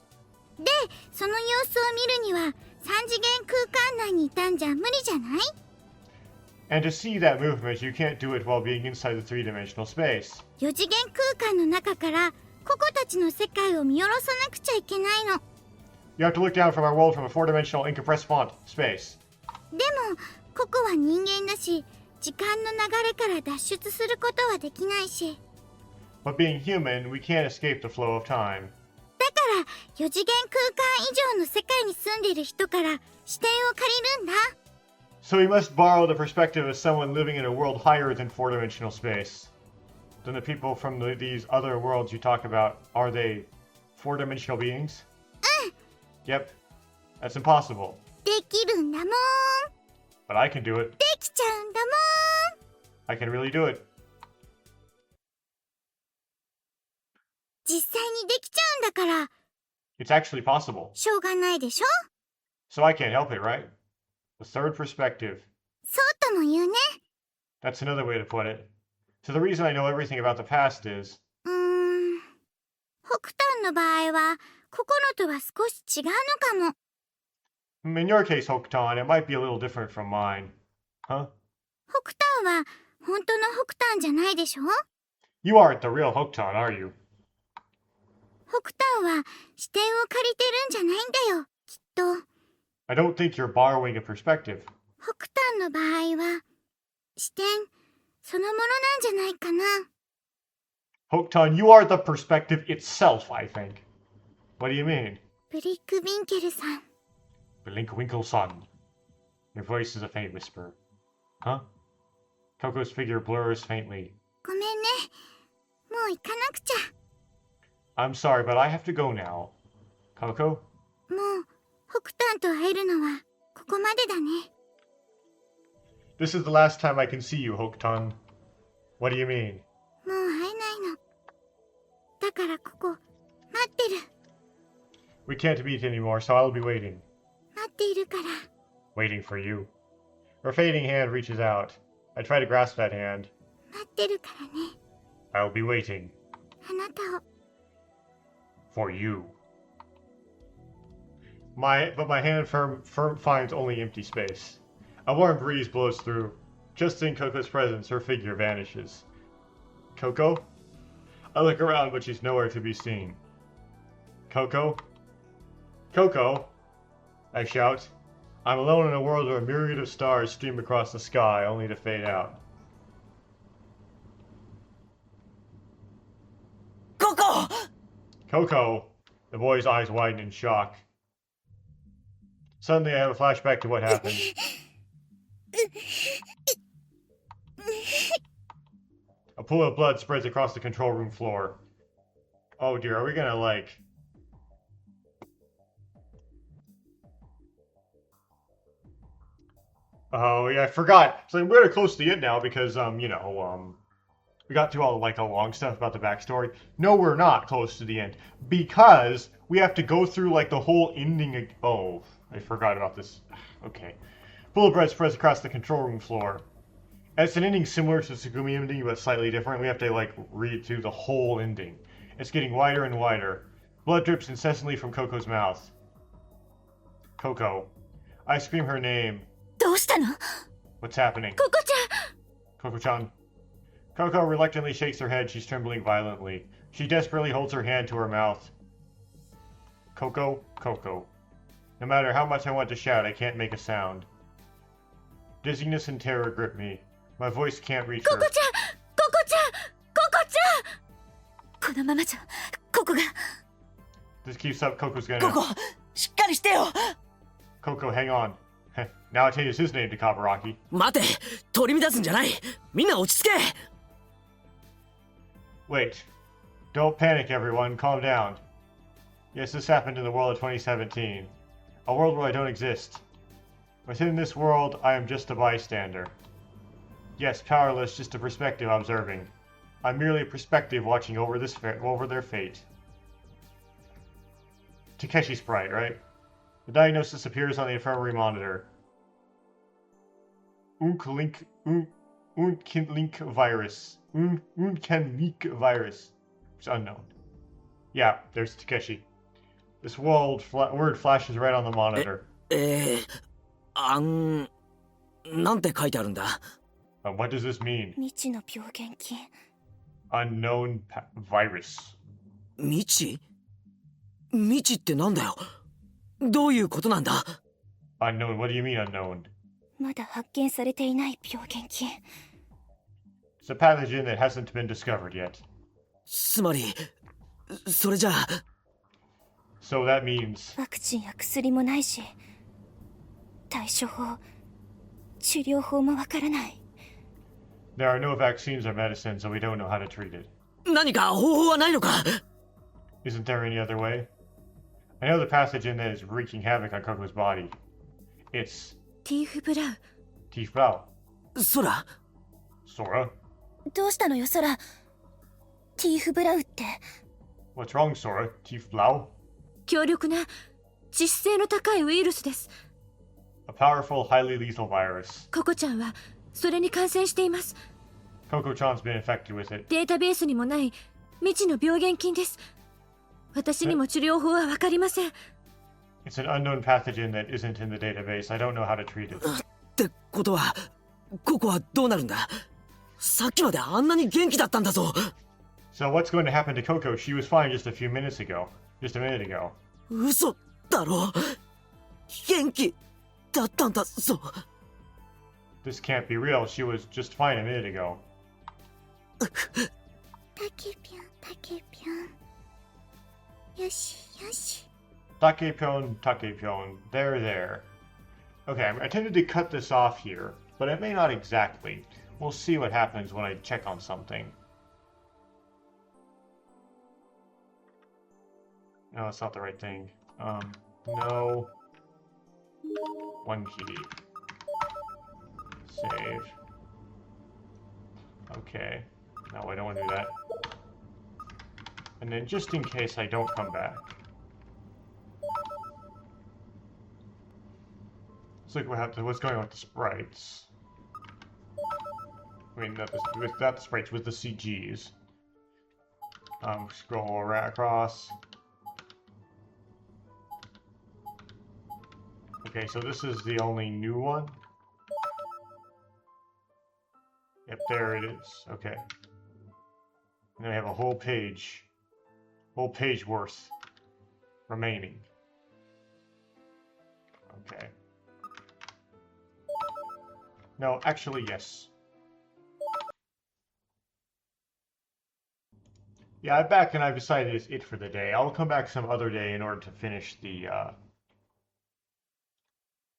で、その様子を見るには三次元空間内にいたんじゃ無理じゃない？ And to see that movement, you can't do it while being inside the three-dimensional space. 4次元空間の中からココたちの世界を見下ろさなくちゃいけないの。 You have to look down from our world from a four-dimensional incompressed font space. でもココは人間だし、時間の流れから脱出することはできないし。 But being human, we can't escape the flow of time. だから4次元空間以上の世界に住んでいる人から視点を借りるんだ。So we must borrow the perspective of someone living in a world higher than four-dimensional space. Then the people from these other worlds you talk about, are they four-dimensional beings? Yep. That's impossible. できるんだもん。 But I can do it. できちゃうんだもん。 I can really do it. 実際にできちゃうんだから、 It's actually possible. しょうがないでしょ。 So I can't help it, right? The third perspective. そうとも言うね。 That's another way to put it. So the reason I know everything about the past is... 北端の場合は、ここのとは少し違うのかも。 In your case, Hokutan, it might be a little different from mine. Huh? 北端は、本当の北端じゃないでしょ。 You aren't the real Hokutan, are you? 北端は、視点を借りてるんじゃないんだよ、きっと。 I don't think you're borrowing a perspective. 北端の場合は、視点、そのものなんじゃないかな。 Hokutan, you are the perspective itself, I think. What do you mean? ブリック・ヴィンケルさん。 Blinkwinkle-san. Your voice is a faint whisper. Huh? Coco's figure blurs faintly. ごめんね。もう行かなくちゃ。 I'm sorry, but I have to go now. Coco? もう、北端と会えるのは、ここまでだね。 This is the last time I can see you, Hokutan. What do you mean? もう会えないの。だからここ、待ってる。 We can't meet anymore, so I'll be waiting. 待っているから。 Waiting for you. Her fading hand reaches out. I try to grasp that hand. 待ってるからね。 I'll be waiting. あなたを。 For you. But my hand finds only empty space. A warm breeze blows through. Just in Coco's presence, her figure vanishes. Coco? I look around, but she's nowhere to be seen. Coco? Coco? I shout. I'm alone in a world where a myriad of stars stream across the sky, only to fade out. Coco! Coco! The boy's eyes widen in shock. Suddenly I have a flashback to what happened. A pool of blood spreads across the control room floor. Oh dear, are we gonna like... Oh yeah, I forgot. So we're gonna close to the end now because, we got through all like the long stuff about the backstory. No, we're not close to the end because we have to go through like the whole ending. Oh, I forgot about this. Okay. Pool of blood spreads across the control room floor. It's an ending similar to the Tsugumi ending, but slightly different. We have to like read through the whole ending. It's getting wider and wider. Blood drips incessantly from Coco's mouth. Coco. I scream her name. どうしたの？ What's happening? ココちゃん。 Coco-chan. Coco reluctantly shakes her head. She's trembling violently. She desperately holds her hand to her mouth. Coco, Coco. No matter how much I want to shout, I can't make a sound. Dizziness and terror grip me. My voice can't reach コ her. コちゃん、ココちゃん、ココちゃん。このままじゃ、ココが。 This keeps up, Coco's gonna... ココ、しっかりしてよ。 Coco, hang on. Now I changes his name to Kabaraki. 待て、取り乱すんじゃない。みんな落ち着け。 Wait. Don't panic, everyone. Calm down. Yes, this happened in the world of 2017. A world where I don't exist. Within this world, I am just a bystander. Yes, powerless, just a perspective observing. I'm merely a perspective watching over their fate. Takeshi sprite, right? The diagnosis appears on the infirmary monitor. Unkenlink virus. Unkenlink virus. It's unknown. Yeah, there's Takeshi. This word flashes right on the monitor. なんて書いてあるんだ。 What does this mean? 未知の病原菌。 Unknown virus. 未知？未知ってなんだよ。どういうことなんだ？ Unknown, what do you mean unknown? まだ発見されていない病原菌。 It's a pathogen that hasn't been discovered yet. つまり、それじゃあ。 So that means... ワクチンや薬もないし、対処法、治療法もわからない。 There are no vaccines or medicines, so we don't know how to treat it. 何か方法はないのか？ Isn't there any other way? I know the pathogen that is wreaking havoc on Coco's body. It's ティーフ・ブラウ。 Tiflau. ソラ？ Sora? どうしたのよソラ。ティーフ・ブラウって。 What's wrong, Sora? Tiflau? 強力な致死性の高いウイルスです。 A powerful, highly lethal virus. ココちゃんはそれに感染しています。 Coco-chan's been infected with it. データベースにもない未知の病原菌です。私にも治療法はわかりません。 It's an unknown pathogen that isn't in the database. I don't know how to treat it. ってことは、ココはどうなるんだ？さっきまであんなに元気だったんだぞ。 So what's going to happen to Coco? She was fine just a few minutes ago. Just a minute ago. 嘘だろ？元気だったんだぞ。 This can't be real. She was just fine a minute ago. タケピョンタケピョン。よしよし。 Takepyon, Takepyon. There. Okay, I tended to cut this off here, but I may not exactly. We'll see what happens when I check on something. No, it's not the right thing. No. One key. Save. Okay. No, I don't want to do that. And then just in case I don't come back. Let's look what's going on with the sprites. I mean, not the sprites, with the CGs. Scroll right across. Okay, so this is the only new one. Yep, there it is. Okay. And then we have a whole page worth remaining. Okay. No, actually, yes. Yeah, I'm back and I've decided it's it for the day. I'll come back some other day in order to finish the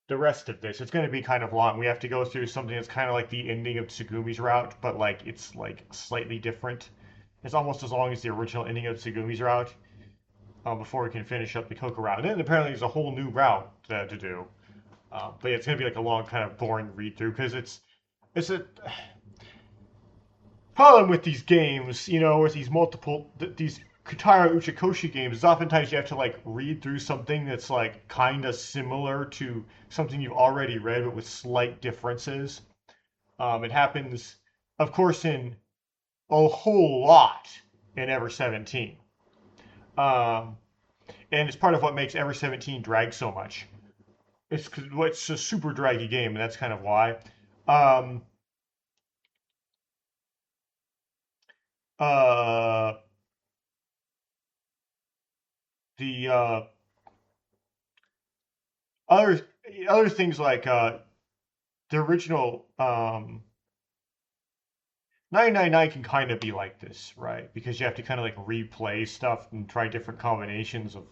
rest of this. It's going to be kind of long. We have to go through something that's kind of like the ending of Tsugumi's route, but like it's like slightly different. It's almost as long as the original ending of Tsugumi's route before we can finish up the Coco route. And then apparently there's a whole new route to do. But yeah, it's going to be like a long, kind of boring read-through because it's a problem with these games, you know, with these these Kutara Uchikoshi games, is oftentimes you have to like read through something that's like kind of similar to something you've already read but with slight differences. It happens, of course, in a whole lot in Ever17. And it's part of what makes Ever17 drag so much. It's a super draggy game, and that's kind of why. The other things like the original 999 can kind of be like this, right? Because you have to kind of like replay stuff and try different combinations of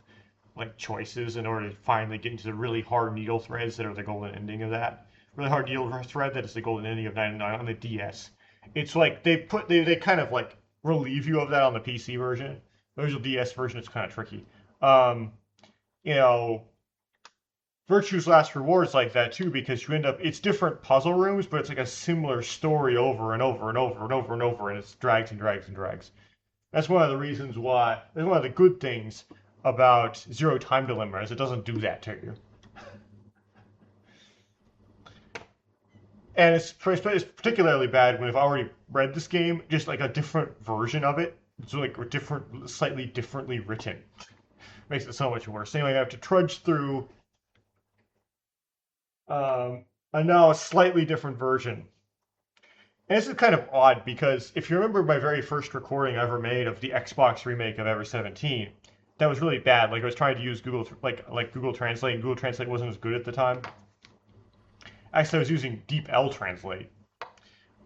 like choices in order to finally get into the really hard needle threads that are the golden ending of that. Really hard needle thread that is the golden ending of 999 on the DS. It's like they kind of like relieve you of that on the PC version. The original DS version is kind of tricky. You know, Virtue's Last Reward's like that too, because you end up, it's different puzzle rooms, but it's like a similar story over and over and over and over and over, and it's drags and drags and drags. That's one of the reasons why, that's one of the good things about Zero Time Dilemma, is it doesn't do that to you. And it's particularly bad when I've already read this game, just like a different version of it. It's like slightly differently written. Makes it so much worse. Anyway, I have to trudge through a slightly different version. And this is kind of odd because if you remember my very first recording I ever made of the Xbox remake of Ever17, that was really bad. Like I was trying to use Google Google Translate, and Google Translate wasn't as good at the time. Actually, I was using DeepL Translate.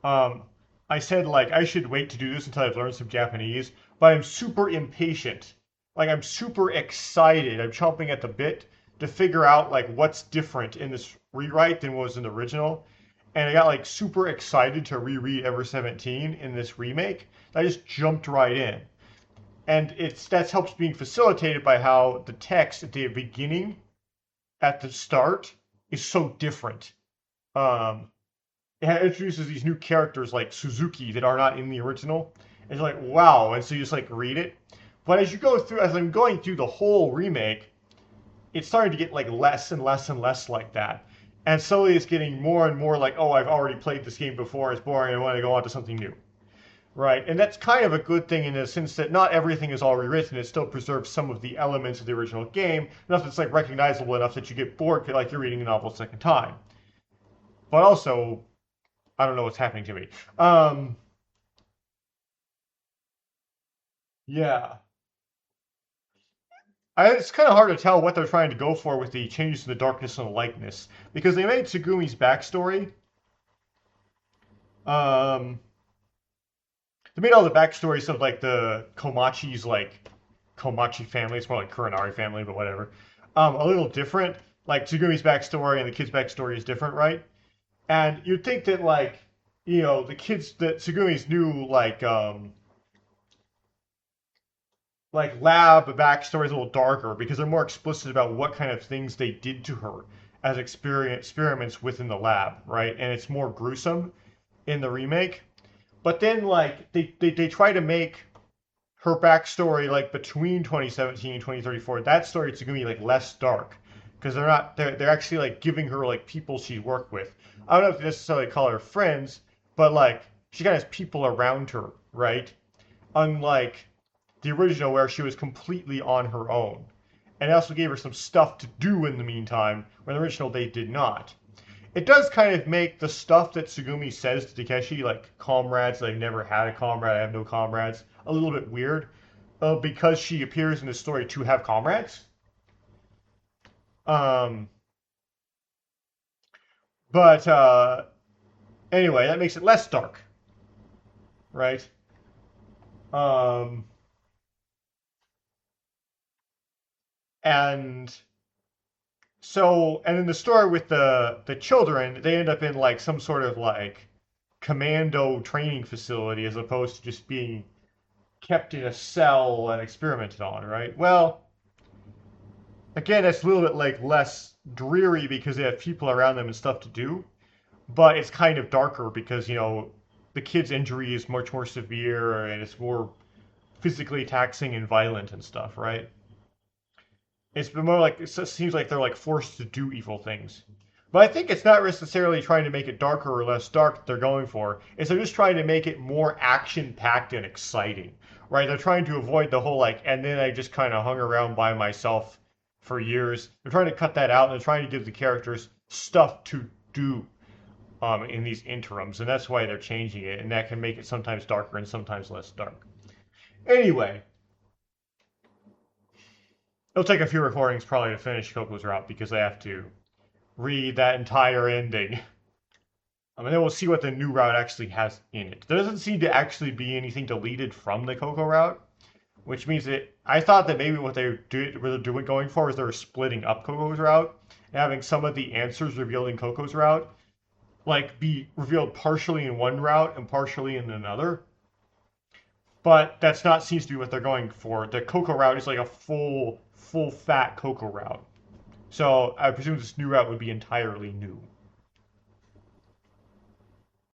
I said like I should wait to do this until I've learned some Japanese, but I'm super impatient. Like I'm super excited. I'm chomping at the bit to figure out like what's different in this rewrite than was in the original. and I got like super excited to reread Ever17 in this remake. I just jumped right in. And that's helps being facilitated by how the text at the beginning, at the start, is so different. It introduces these new characters like Suzuki that are not in the original. And you're like, wow. And so you just like read it. But as I'm going through the whole remake, it's starting to get like less and less and less like that. And slowly it's getting more and more like, oh, I've already played this game before, it's boring, I want to go on to something new. Right? And that's kind of a good thing in the sense that not everything is all rewritten. It still preserves some of the elements of the original game, enough that's like recognizable enough that you get bored like you're reading a novel a second time. But also, I don't know what's happening to me. Yeah. It's kind of hard to tell what they're trying to go for with the changes to the darkness and the lightness, because they made Tsugumi's backstory. They made all the backstories of like the Komachi's like Komachi family. It's more like Kuronari family, but whatever. A little different. Like Tsugumi's backstory and the kid's backstory is different, right? And you'd think that like, you know, the kids that Tsugumi's new lab backstory is a little darker because they're more explicit about what kind of things they did to her as experiments within the lab, right? And it's more gruesome in the remake. But then like they try to make her backstory like between 2017 and 2034, that story is going to be like less dark because they're actually like giving her like people she worked with. I don't know if they necessarily call her friends, but like she kind of has people around her, right? Unlike the original where she was completely on her own. And it also gave her some stuff to do in the meantime, where the original they did not. It does kind of make the stuff that Tsugumi says to Takeshi, like comrades, I've never had a comrade, I have no comrades, a little bit weird, because she appears in the story to have comrades. But anyway, that makes it less dark, right? And so, and in the story with the children, they end up in like some sort of like commando training facility as opposed to just being kept in a cell and experimented on, right? Well, again, that's a little bit like less dreary because they have people around them and stuff to do, but it's kind of darker because, you know, the kid's injury is much more severe and it's more physically taxing and violent and stuff, right? It's been more like it seems like they're like forced to do evil things. But I think it's not necessarily trying to make it darker or less dark that they're going for. It's they're just trying to make it more action-packed and exciting, right? They're trying to avoid the whole like, and then I just kind of hung around by myself for years. They're trying to cut that out, and they're trying to give the characters stuff to do in these interims, and that's why they're changing it, and that can make it sometimes darker and sometimes less dark. Anyway, it'll take a few recordings probably to finish Coco's Route because I have to read that entire ending. And then we'll see what the new route actually has in it. There doesn't seem to actually be anything deleted from the Coco route, which means that I thought that maybe what they were doing going for is they were splitting up Coco's route and having some of the answers revealed in Coco's route like be revealed partially in one route and partially in another. But that's not seems to be what they're going for. The Coco route is like a full fat Coco route. So I presume this new route would be entirely new.